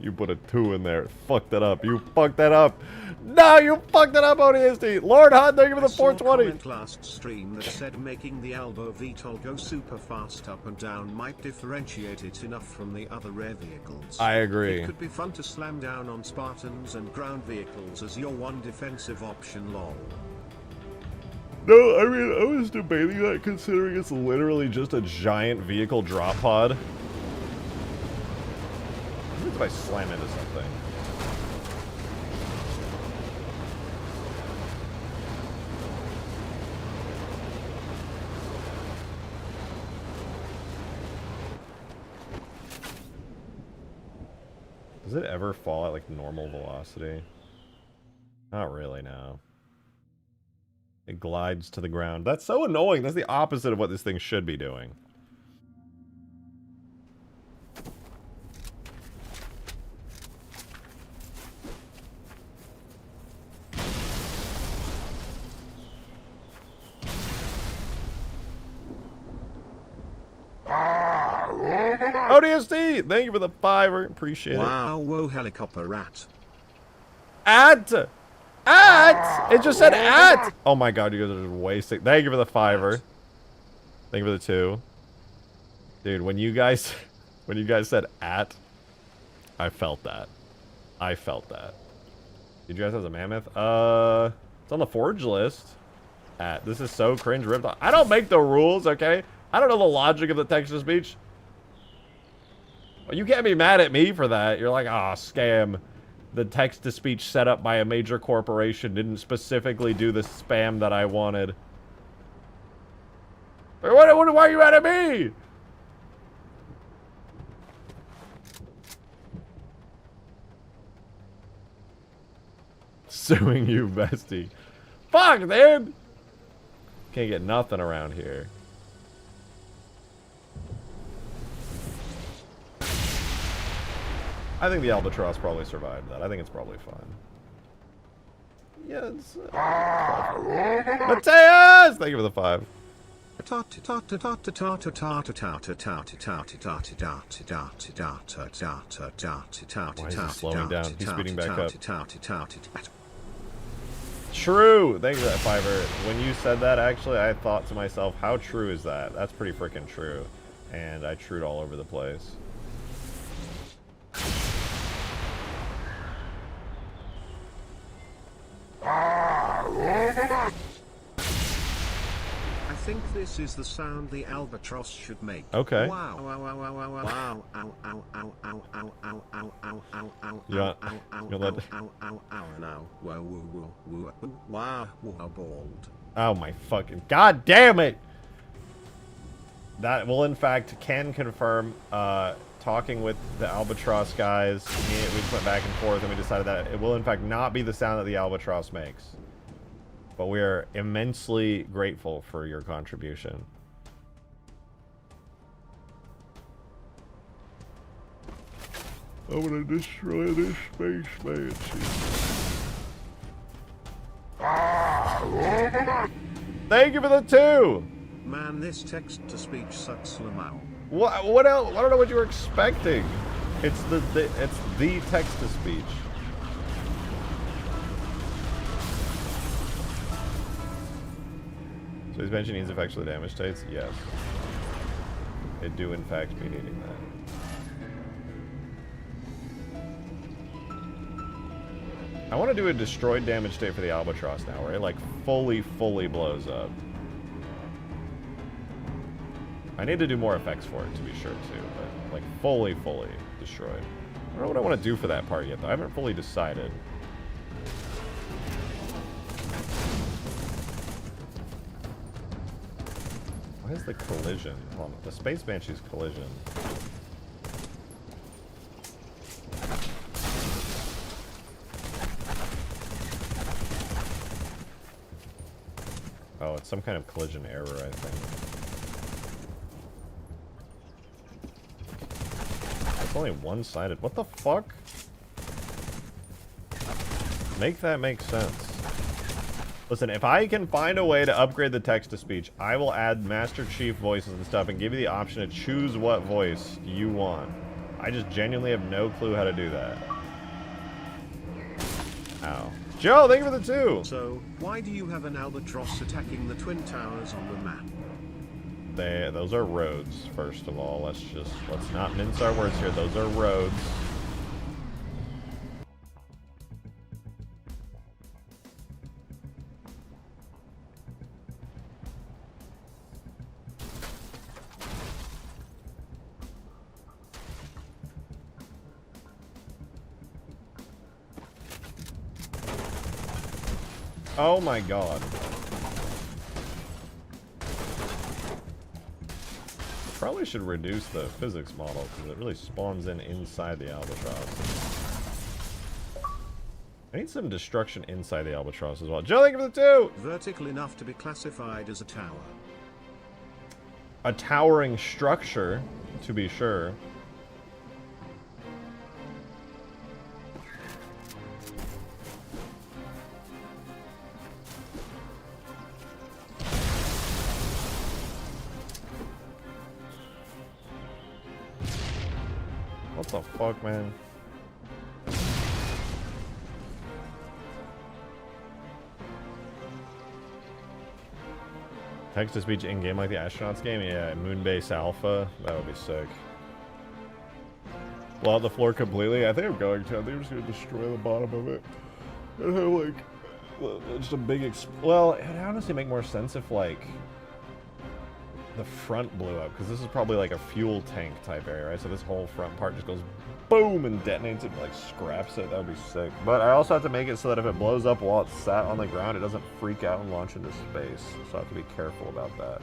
Speaker 1: You put a 2 in there. Fuck that up. You fucked that up. No, you fucked that up, ODSD. Lord Hunt, thank you for the 420.
Speaker 2: Comment last stream that said making the Albo VTOL go super fast up and down might differentiate it enough from the other rare vehicles.
Speaker 1: I agree.
Speaker 2: It could be fun to slam down on Spartans and ground vehicles as your one defensive option, lol.
Speaker 1: No, I mean, I was debating that considering it's literally just a giant vehicle drop pod. What if I slam into something? Does it ever fall at like normal velocity? Not really, no. It glides to the ground. That's so annoying. That's the opposite of what this thing should be doing. ODSD! Thank you for the 5. Appreciate it.
Speaker 2: Wow, whoa, helicopter rat.
Speaker 1: At! It just said at! Oh my god, you guys are just wasting. Thank you for the 5. Thank you for the 2. Dude, when you guys said at, I felt that. I felt that. Did you guys have a mammoth? It's on the forge list. At. This is so cringe ripped off. I don't make the rules, okay? I don't know the logic of the text-to-speech. Well, you can't be mad at me for that. You're like, ah, scam. The text-to-speech set up by a major corporation didn't specifically do the spam that I wanted. Why are you mad at me? Suing you, bestie. Fuck, dude! Can't get nothing around here. I think the Albatross probably survived that. I think it's probably fine. Yeah, it's... Mateus! Thank you for the 5. Why is he slowing down? He's speeding back up. True! Thank you for that 5. When you said that, actually, I thought to myself, how true is that? That's pretty freaking true. And I trued all over the place.
Speaker 2: I think this is the sound the Albatross should make.
Speaker 1: Okay.
Speaker 2: Wow. Wow. Wow. Wow. Wow. Wow. Ow. Ow. Ow. Ow. Ow. Ow. Ow. Ow. Ow. Ow.
Speaker 1: Yeah.
Speaker 2: Ow. Ow.
Speaker 1: You'll
Speaker 2: Ow.
Speaker 1: let-
Speaker 2: Ow. Ow. Ow. Now. Whoa. Whoa. Whoa. Whoa. Wow. Whoa. Bald.
Speaker 1: Oh my fucking... God damn it! That will, in fact, can confirm, talking with the Albatross guys, we just went back and forth and we decided that it will, in fact, not be the sound that the Albatross makes. But we are immensely grateful for your contribution. I'm gonna destroy this space mansion. Thank you for the 2!
Speaker 2: Man, this text-to-speech sucks, Lamau.
Speaker 1: What else? I don't know what you were expecting. It's the text-to-speech. So he's mentioning needs effectually damage states? Yes. They do in fact be needing that. I want to do a destroyed damage state for the Albatross now, where it like fully blows up. I need to do more effects for it to be sure too, but like fully destroyed. I don't know what I want to do for that part yet though. I haven't fully decided. Why is the collision? Hold on, the Space Banshee's collision. Oh, it's some kind of collision error, I think. It's only one-sided. What the fuck? Make that make sense. Listen, if I can find a way to upgrade the text-to-speech, I will add Master Chief voices and stuff and give you the option to choose what voice you want. I just genuinely have no clue how to do that. Ow. Joe, thank you for the 2.
Speaker 2: So, why do you have an Albatross attacking the Twin Towers on the map?
Speaker 1: Those are roads, first of all. Let's not mince our words here. Those are roads. Oh my god. Probably should reduce the physics model because it really spawns inside the Albatross. I need some destruction inside the Albatross as well. Joe, thank you for the 2!
Speaker 2: Vertical enough to be classified as a tower.
Speaker 1: A towering structure, to be sure. What the fuck, man? Text-to-speech in-game like the astronauts game? Yeah, Moonbase Alpha. That would be sick. Blow out the floor completely? I think I'm going to. I think I'm just going to destroy the bottom of it. And have, like, just a big well, it would honestly make more sense if, like, the front blew up, because this is probably like a fuel tank type area, right? So this whole front part just goes boom and detonates it and like scraps it. That would be sick. But I also have to make it so that if it blows up while it's sat on the ground, it doesn't freak out and launch into space. So I have to be careful about that.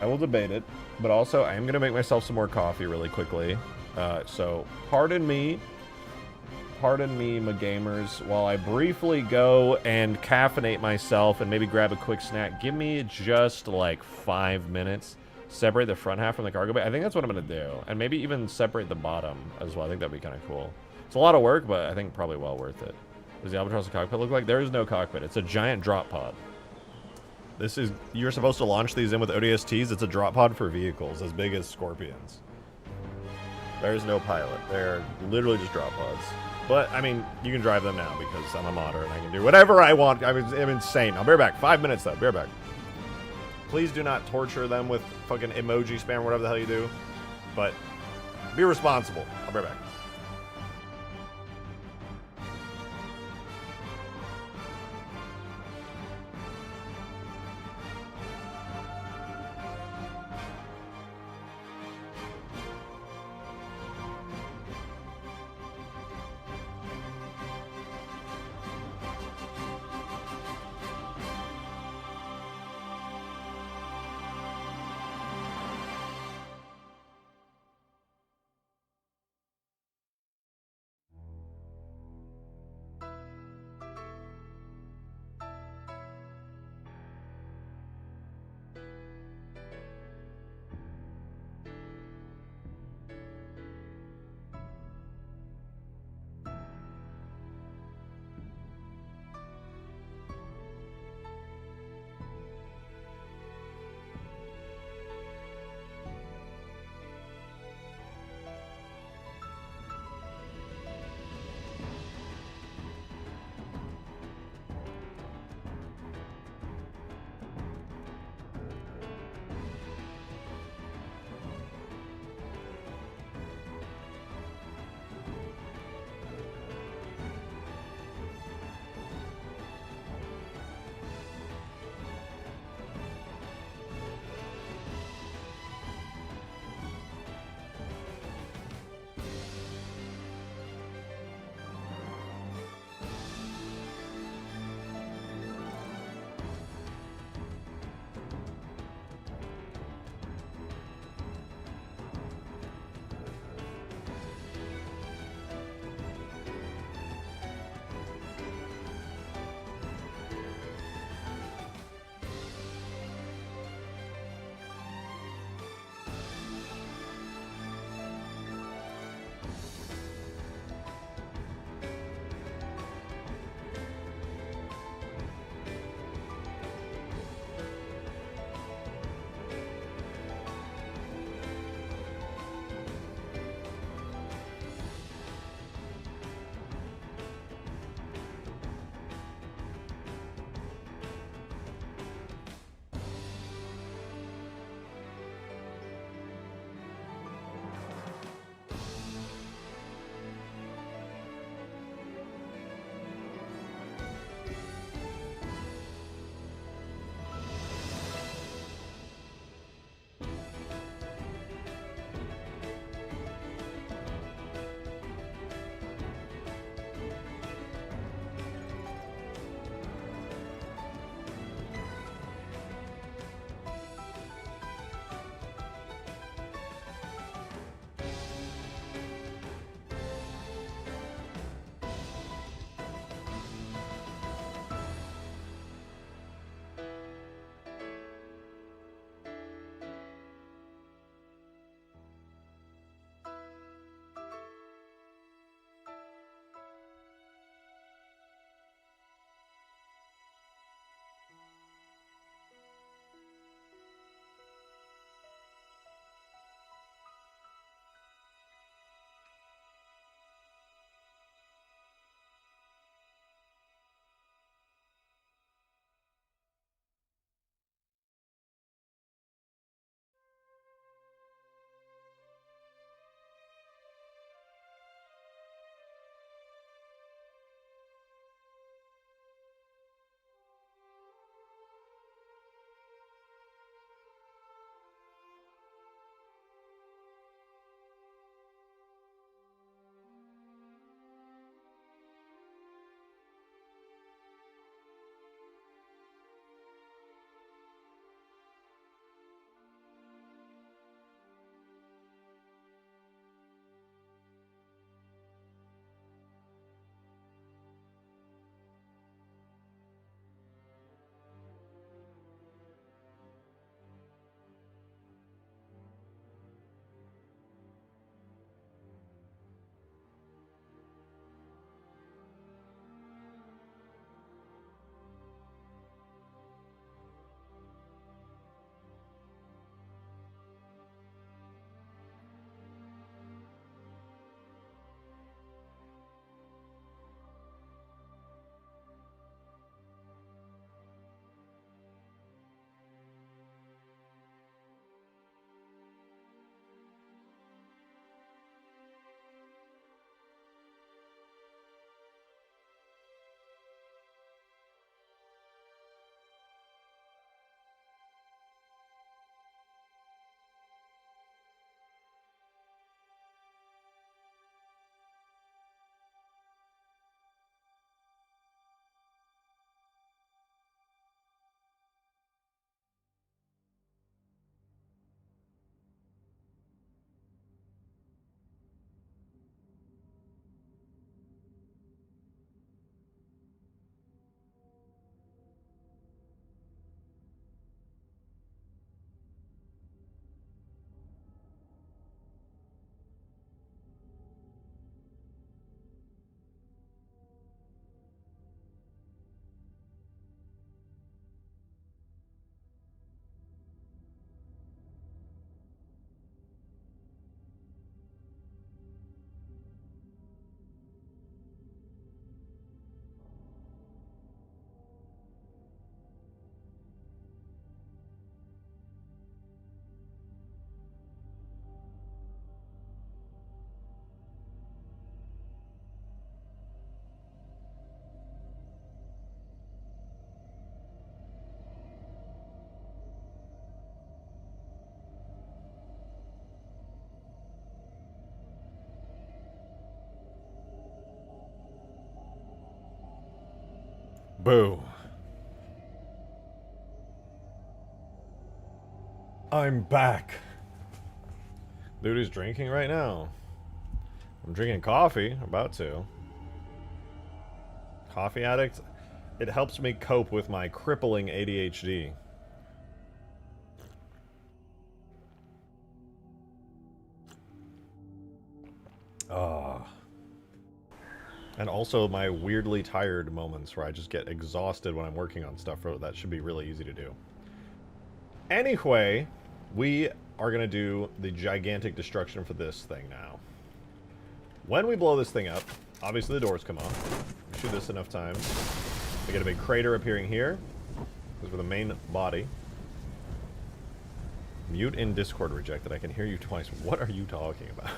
Speaker 1: I will debate it, but also I am going to make myself some more coffee really quickly. So pardon me, my gamers, while I briefly go and caffeinate myself and maybe grab a quick snack. Give me just like 5 minutes. Separate the front half from the cargo bay. I think that's what I'm going to do. And maybe even separate the bottom as well. I think that'd be kind of cool. It's a lot of work, but I think probably well worth it. Does the Albatross cockpit look like? There is no cockpit. It's a giant drop pod. This is, you're supposed to launch these in with ODSTs. It's a drop pod for vehicles as big as Scorpions. There's no pilot. They're literally just drop pods. But, I mean, you can drive them now because I'm a modder and I can do whatever I want. I'm insane. I'll be right back. 5 minutes, though. Be right back. Please do not torture them with fucking emoji spam or whatever the hell you do. But be responsible. I'll be right back. Boo. I'm back. Dude is drinking right now. I'm drinking coffee. About to. Coffee addict. It helps me cope with my crippling ADHD. And also my weirdly tired moments where I just get exhausted when I'm working on stuff. That should be really easy to do. Anyway, we are going to do the gigantic destruction for this thing now. When we blow this thing up, obviously the doors come off. We shoot this enough times. We get a big crater appearing here. This is the main body. Mute in Discord rejected. I can hear you twice. What are you talking about?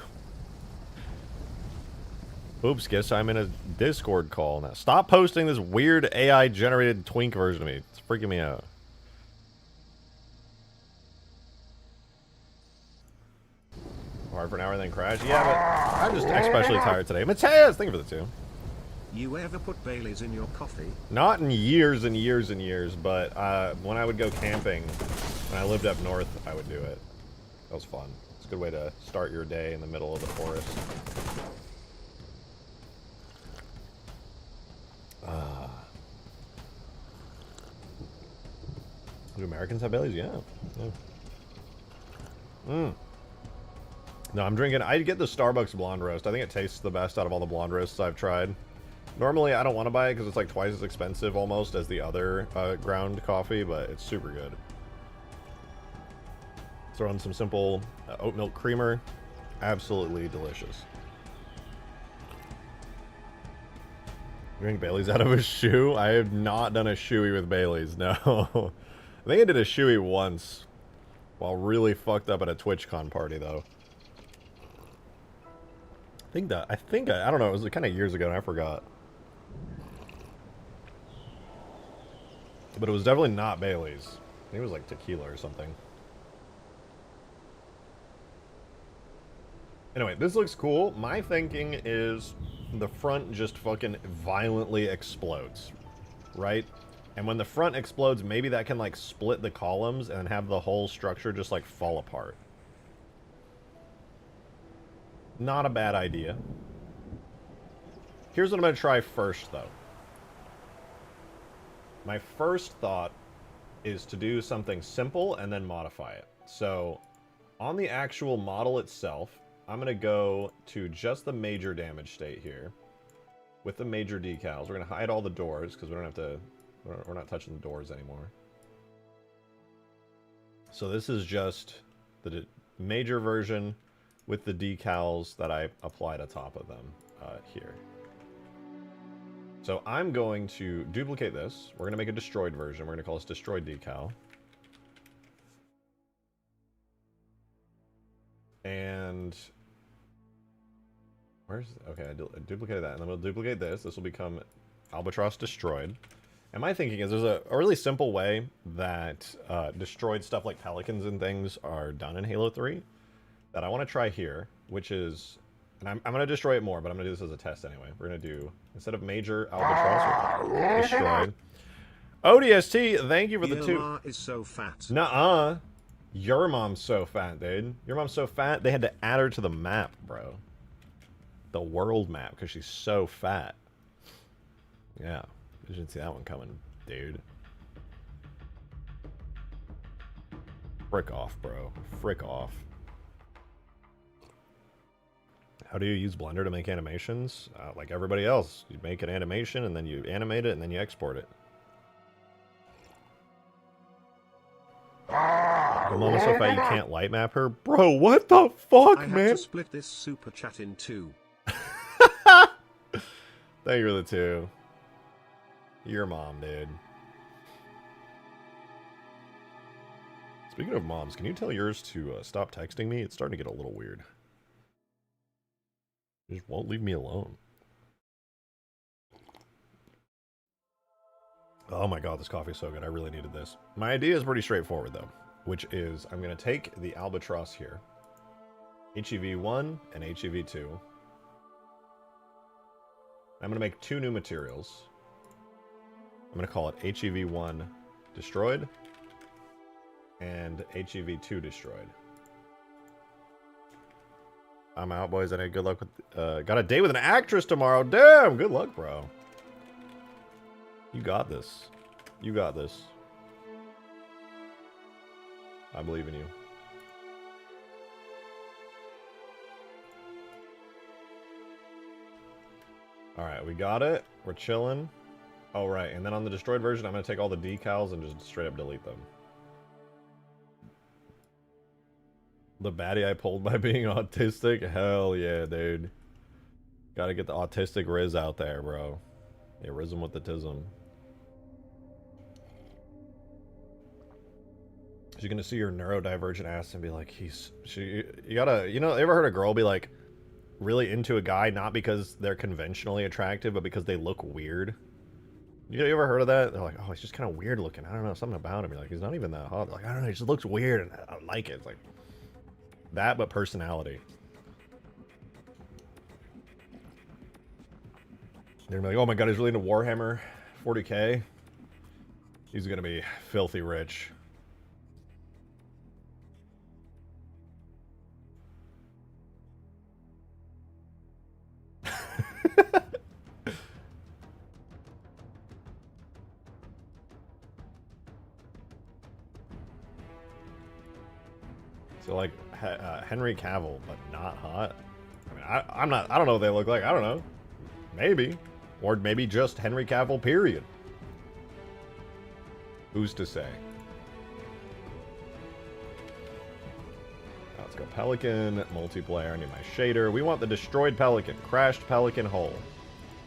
Speaker 1: Oops, guess I'm in a Discord call now. Stop posting this weird AI-generated twink version of me. It's freaking me out. Hard for an hour and then crash? Yeah, but I'm just especially tired today. Mateus, thank you for the 2.
Speaker 2: You ever put Baileys in your coffee?
Speaker 1: Not in years and years and years, but when I would go camping, when I lived up north, I would do it. That was fun. It's a good way to start your day in the middle of the forest. Do Americans have Baileys? Yeah. No, I'm drinking. I get the Starbucks blonde roast. I think it tastes the best out of all the blonde roasts I've tried. Normally, I don't want to buy it because it's like twice as expensive almost as the other ground coffee, but it's super good. Throw in some simple oat milk creamer. Absolutely delicious. Drink Bailey's out of a shoe? I have not done a shoey with Bailey's, no. I think I did a shoey once. While really fucked up at a TwitchCon party, though. I don't know, it was kind of years ago and I forgot. But it was definitely not Bailey's. I think it was like tequila or something. Anyway, this looks cool. My thinking is the front just fucking violently explodes, right? And when the front explodes, maybe that can like split the columns and have the whole structure just like fall apart. Not a bad idea. Here's what I'm going to try first, though. My first thought is to do something simple and then modify it. So, on the actual model itself, I'm going to go to just the major damage state here. With the major decals. We're going to hide all the doors, because we don't have to... We're not touching the doors anymore. So this is just the major version with the decals that I applied atop of them here. So I'm going to duplicate this. We're going to make a destroyed version. We're going to call this destroyed decal. And okay, I duplicated that. And then we'll duplicate this. This will become Albatross destroyed. And my thinking is there's a really simple way that destroyed stuff like Pelicans and things are done in Halo 3 that I want to try here, which is, and I'm going to destroy it more, but I'm going to do this as a test anyway. We're going to do, instead of major Albatross, destroyed. ODST, thank you for the 2.
Speaker 2: Your ma is so fat.
Speaker 1: Nuh-uh. Your mom's so fat, dude. Your mom's so fat, they had to add her to the map, bro. The world map, because she's so fat. Yeah. You didn't see that one coming, dude. Frick off, bro. Frick off. How do you use Blender to make animations? Like everybody else. You make an animation, and then you animate it, and then you export it. Your mom is so fat you can't light map her? Bro, what the fuck,
Speaker 2: I
Speaker 1: man?
Speaker 2: have to split this super chat in 2.
Speaker 1: Thank you for the 2. Your mom, dude. Speaking of moms, can you tell yours to stop texting me? It's starting to get a little weird. They just won't leave me alone. Oh my god, this coffee is so good. I really needed this. My idea is pretty straightforward, though, which is I'm going to take the Albatross here, HEV1 and HEV2. I'm going to make 2 new materials. I'm going to call it HEV1 destroyed and HEV2 destroyed. I'm out, boys. I need good luck with... got a date with an actress tomorrow. Damn, good luck, bro. You got this. You got this. I believe in you. Alright, we got it. We're chilling. Oh, right. And then on the destroyed version, I'm going to take all the decals and just straight up delete them. The baddie I pulled by being autistic? Hell yeah, dude. Gotta get the autistic Riz out there, bro. Yeah, Rizm with the tism. You're gonna see your neurodivergent ass and be like, you gotta, you ever heard a girl be like, really into a guy, not because they're conventionally attractive, but because they look weird? You ever heard of that? They're like, oh, he's just kind of weird looking. I don't know, something about him. You're like, he's not even that hot. They're like, I don't know, he just looks weird and I don't like it. It's like, that, but personality. They're like, oh my god, he's really into Warhammer 40k. He's gonna be filthy rich. So like Henry Cavill, but not hot. I mean, I don't know what they look like. I don't know. Maybe, or maybe just Henry Cavill. Period. Who's to say? Let's go Pelican multiplayer. I need my shader. We want the destroyed Pelican, crashed Pelican hull.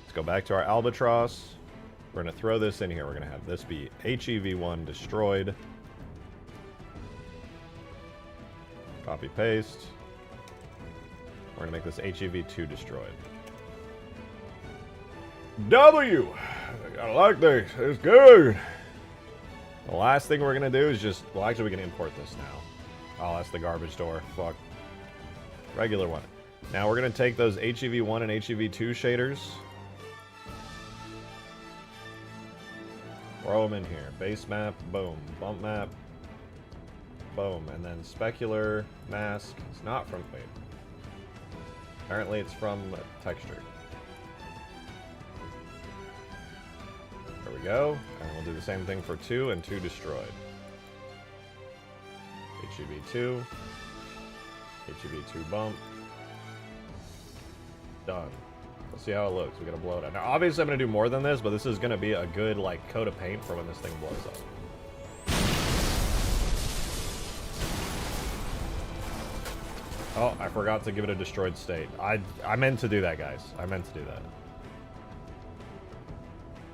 Speaker 1: Let's go back to our Albatross. We're gonna throw this in here. We're gonna have this be HEV1 destroyed. Copy paste. We're gonna make this HEV2 destroyed. W! I gotta like this. It's good. The last thing we're gonna do is just, well, actually we can import this now. Oh, that's the garbage door. Fuck. Regular one. Now we're gonna take those HEV1 and HEV2 shaders. Throw them in here. Base map, boom. Bump map, boom. And then specular mask. It's not from, wait. Apparently it's from texture. There we go. And we'll do the same thing for 2 and 2 destroyed. HEV2. HEV2 bump. Done. Let's see how it looks. We gotta blow it out. Now, obviously, I'm gonna do more than this, but this is gonna be a good, like, coat of paint for when this thing blows up. Oh, I forgot to give it a destroyed state. I meant to do that, guys. I meant to do that.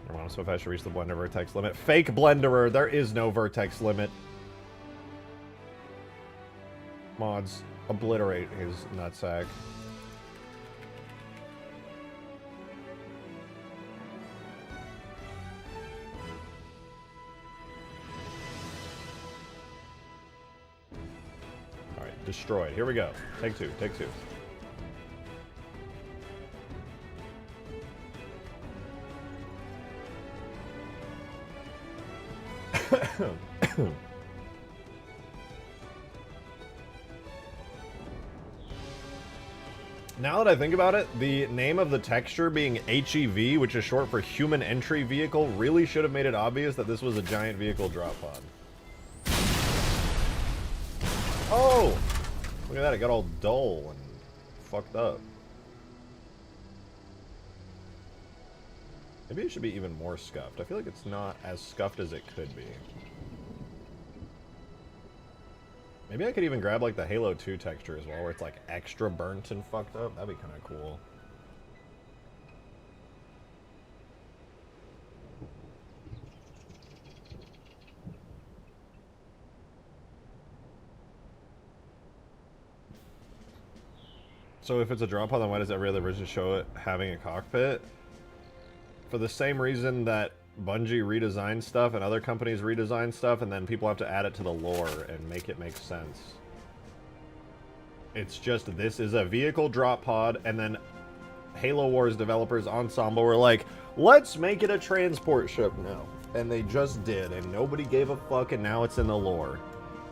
Speaker 1: I want to see if I should reach the blender vertex limit. Fake blenderer. There is no vertex limit. Mods, obliterate his nutsack. Alright, destroyed. Here we go. Take 2, take 2. Now that I think about it, the name of the texture being HEV, which is short for Human Entry Vehicle, really should have made it obvious that this was a giant vehicle drop pod. Oh! Look at that, it got all dull and fucked up. Maybe it should be even more scuffed. I feel like it's not as scuffed as it could be. Maybe I could even grab like the Halo 2 texture as well, where it's like extra burnt and fucked up. That'd be kind of cool. So if it's a drop pod, then why does every other version show it having a cockpit? For the same reason that Bungie redesigned stuff and other companies redesign stuff, and then people have to add it to the lore and make it make sense. It's just, this is a vehicle drop pod, and then Halo Wars developers Ensemble were like, let's make it a transport ship now. and they just did, and nobody gave a fuck, and now it's in the lore.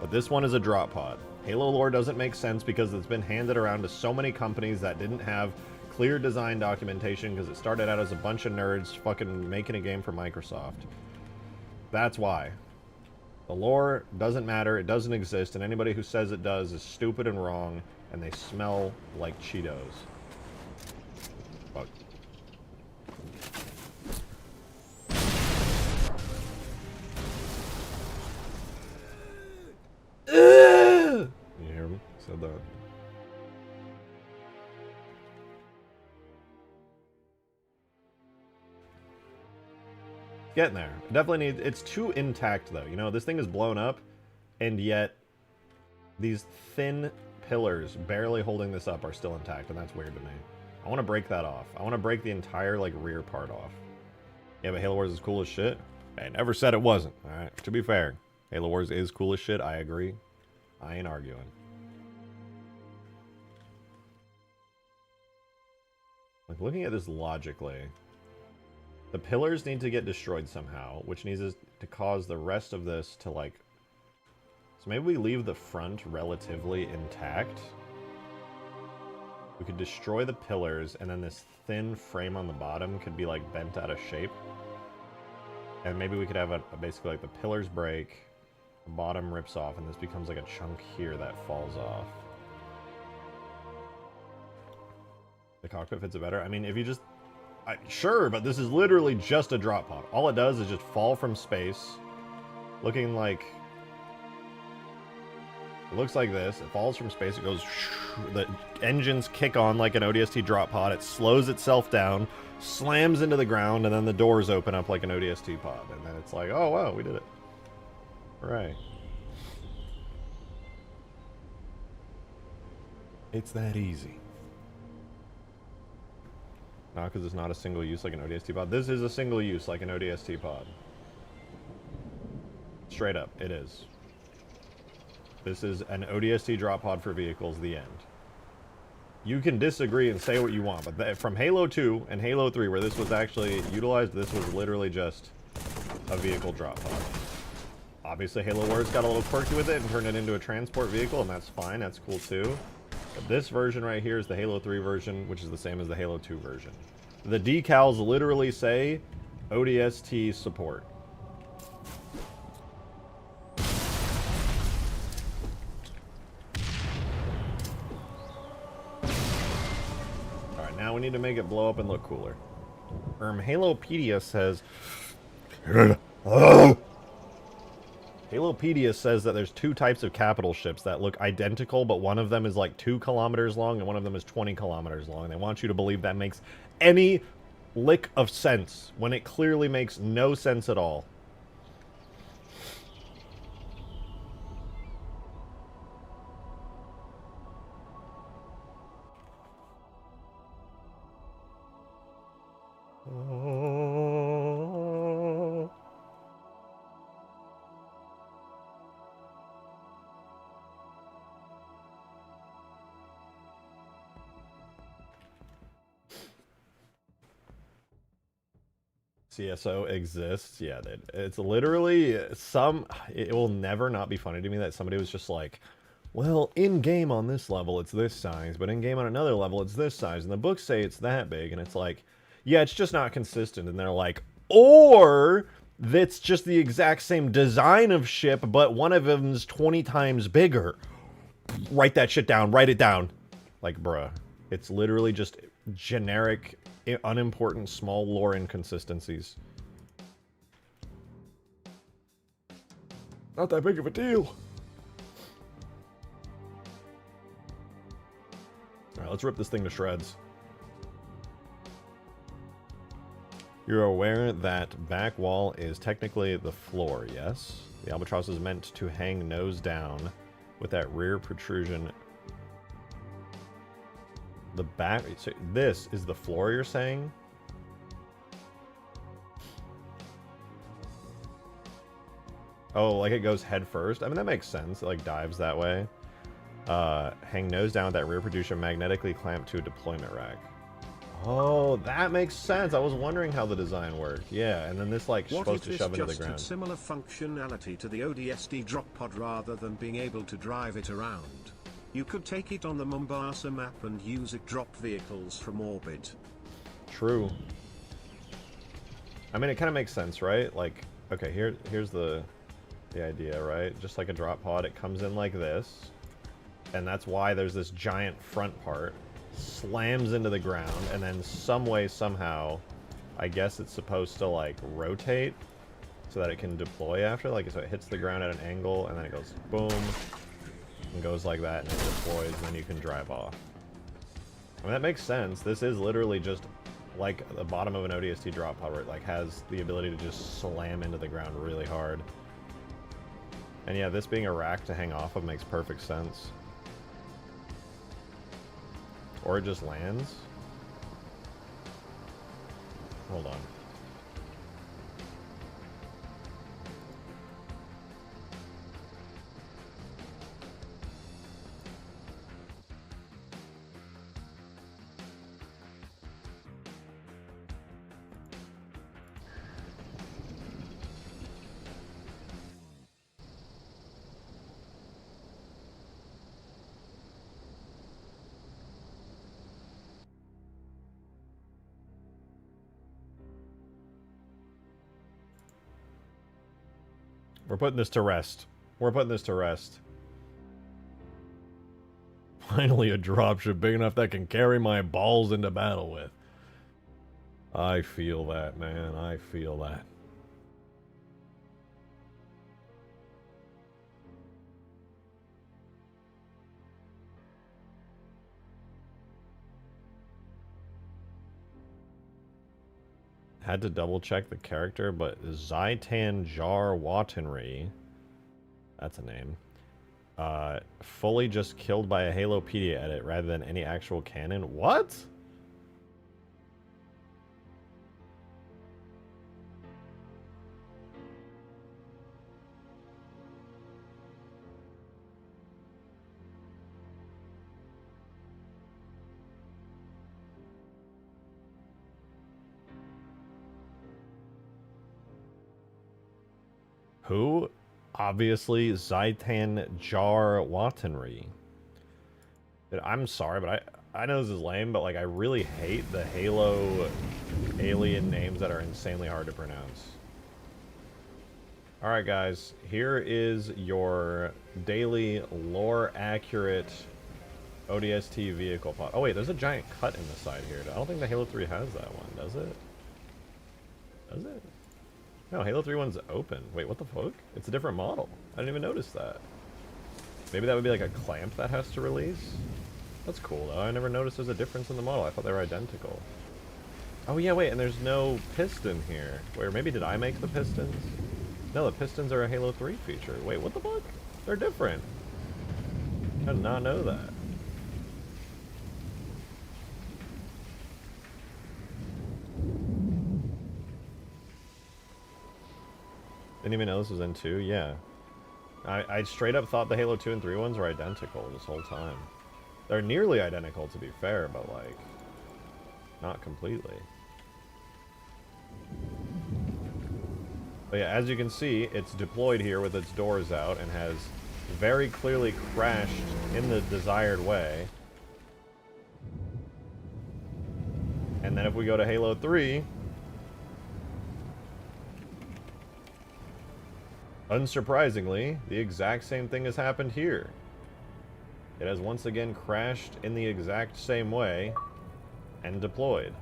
Speaker 1: But this one is a drop pod. Halo lore doesn't make sense because it's been handed around to so many companies that didn't have clear design documentation because it started out as a bunch of nerds fucking making a game for Microsoft. That's why. The lore doesn't matter, it doesn't exist, and anybody who says it does is stupid and wrong, and they smell like Cheetos. Fuck. You hear me? Said that. Getting there. It definitely needs. It's too intact though. You know, this thing is blown up, and yet these thin pillars barely holding this up are still intact, and that's weird to me. I want to break that off. I want to break the entire like rear part off. Yeah, but Halo Wars is cool as shit. I never said it wasn't. All right. To be fair, Halo Wars is cool as shit. I agree. I ain't arguing. Like looking at this logically. The pillars need to get destroyed somehow, which needs to cause the rest of this to, like... So maybe we leave the front relatively intact. We could destroy the pillars, and then this thin frame on the bottom could be, like, bent out of shape. And maybe we could have basically, like, the pillars break, the bottom rips off, and this becomes, like, a chunk here that falls off. The cockpit fits it better. I mean, if you just... sure, but this is literally just a drop pod. All it does is just fall from space, looking like... It looks like this. It falls from space. It goes... The engines kick on like an ODST drop pod. It slows itself down, slams into the ground, and then the doors open up like an ODST pod. And then it's like, oh, wow, we did it. Right. It's that easy. Not because it's not a single use like an ODST pod. This is a single use like an ODST pod. Straight up, it is. This is an ODST drop pod for vehicles, the end. You can disagree and say what you want, but from Halo 2 and Halo 3, where this was actually utilized, this was literally just a vehicle drop pod. Obviously, Halo Wars got a little quirky with it and turned it into a transport vehicle, and that's fine, that's cool too. But this version right here is the Halo 3 version, which is the same as the Halo 2 version. The decals literally say ODST support. Alright, now we need to make it blow up and look cooler. Halopedia says... Halopedia says that there's two types of capital ships that look identical, but one of them is like 2 kilometers long and one of them is 20 kilometers long. They want you to believe that makes any lick of sense when it clearly makes no sense at all. CSO exists. Yeah, it's literally it will never not be funny to me that somebody was just like, well, in-game on this level it's this size, but in-game on another level it's this size, and the books say it's that big, and it's like, yeah, it's just not consistent. And they're like, or that's just the exact same design of ship, but one of them's 20 times bigger. Write that shit down. Write it down. Like, bruh. It's literally just generic, unimportant, small lore inconsistencies. Not that big of a deal. Alright, let's rip this thing to shreds. You're aware that back wall is technically the floor, yes? The Albatross is meant to hang nose down with that rear protrusion. The back... So this is the floor, you're saying? Oh, like it goes head first? I mean, that makes sense. It, like, dives that way. Hang nose down with that rear protrusion magnetically clamped to a deployment rack. Oh, that makes sense. I was wondering how the design worked. Yeah, and then this like
Speaker 2: What
Speaker 1: supposed
Speaker 2: if
Speaker 1: to
Speaker 2: this
Speaker 1: shove into the
Speaker 2: just had
Speaker 1: ground.
Speaker 2: similar functionality to the ODST drop pod rather than being able to drive it around? You could take it on the Mombasa map and use it drop vehicles from orbit.
Speaker 1: True. I mean, it kind of makes sense, right? Like, okay, here's the idea, right? Just like a drop pod, it comes in like this, and that's why there's this giant front part, slams into the ground, and then some way, somehow, I guess it's supposed to like rotate so that it can deploy after, like, so it hits the ground at an angle, and then it goes boom, and goes like that, and it deploys, and then you can drive off. I mean, that makes sense. This is literally just like the bottom of an ODST drop pod where it like has the ability to just slam into the ground really hard. And yeah, this being a rack to hang off of makes perfect sense. Or it just lands. Hold on. We're putting this to rest. We're putting this to rest. Finally a dropship big enough that can carry my balls into battle with. I feel that, man. I feel that. Had to double check the character, but Zaitan Jar Watenry, that's a name, fully just killed by a Halopedia edit rather than any actual canon. What? Who? Obviously, Zaitan Jar Watenry. I'm sorry, but I know this is lame, but like I really hate the Halo alien names that are insanely hard to pronounce. Alright guys, here is your daily lore-accurate ODST vehicle pod. Oh wait, there's a giant cut in the side here. I don't think the Halo 3 has that one, does it? Does it? No, Halo 3 one's open. Wait, what the fuck? It's a different model. I didn't even notice that. Maybe that would be like a clamp that has to release? That's cool though. I never noticed there's a difference in the model. I thought they were identical. Oh yeah, wait, and there's no piston here. Wait, or maybe did I make the pistons? No, the pistons are a Halo 3 feature. Wait, what the fuck? They're different. I did not know that. Didn't even know this was in 2? Yeah. I straight up thought the Halo 2 and 3 ones were identical this whole time. They're nearly identical, to be fair, but, like, not completely. But yeah, as you can see, it's deployed here with its doors out and has very clearly crashed in the desired way. And then if we go to Halo 3... unsurprisingly, the exact same thing has happened here. It has once again crashed in the exact same way and deployed.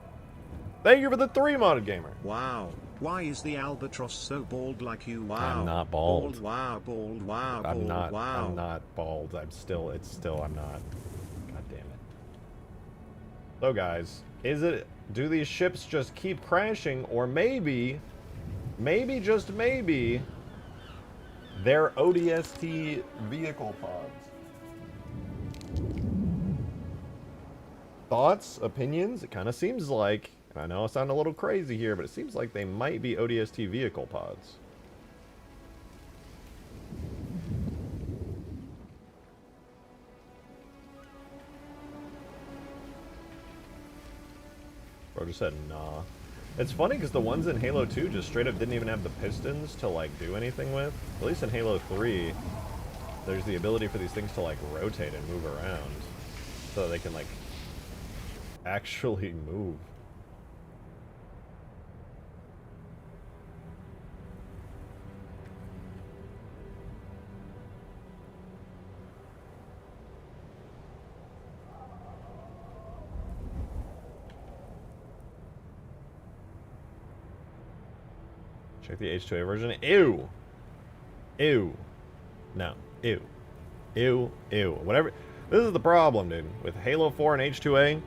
Speaker 1: Thank you for the 3 modded gamer.
Speaker 2: Wow. Why is the Albatross so bald like you? Wow.
Speaker 1: I'm not bald.
Speaker 2: Bald, wow, bald, wow,
Speaker 1: I'm
Speaker 2: bald,
Speaker 1: not.
Speaker 2: wow.
Speaker 1: I'm not bald. I'm still. I'm not. God damn it. So guys, do these ships just keep crashing, or maybe just maybe, they're ODST vehicle pods? Thoughts, opinions? It kind of seems like, and I know I sound a little crazy here, but it seems like they might be ODST vehicle pods. Bro just said nah. It's funny because the ones in Halo 2 just straight up didn't even have the pistons to like do anything with. At least in Halo 3, there's the ability for these things to like rotate and move around. So they can like actually move. Check the H2A version. Ew. Ew. No. Ew. Ew. Ew. Whatever. This is the problem, dude. With Halo 4 and H2A,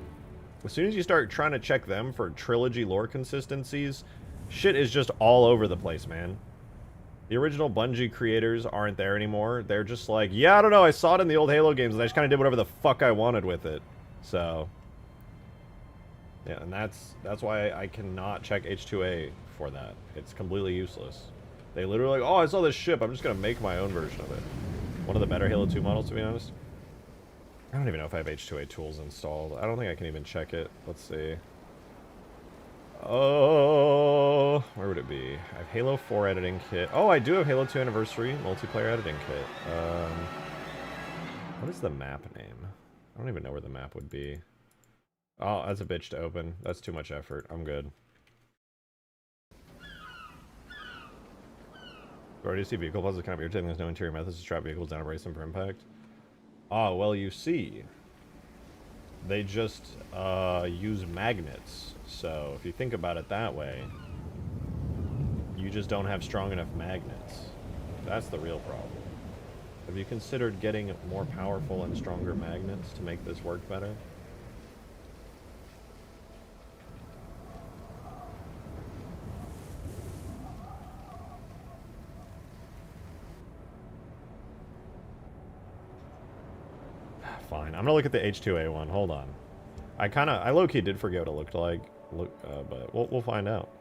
Speaker 1: as soon as you start trying to check them for trilogy lore consistencies, shit is just all over the place, man. The original Bungie creators aren't there anymore. They're just like, yeah, I don't know, I saw it in the old Halo games, and I just kind of did whatever the fuck I wanted with it. So, yeah, and that's why I cannot check H2A for that. It's completely useless. They literally like, oh, I saw this ship, I'm just gonna make my own version of it. One of the better Halo 2 models, to be honest. I don't even know if I have H2A tools installed. I don't think I can even check it. Let's see. Oh, where would it be? I have Halo 4 editing kit. Oh, I do have Halo 2 Anniversary multiplayer editing kit. What is the map name? I don't even know where the map would be. Oh, that's a bitch to open. That's too much effort. I'm good. You already see vehicle puzzles kind of irritating. There's no interior methods to strap vehicles down and brace them for impact. Ah, well, you see. They just use magnets. So if you think about it that way, you just don't have strong enough magnets. That's the real problem. Have you considered getting more powerful and stronger magnets to make this work better? Fine. I'm gonna look at the H2A one. Hold on. I low-key did forget what it looked like. But we'll find out.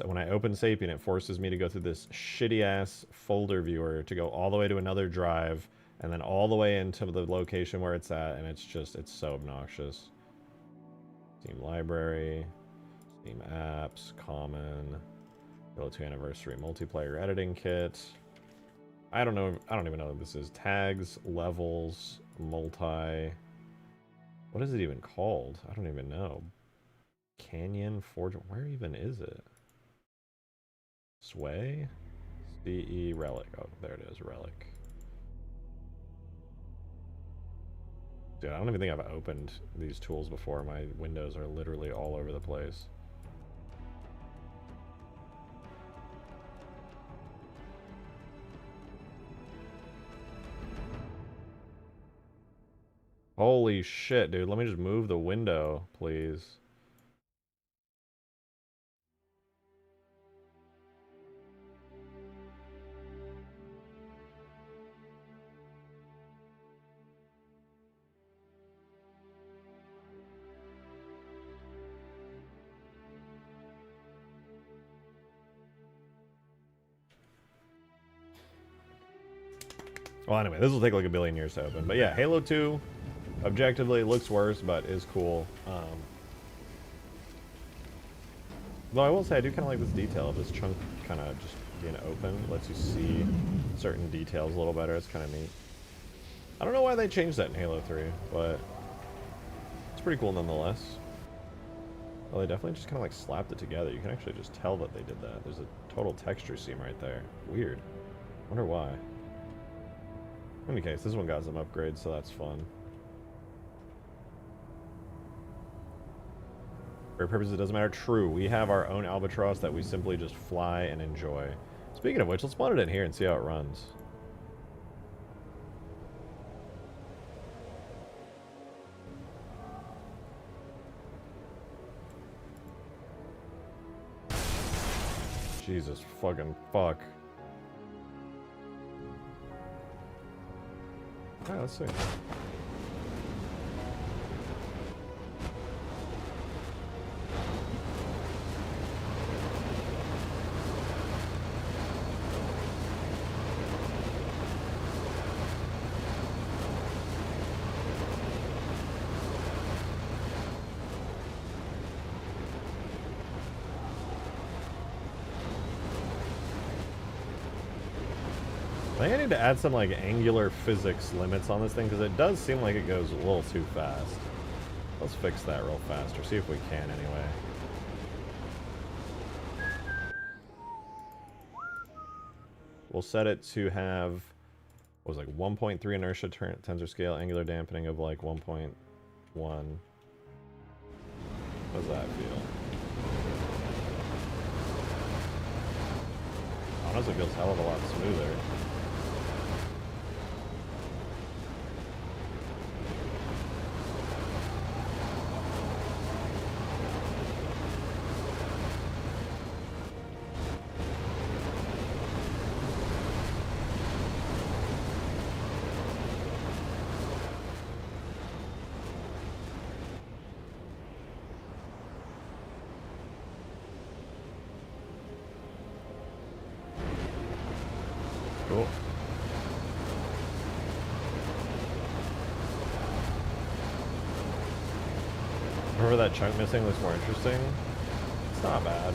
Speaker 1: When I open Sapien, it forces me to go through this shitty-ass folder viewer to go all the way to another drive, and then all the way into the location where it's at, and it's so obnoxious. Steam Library, Steam Apps, Common, Halo 2 Anniversary Multiplayer Editing Kit. I don't even know what this is. Tags, levels, multi... What is it even called? I don't even know. Canyon, Forge... Where even is it? Sway? CE, Relic. Oh, there it is, Relic. Dude, I don't even think I've opened these tools before. My windows are literally all over the place. Holy shit, dude. Let me just move the window, please. Well, anyway, this will take like a billion years to open. But yeah, Halo 2... objectively, it looks worse, but is cool. Though I will say, I do kind of like this detail of this chunk kind of just being open. It lets you see certain details a little better. It's kind of neat. I don't know why they changed that in Halo 3, but it's pretty cool nonetheless. Well, they definitely just kind of like slapped it together. You can actually just tell that they did that. There's a total texture seam right there. Weird. Wonder why. In any case, this one got some upgrades, so that's fun. For purposes, it doesn't matter. True, we have our own Albatross that we simply just fly and enjoy. Speaking of which, let's spawn it in here and see how it runs. Jesus fucking fuck. Alright, let's see. think I need to add some like angular physics limits on this thing because it does seem like it goes a little too fast. Let's fix that real fast, or see if we can anyway. We'll set it to have, what was it, like 1.3 inertia tensor scale, angular dampening of like 1.1. How does that feel? Honestly, it feels a hell of a lot smoother. Cool. Remember that chunk missing looks more interesting? It's not bad.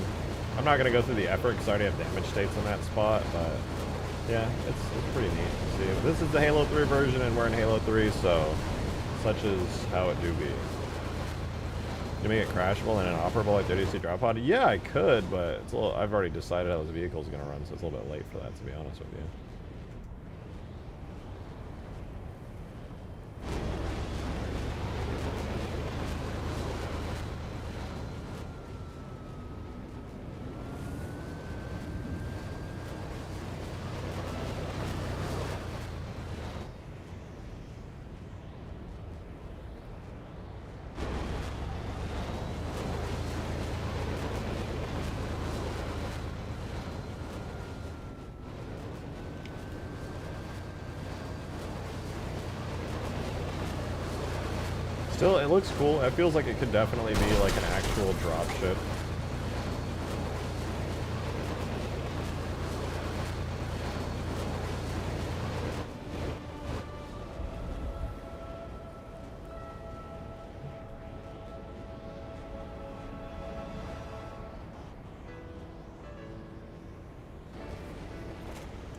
Speaker 1: I'm not going to go through the effort because I already have damage states in that spot, but yeah, it's pretty neat to see. This is the Halo 3 version and we're in Halo 3, so such is how it do be. You make it crashable and inoperable like the ODC drop pod? Yeah, I could, but it's a little, I've already decided how this vehicle is going to run, so it's a little bit late for that, to be honest with you. Still, it looks cool. It feels like it could definitely be like an actual dropship.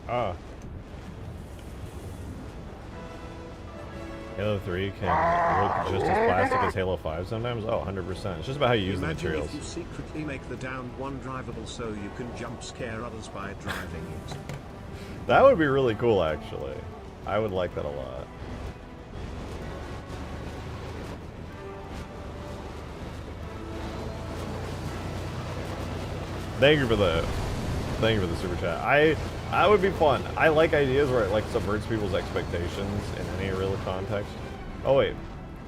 Speaker 1: Ah. Halo 3 can look just as plastic as Halo 5 sometimes? Oh, 100%. It's just about how you use the materials.
Speaker 2: Imagine if you secretly make the downed one drivable so you can jump scare others by driving it.
Speaker 1: That would be really cool, actually. I would like that a lot. Thank you for the super chat. I would be fun. I like ideas where it like subverts people's expectations in any real context. Oh wait,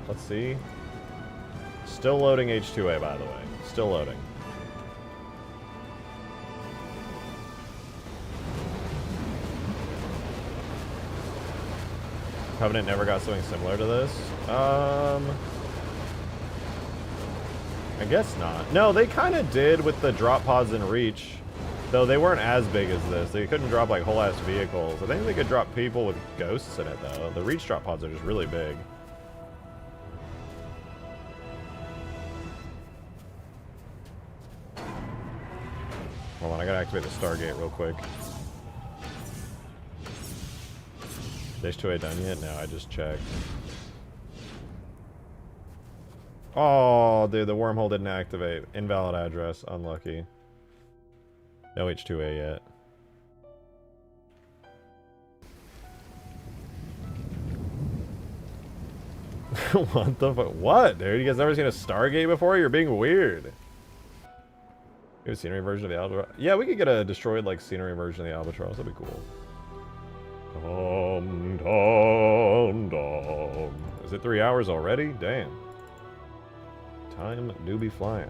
Speaker 1: let's see. Still loading H2A, by the way. Still loading. Covenant never got something similar to this. I guess not. No, they kind of did with the drop pods in Reach. Though they weren't as big as this. They couldn't drop like whole ass vehicles. I think they could drop people with ghosts in it though. The Reach drop pods are just really big. Hold on, I gotta activate the Stargate real quick. Is H2A done yet? No, I just checked. Oh, dude, the wormhole didn't activate. Invalid address. Unlucky. No H2A yet. What the fuck? What, dude? You guys never seen a Stargate before? You're being weird. You have a scenery version of the Albatross? Yeah, we could get a destroyed, like, scenery version of the Albatross. That'd be cool. Dum, dum, dum. Is it 3 hours already? Damn. Time do be flying.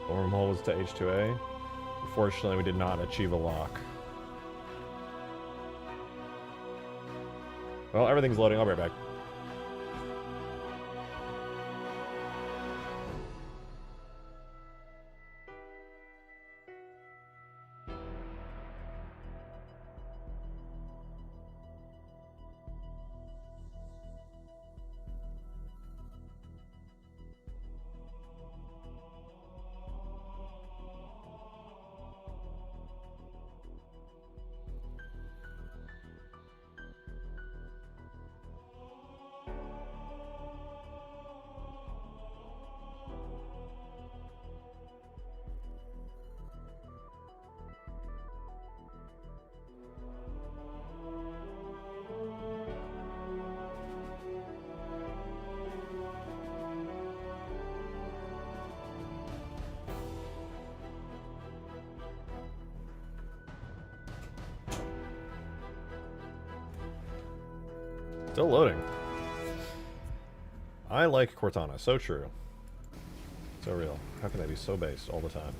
Speaker 1: Wormhole was to H2A. Unfortunately, we did not achieve a lock. Well, everything's loading. I'll be right back. Still loading. I like Cortana. So true. So real. How can they be so based all the time?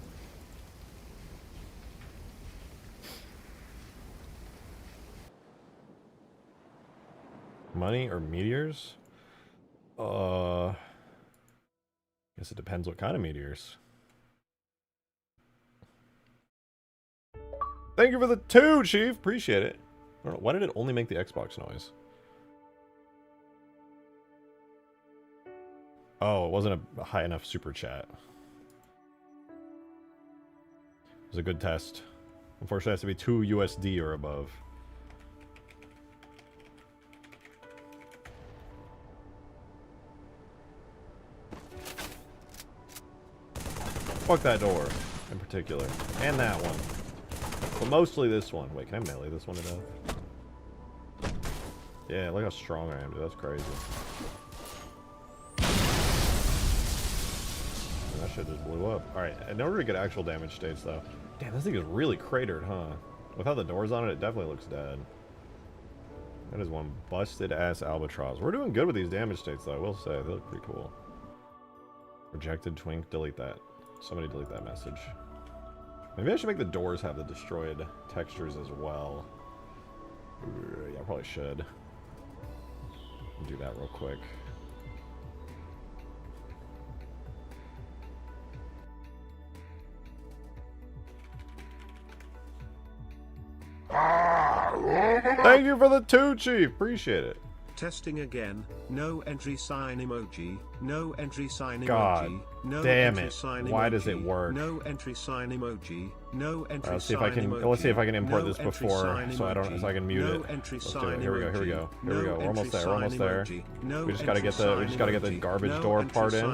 Speaker 1: Money or meteors? Guess it depends what kind of meteors. Thank you for the 2, Chief. Appreciate it. I don't know, why did it only make the Xbox noise? Oh, it wasn't a high enough super chat. It was a good test. Unfortunately, it has to be 2 USD or above. Fuck that door, in particular. And that one. But mostly this one. Wait, can I melee this one to death? Yeah, look how strong I am, dude. That's crazy. And that shit just blew up. Alright, in order to get actual damage states, though. Damn, this thing is really cratered, huh? Without the doors on it, it definitely looks dead. That is one busted-ass Albatross. We're doing good with these damage states, though, I will say. They look pretty cool. Rejected twink. Delete that. Somebody delete that message. Maybe I should make the doors have the destroyed textures as well. Yeah, I probably should. Do that real quick. Thank you for the 2, Chief. Appreciate it.
Speaker 2: Testing again. No entry sign emoji. No entry sign emoji.
Speaker 1: God
Speaker 2: no
Speaker 1: damn
Speaker 2: entry
Speaker 1: it.
Speaker 2: sign
Speaker 1: Why
Speaker 2: emoji.
Speaker 1: does it work?
Speaker 2: No entry sign emoji. No entry
Speaker 1: Let's see if
Speaker 2: sign
Speaker 1: I can.
Speaker 2: emoji.
Speaker 1: Let's see if I can import
Speaker 2: no
Speaker 1: this
Speaker 2: entry
Speaker 1: before,
Speaker 2: sign
Speaker 1: so I don't,
Speaker 2: emoji.
Speaker 1: so I can mute
Speaker 2: no
Speaker 1: it.
Speaker 2: Entry
Speaker 1: Let's do
Speaker 2: sign
Speaker 1: it. Here we go. Here we go. Here we go. We're almost there. We're almost there. We just gotta get the. We just gotta get the garbage door part in.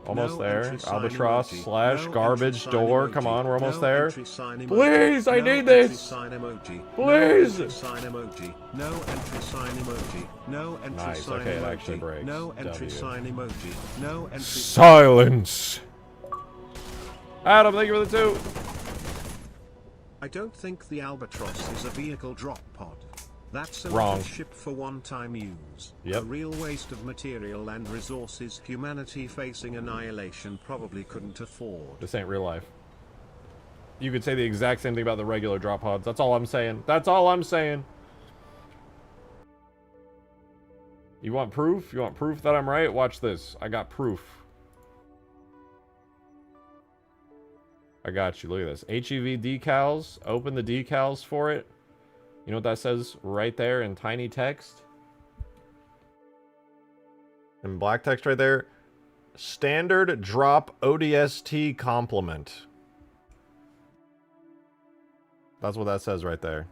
Speaker 1: Almost there. Albatross slash garbage door. Come on, we're almost there. Please, I need this. Please.
Speaker 2: No entry sign emoji. No entry
Speaker 1: Nice.
Speaker 2: sign
Speaker 1: Okay, it
Speaker 2: emoji.
Speaker 1: actually breaks.
Speaker 2: No entry
Speaker 1: W.
Speaker 2: sign emoji. No entry.
Speaker 1: Silence. Adam, thank you for the 2.
Speaker 2: I don't think the Albatross is a vehicle drop pod. That's a
Speaker 1: Wrong.
Speaker 2: ship for one-time use.
Speaker 1: Yep.
Speaker 2: A real waste of material and resources humanity facing annihilation probably couldn't afford.
Speaker 1: This ain't real life. You could say the exact same thing about the regular drop pods. That's all I'm saying. That's all I'm saying. You want proof? You want proof that I'm right? Watch this. I got proof. I got you. Look at this. HEV decals. Open the decals for it. You know what that says right there in tiny text? In black text right there. Standard drop ODST complement. That's what that says right there.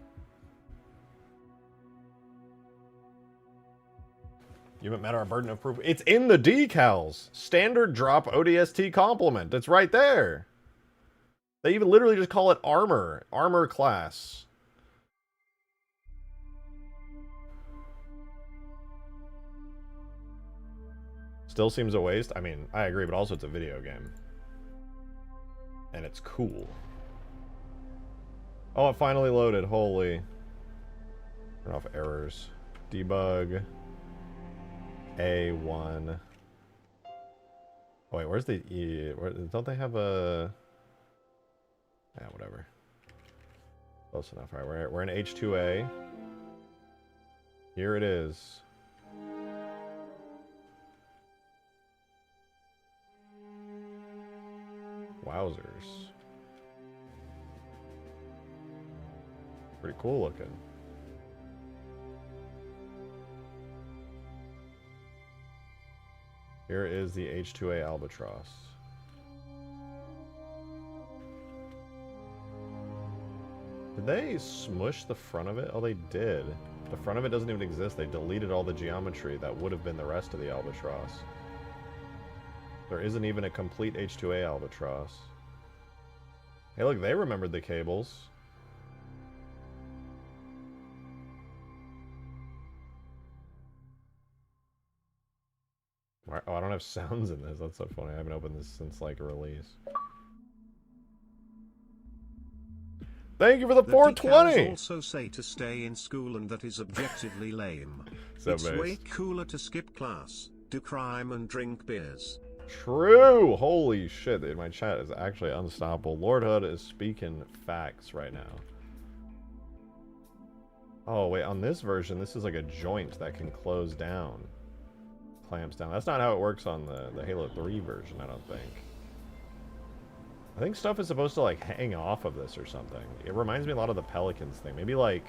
Speaker 1: You haven't met our burden of proof. It's in the decals. Standard drop ODST complement. It's right there. They even literally just call it armor. Armor class. Still seems a waste. I mean, I agree, but also it's a video game. And it's cool. Oh, it finally loaded. Holy. Turn off errors. Debug. A1. Oh, wait, where's the E? Don't they have a... Yeah, whatever. Close enough. All right, we're in H2A. Here it is. Wowzers. Pretty cool looking. Here is the H2A Albatross. Did they smush the front of it? Oh, they did. The front of it doesn't even exist. They deleted all the geometry that would have been the rest of the Albatross. There isn't even a complete H2A Albatross. Hey, look, they remembered the cables. Oh, I don't have sounds in this. That's so funny. I haven't opened this since, like, a release. Thank you for the
Speaker 2: The
Speaker 1: 420.
Speaker 2: decals also say to stay in school, and that is objectively lame.
Speaker 1: So
Speaker 2: It's
Speaker 1: based.
Speaker 2: way cooler to skip class, do crime and drink beers.
Speaker 1: True. Holy shit, dude. My chat is actually unstoppable. Lord Hood is speaking facts right now. Oh, wait. On this version, this is like a joint that can close down. Clamps down. That's not how it works on the Halo 3 version, I don't think. I think stuff is supposed to, like, hang off of this or something. It reminds me a lot of the Pelicans thing. Maybe, like...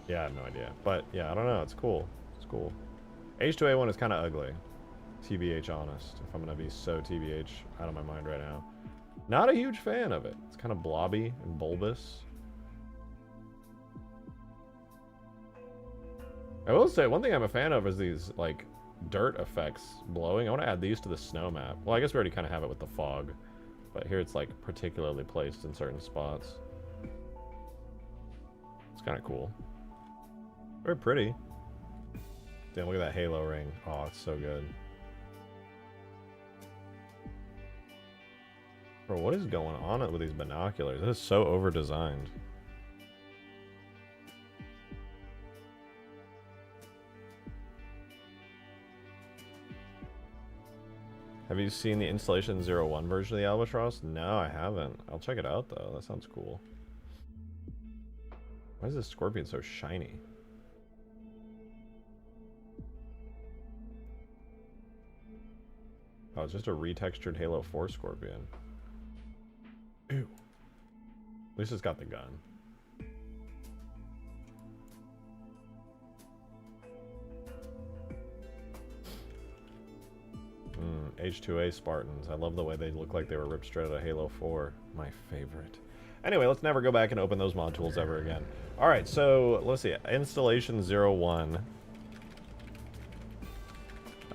Speaker 1: Yeah, I have no idea. But, yeah, I don't know. It's cool. It's cool. H2A1 is kind of ugly. TBH honest. If I'm going to be so TBH out of my mind right now. Not a huge fan of it. It's kind of blobby and bulbous. I will say, one thing I'm a fan of is these, like, dirt effects blowing. I want to add these to the snow map. Well, I guess we already kind of have it with the fog. But here it's, like, particularly placed in certain spots. It's kind of cool. Very pretty. Damn, look at that halo ring. Oh, it's so good. Bro, what is going on with these binoculars? This is so over-designed. Have you seen the Installation 01 version of the Albatross? No, I haven't. I'll check it out, though. That sounds cool. Why is this Scorpion so shiny? Oh, it's just a retextured Halo 4 Scorpion. Ew. At least it's got the gun. H2A Spartans. I love the way they look like they were ripped straight out of Halo 4. My favorite. Anyway, let's never go back and open those mod tools ever again. Alright, so let's see. Installation 01.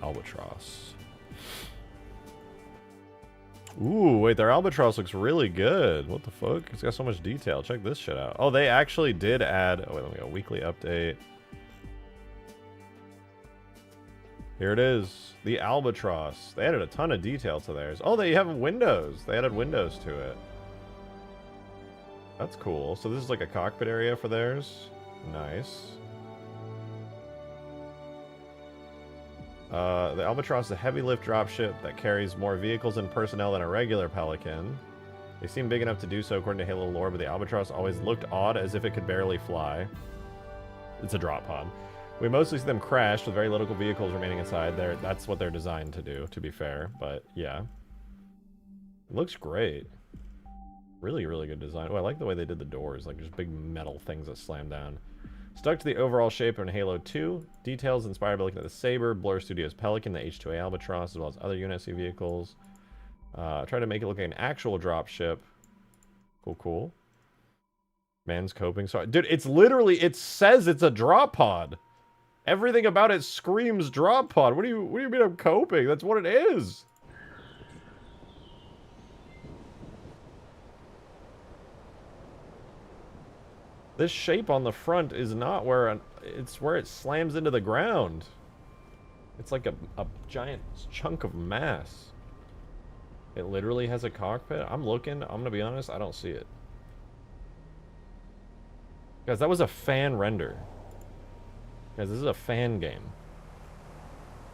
Speaker 1: Albatross. Ooh, wait, their Albatross looks really good. What the fuck? It's got so much detail. Check this shit out. Oh, they actually did add... Oh, wait, let me go. Weekly update. Here it is. The Albatross. They added a ton of detail to theirs. Oh, they have windows. They added windows to it. That's cool. So this is like a cockpit area for theirs. Nice. The Albatross is a heavy lift dropship that carries more vehicles and personnel than a regular Pelican. They seem big enough to do so according to Halo lore, but the Albatross always looked odd as if it could barely fly. It's a drop pod. We mostly see them crash with very little vehicles remaining inside. That's what they're designed to do, to be fair. But, yeah. It looks great. Really, really good design. Oh, I like the way they did the doors. Like, just big metal things that slam down. Stuck to the overall shape in Halo 2. Details inspired by looking at the Saber, Blur Studios Pelican, the H2A Albatross, as well as other UNSC vehicles. Try to make it look like an actual dropship. Cool, cool. Man's coping. So, dude, it's literally, it says it's a drop pod. Everything about it screams drop pod. What do you mean I'm coping? That's what it is. This shape on the front is not where it's where it slams into the ground. It's like a giant chunk of mass. It literally has a cockpit. I'm looking. I'm gonna be honest. I don't see it. Guys, that was a fan render. Guys, this is a fan game.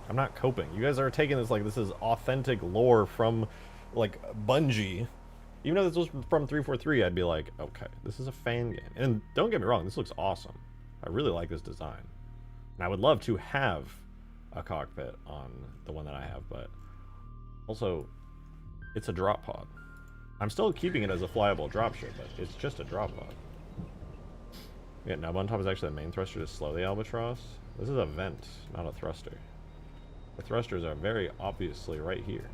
Speaker 1: I'm not coping. You guys are taking this like this is authentic lore from, like, Bungie. Even though this was from 343, I'd be like, okay, this is a fan game. And don't get me wrong, this looks awesome. I really like this design. And I would love to have a cockpit on the one that I have, but also, it's a drop pod. I'm still keeping it as a flyable dropship, but it's just a drop pod. Yeah, nub on top is actually the main thruster to slow the Albatross. This is a vent, not a thruster. The thrusters are very obviously right here.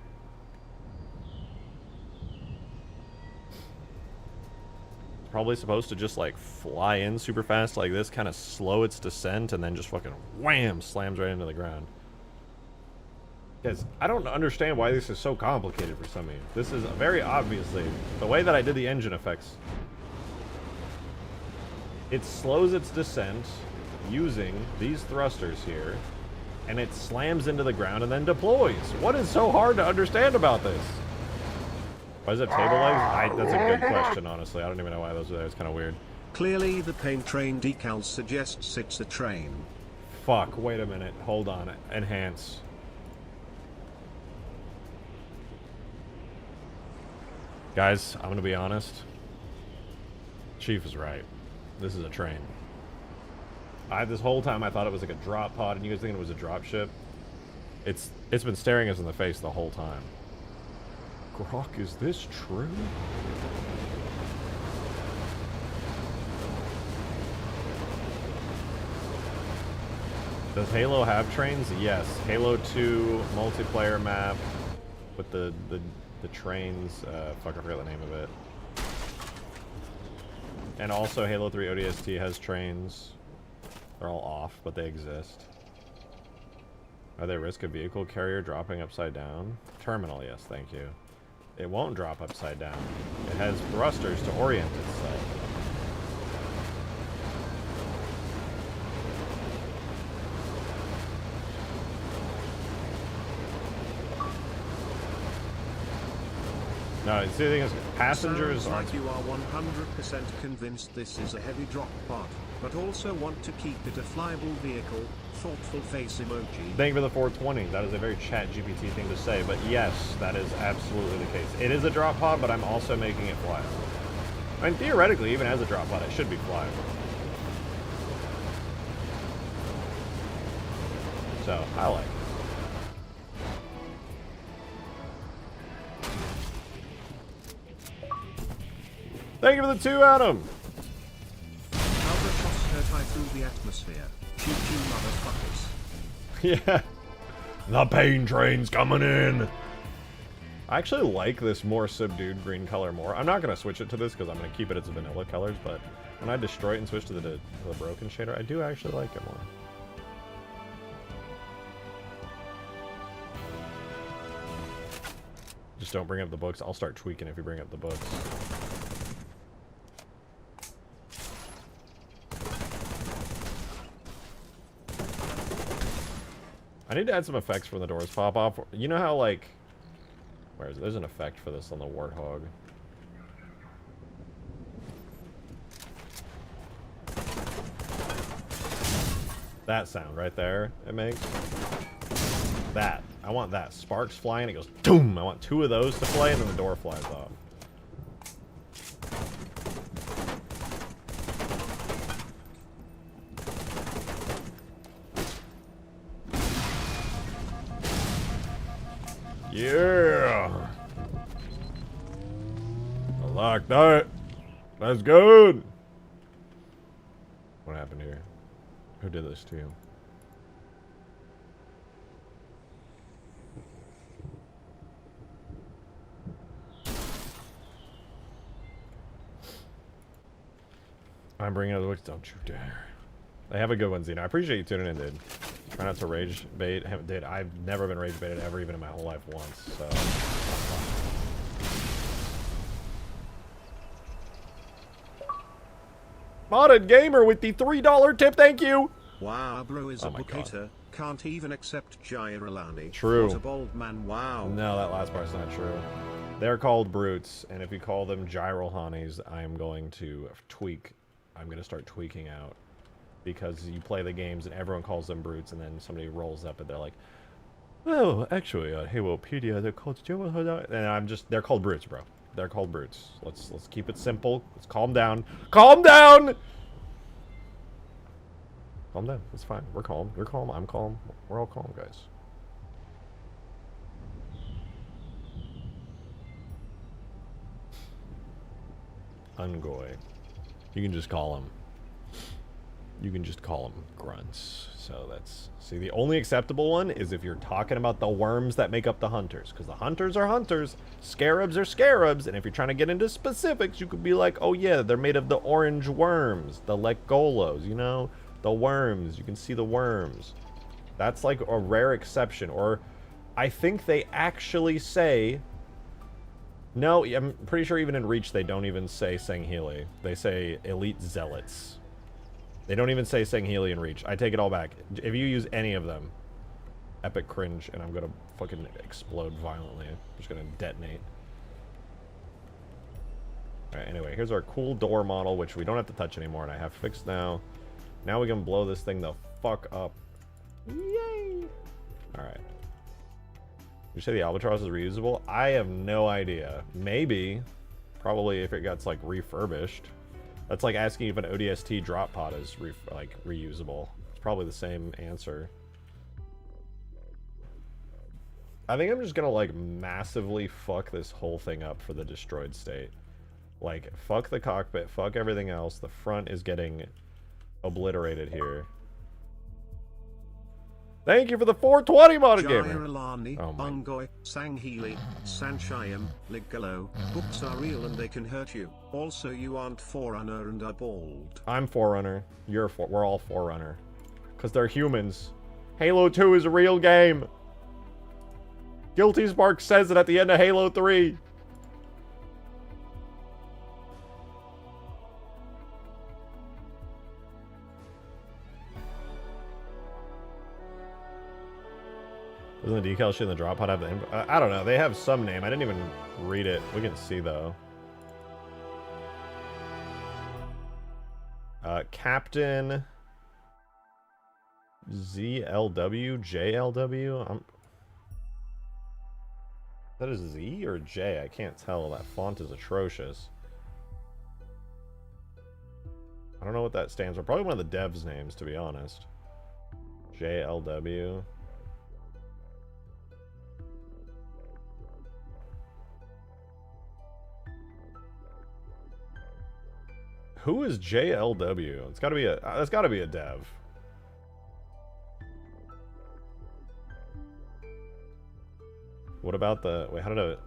Speaker 1: It's probably supposed to just like fly in super fast like this, kind of slow its descent, and then just fucking wham, slams right into the ground. Guys, I don't understand why this is so complicated for some of you. This is very obviously the way that I did the engine effects. It slows its descent using these thrusters here, and it slams into the ground and then deploys. What is so hard to understand about this? Why is it table legs? That's a good question, honestly. I don't even know why those are there. It's kind of weird.
Speaker 2: Clearly the paint train decal suggests it's a train.
Speaker 1: Fuck, wait a minute. Hold on. Enhance. Guys, I'm gonna be honest. Chief is right. This is a train. This whole time I thought it was like a drop pod, and you guys thinking it was a drop ship. It's been staring us in the face the whole time. Grok, is this true? Does Halo have trains? Yes. Halo 2 multiplayer map with the trains. Fuck, I forgot the name of it. And also Halo 3 ODST has trains. They're all off, but they exist. Are they risk a vehicle carrier dropping upside down? Terminal, yes, thank you. It won't drop upside down. It has thrusters to orient itself. No, see, the thing is, passengers
Speaker 2: Sounds
Speaker 1: aren't...
Speaker 2: like you are 100% convinced this is a heavy drop pod, but also want to keep it a flyable vehicle. Thoughtful face emoji.
Speaker 1: Thank you for the 420. That is a very chat GPT thing to say, but yes, that is absolutely the case. It is a drop pod, but I'm also making it flyable. I mean, theoretically, even as a drop pod, it should be flyable. So, I like it. Thank you for the 2, Adam!
Speaker 2: Albatross hurt high through the atmosphere. Choo choo motherfuckers.
Speaker 1: Yeah. The pain train's coming in! I actually like this more subdued green color more. I'm not going to switch it to this because I'm going to keep it as vanilla colors, but when I destroy it and switch to the broken shader, I do actually like it more. Just don't bring up the books. I'll start tweaking if you bring up the books. I need to add some effects when the doors pop off. You know how, like... Where is it? There's an effect for this on the Warthog. That sound right there it makes. That. I want that. Sparks flying, it goes doom! I want 2 of those to play, and then the door flies off. Yeah! I like that. That's good. What happened here? Who did this to you? I'm bringing up the books. Don't you dare. They have a good one, Zena. I appreciate you tuning in, dude. Try not to rage bait. Dude, I've never been rage baited ever, even in my whole life once, so... Modded Gamer with the $3 tip, thank you!
Speaker 2: Wow, bro is
Speaker 1: Oh
Speaker 2: a
Speaker 1: my
Speaker 2: book
Speaker 1: God.
Speaker 2: hater. Can't even accept Jairalani.
Speaker 1: True.
Speaker 2: What a bold man, wow.
Speaker 1: No, that last part's not true. They're called brutes, and if you call them gyral honeys, I am going to tweak. I'm going to start tweaking out. Because you play the games and everyone calls them brutes, and then somebody rolls up and they're like, "Oh, actually, Halopedia, they're called gyral honeys." And I'm just, they're called brutes, bro. They're called brutes. Let's keep it simple. Let's calm down. Calm down! Calm down. It's fine. We're calm. You're calm. I'm calm. We're all calm, guys. Ungoy. You can just call them. You can just call them grunts. So that's... See, the only acceptable one is if you're talking about the worms that make up the hunters. Because the hunters are hunters. Scarabs are scarabs. And if you're trying to get into specifics, you could be like, oh yeah, they're made of the orange worms. The legolos, you know? The worms. You can see the worms. That's like a rare exception. Or I think they actually say... No, I'm pretty sure even in Reach they don't even say Sangheili. They say Elite Zealots. They don't even say Sangheili in Reach. I take it all back. If you use any of them, epic cringe, and I'm gonna fucking explode violently. I'm just gonna detonate. Alright, anyway, here's our cool door model, which we don't have to touch anymore, and I have fixed now. Now we can blow this thing the fuck up. Yay! Alright. You say the Albatross is reusable? I have no idea. Maybe. Probably if it gets, like, refurbished. That's like asking if an ODST drop pod is, reusable. It's probably the same answer. I think I'm just gonna, like, massively fuck this whole thing up for the destroyed state. Like, fuck the cockpit, fuck everything else. The front is getting obliterated here. Thank you for the 420 modded gamer. Oh my.
Speaker 2: Ongoy, Sanghili, Sanchayam, Ligalo. Books are real and they can hurt you. Also, you aren't Forerunner and are bald.
Speaker 1: I'm Forerunner. You're we're all Forerunner. Because they're humans. Halo 2 is a real game. Guilty Spark says it at the end of Halo 3. Doesn't the decal sheet in the drop pod have the I don't know. They have some name. I didn't even read it. We can see, though. Captain ZLW? JLW? Is that a Z or J? I can't tell. That font is atrocious. I don't know what that stands for. Probably one of the devs' names, to be honest. JLW. Who is JLW? It's gotta be a. That's gotta be a dev. What about the? Wait, how did it?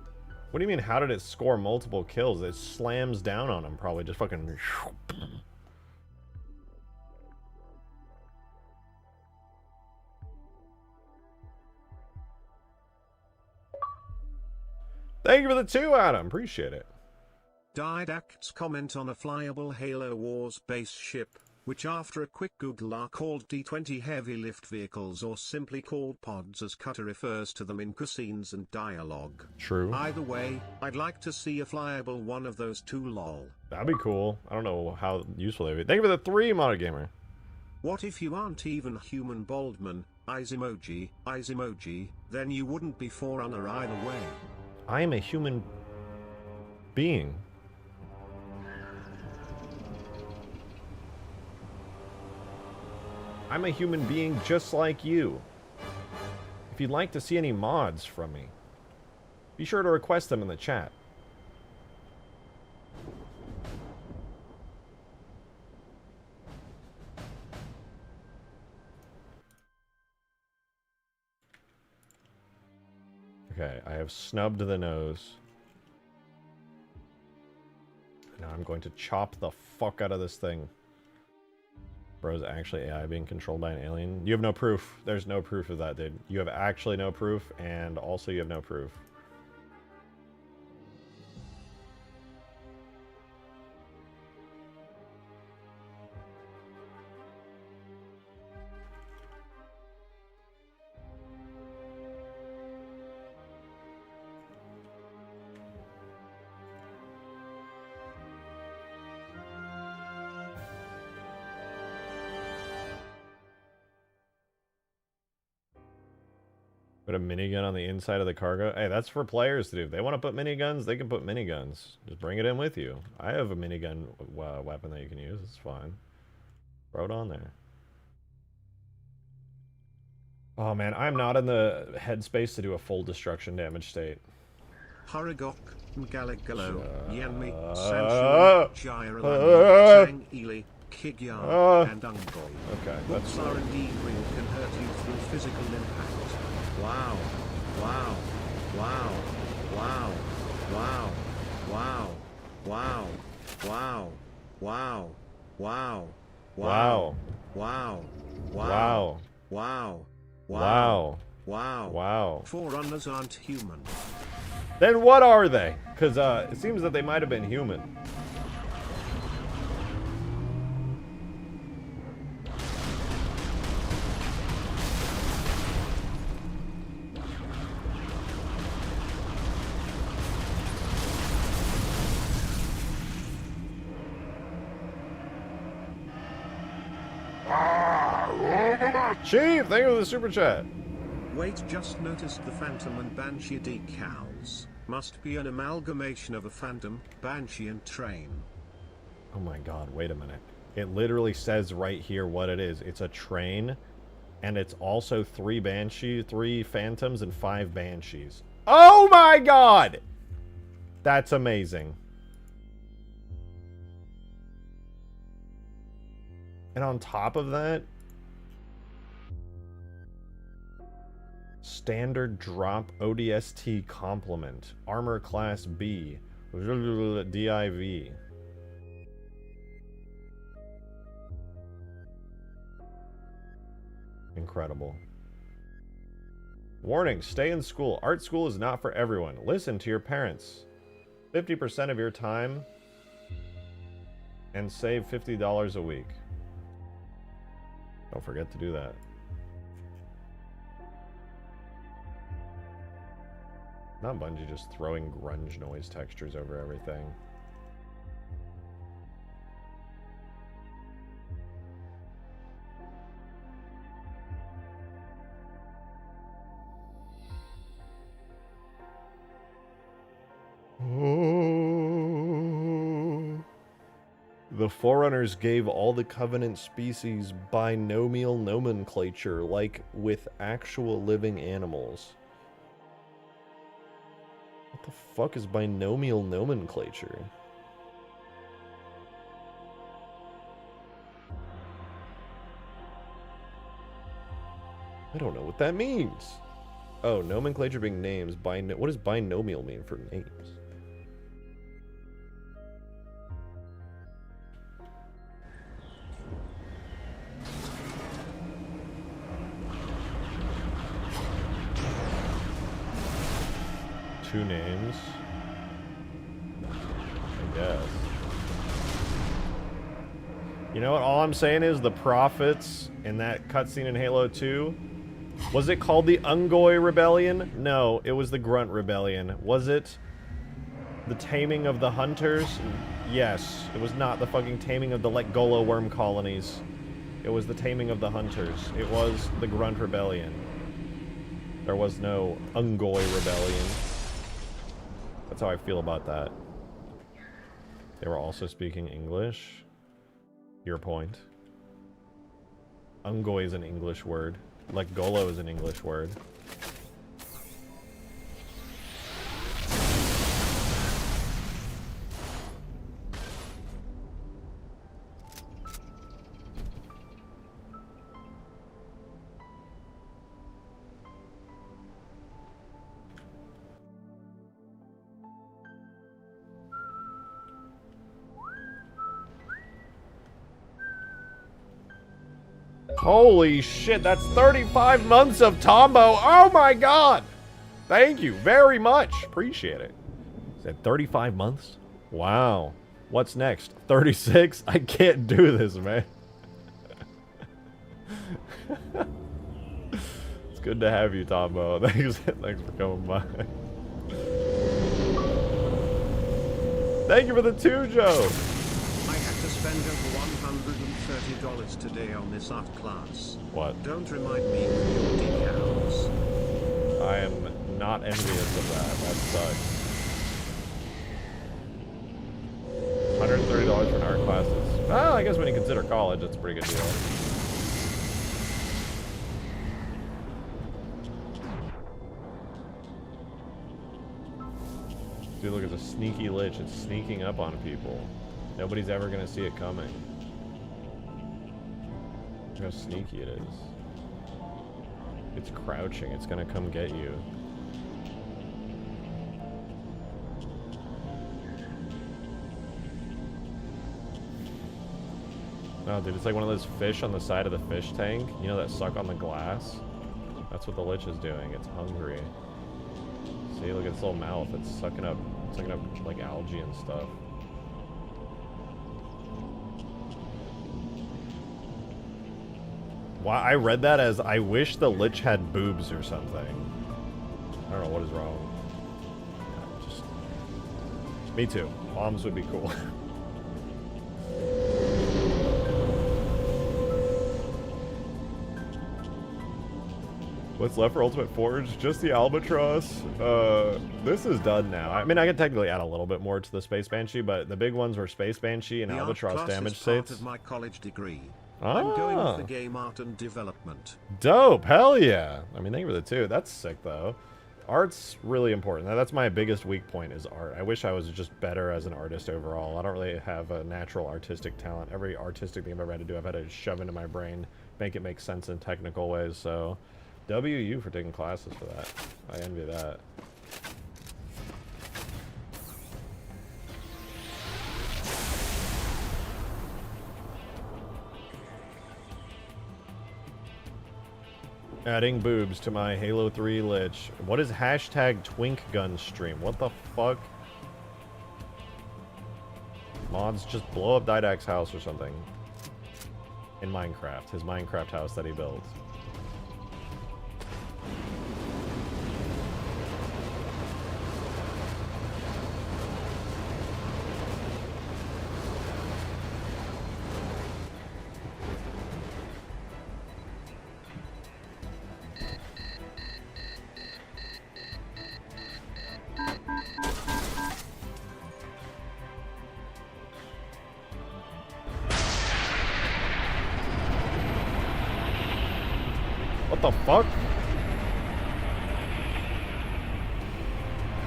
Speaker 1: What do you mean? How did it score multiple kills? It slams down on him, probably just fucking. Thank you for the 2, Adam. Appreciate it.
Speaker 2: Didact's comment on a flyable Halo Wars base ship, which after a quick Google are called D-20 heavy lift vehicles or simply called pods as Cutter refers to them in cutscenes and dialogue.
Speaker 1: True.
Speaker 2: Either way, I'd like to see a flyable one of those too, lol.
Speaker 1: That'd be cool. I don't know how useful they'd be. Thank you for the 3, Modded Gamer.
Speaker 2: What if you aren't even human Baldman, eyes emoji, then you wouldn't be Forerunner either way.
Speaker 1: I am a human being. I'm a human being just like you. If you'd like to see any mods from me, be sure to request them in the chat. Okay, I have snubbed the nose. Now I'm going to chop the fuck out of this thing. Bro, is actually AI being controlled by an alien? You have no proof. There's no proof of that, dude. You have actually no proof, and also you have no proof. Put a minigun on the inside of the cargo. Hey, that's for players to do. If they want to put miniguns, they can put miniguns. Just bring it in with you. I have a minigun weapon that you can use. It's fine. Throw it on there. Oh man, I'm not in the headspace to do a full destruction damage state.
Speaker 2: Haragok, Ngaligalo, Yanmi, Sanchu, Jairalani, Sang Ely, Kigyan, and Ungoy.
Speaker 1: Okay,
Speaker 2: Books are indeed real, can hurt you through physical impact. Wow. Wow. Wow. Wow. Wow. Wow. Wow. Wow. Wow. Wow.
Speaker 1: Wow.
Speaker 2: Wow.
Speaker 1: Wow.
Speaker 2: Wow.
Speaker 1: Wow.
Speaker 2: Wow.
Speaker 1: Wow.
Speaker 2: Forerunners aren't human.
Speaker 1: Then what are they? Because it seems that they might have been human. Chief, thank you for the super chat.
Speaker 2: Wait, just noticed the Phantom and Banshee decals. Must be an amalgamation of a Phantom, Banshee and Train.
Speaker 1: Oh my god, wait a minute. It literally says right here what it is. It's a train, and it's also 3 Phantoms, and 5 Banshees. Oh my god! That's amazing. And on top of that, standard drop ODST complement, armor class B, DIV. Incredible. Warning, stay in school. Art school is not for everyone. Listen to your parents. 50% of your time and save $50 a week. Don't forget to do that. Not Bungie just throwing grunge noise textures over everything. The Forerunners gave all the Covenant species binomial nomenclature, like with actual living animals. What the fuck is binomial nomenclature? I don't know what that means. Oh, nomenclature being names. What does binomial mean for names? Two names, I guess. You know what? All I'm saying is the prophets in that cutscene in Halo 2. Was it called the Ungoi Rebellion? No, it was the Grunt Rebellion. Was it the Taming of the Hunters? Yes, it was not the fucking Taming of the Lekgolo worm colonies. It was the Taming of the Hunters. It was the Grunt Rebellion. There was no Ungoi Rebellion. That's how I feel about that. They were also speaking English. Your point. Ungoi is an English word. Lekgolo is an English word. Holy shit, that's 35 months of Tombo. Oh my god! Thank you very much. Appreciate it. Said 35 months? Wow. What's next? 36? I can't do this, man. It's good to have you, Tombo. Thanks for coming by. Thank you for the 2, Joe.
Speaker 2: I had to spend over $130 today on this art class.
Speaker 1: What?
Speaker 2: Don't remind me with your decals.
Speaker 1: I am not envious of that. That sucks. $130 for an art class is... Well, I guess when you consider college, it's a pretty good deal. Dude, look, it's a sneaky lich. It's sneaking up on people. Nobody's ever gonna see it coming. Look how sneaky it is. It's crouching. It's gonna come get you. No, dude, it's like one of those fish on the side of the fish tank. You know that suck on the glass? That's what the lich is doing. It's hungry. See, look at its little mouth. It's sucking up like algae and stuff. Wow, I read that as I wish the lich had boobs or something. I don't know what is wrong. Just me too. Bombs would be cool. What's left for Ultimate Forge? Just the Albatross. This is done now. I mean, I could technically add a little bit more to the Space Banshee, but the big ones were Space Banshee and
Speaker 2: The
Speaker 1: Albatross
Speaker 2: art
Speaker 1: damage
Speaker 2: class is part
Speaker 1: states.
Speaker 2: of my college degree.
Speaker 1: Ah.
Speaker 2: I'm going with the game art and development.
Speaker 1: Dope, hell yeah. I mean, thank you for the 2. That's sick, though. Art's really important. That's my biggest weak point is art. I wish I was just better as an artist overall. I don't really have a natural artistic talent. Every artistic thing I've ever had to do, I've had to shove into my brain, make it make sense in technical ways, so... WU for taking classes for that. I envy that. Adding boobs to my Halo 3 Lich. What is hashtag Twink Gun stream? What the fuck? Mods, just blow up Didak's house or something. In Minecraft. His Minecraft house that he built. What the fuck?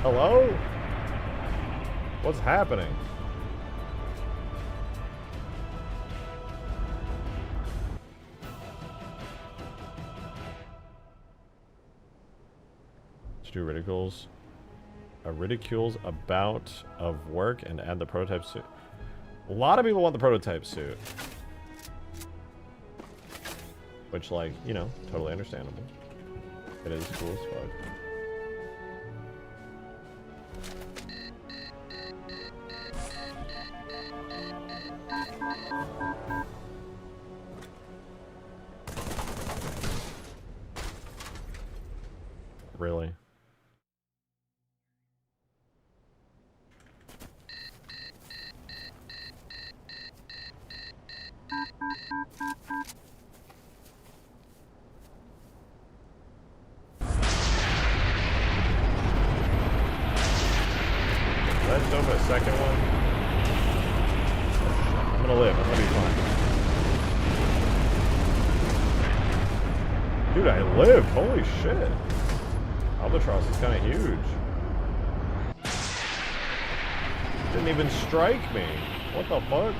Speaker 1: Hello? What's happening? Let's do ridicules. Ridicules about of work and add the prototype suit. A lot of people want the prototype suit. Which, like, you know, totally understandable. It is cool as fuck. Really? Let's go for a second one. I'm gonna live. I'm gonna be fine. Dude, I lived. Holy shit. Albatross is kind of huge. Didn't even strike me. What the fuck?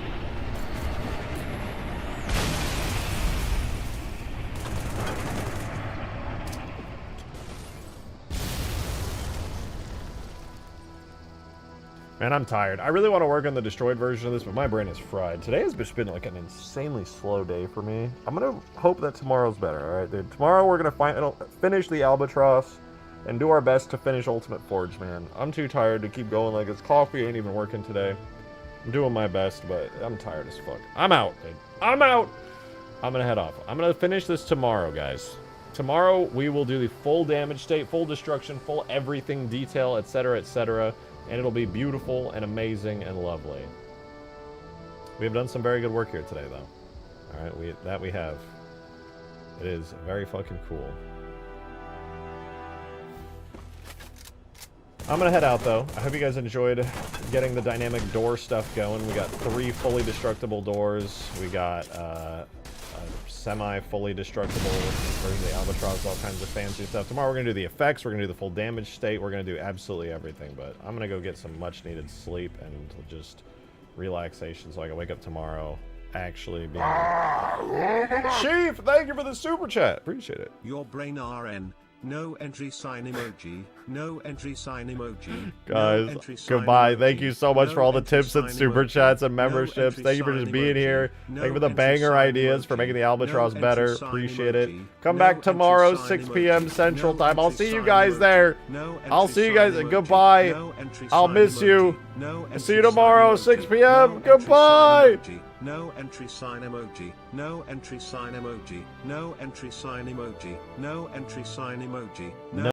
Speaker 1: Man, I'm tired. I really want to work on the destroyed version of this, but my brain is fried. Today has just been like an insanely slow day for me. I'm going to hope that tomorrow's better, alright, dude? Tomorrow we're going to finish the Albatross and do our best to finish Ultimate Forge, man. I'm too tired to keep going. Like, this coffee ain't even working today. I'm doing my best, but I'm tired as fuck. I'm out, dude. I'm out! I'm going to head off. I'm going to finish this tomorrow, guys. Tomorrow we will do the full damage state, full destruction, full everything detail, etc., etc., and it'll be beautiful and amazing and lovely. We have done some very good work here today, though. Alright, we have. It is very fucking cool. I'm gonna head out, though. I hope you guys enjoyed getting the dynamic door stuff going. We got 3 fully destructible doors. We got a semi-fully destructible version of the Albatross, all kinds of fancy stuff. Tomorrow we're going to do the effects, we're going to do the full damage state, we're going to do absolutely everything, but I'm going to go get some much-needed sleep and just relaxation so I can wake up tomorrow actually being... Chief, thank you for the super chat! Appreciate it.
Speaker 2: Your brain RN. No entry sign emoji. No entry sign emoji.
Speaker 1: Guys,
Speaker 2: no entry sign
Speaker 1: goodbye.
Speaker 2: emoji.
Speaker 1: Thank you so much
Speaker 2: No
Speaker 1: for all the
Speaker 2: entry
Speaker 1: tips and
Speaker 2: sign
Speaker 1: super
Speaker 2: emoji.
Speaker 1: chats and
Speaker 2: No
Speaker 1: memberships.
Speaker 2: entry
Speaker 1: Thank you for
Speaker 2: sign
Speaker 1: just being
Speaker 2: emoji.
Speaker 1: here.
Speaker 2: No
Speaker 1: Thank you for the
Speaker 2: entry
Speaker 1: banger
Speaker 2: sign
Speaker 1: ideas, for
Speaker 2: emoji.
Speaker 1: making the Albatross
Speaker 2: No
Speaker 1: better.
Speaker 2: entry sign
Speaker 1: Appreciate it.
Speaker 2: emoji.
Speaker 1: Come
Speaker 2: No
Speaker 1: back
Speaker 2: entry
Speaker 1: tomorrow,
Speaker 2: sign
Speaker 1: 6
Speaker 2: emoji.
Speaker 1: p.m. Central
Speaker 2: No
Speaker 1: Time. I'll
Speaker 2: entry
Speaker 1: see you
Speaker 2: sign
Speaker 1: guys
Speaker 2: emoji.
Speaker 1: there.
Speaker 2: No
Speaker 1: I'll
Speaker 2: entry
Speaker 1: see you
Speaker 2: sign
Speaker 1: guys.
Speaker 2: emoji.
Speaker 1: Goodbye.
Speaker 2: No entry
Speaker 1: I'll
Speaker 2: sign
Speaker 1: miss
Speaker 2: emoji.
Speaker 1: you.
Speaker 2: No entry
Speaker 1: See you
Speaker 2: sign
Speaker 1: tomorrow,
Speaker 2: emoji.
Speaker 1: 6 p.m.
Speaker 2: No entry sign
Speaker 1: Goodbye.
Speaker 2: emoji. No entry sign emoji. No entry sign emoji. No entry sign emoji. No entry sign emoji. No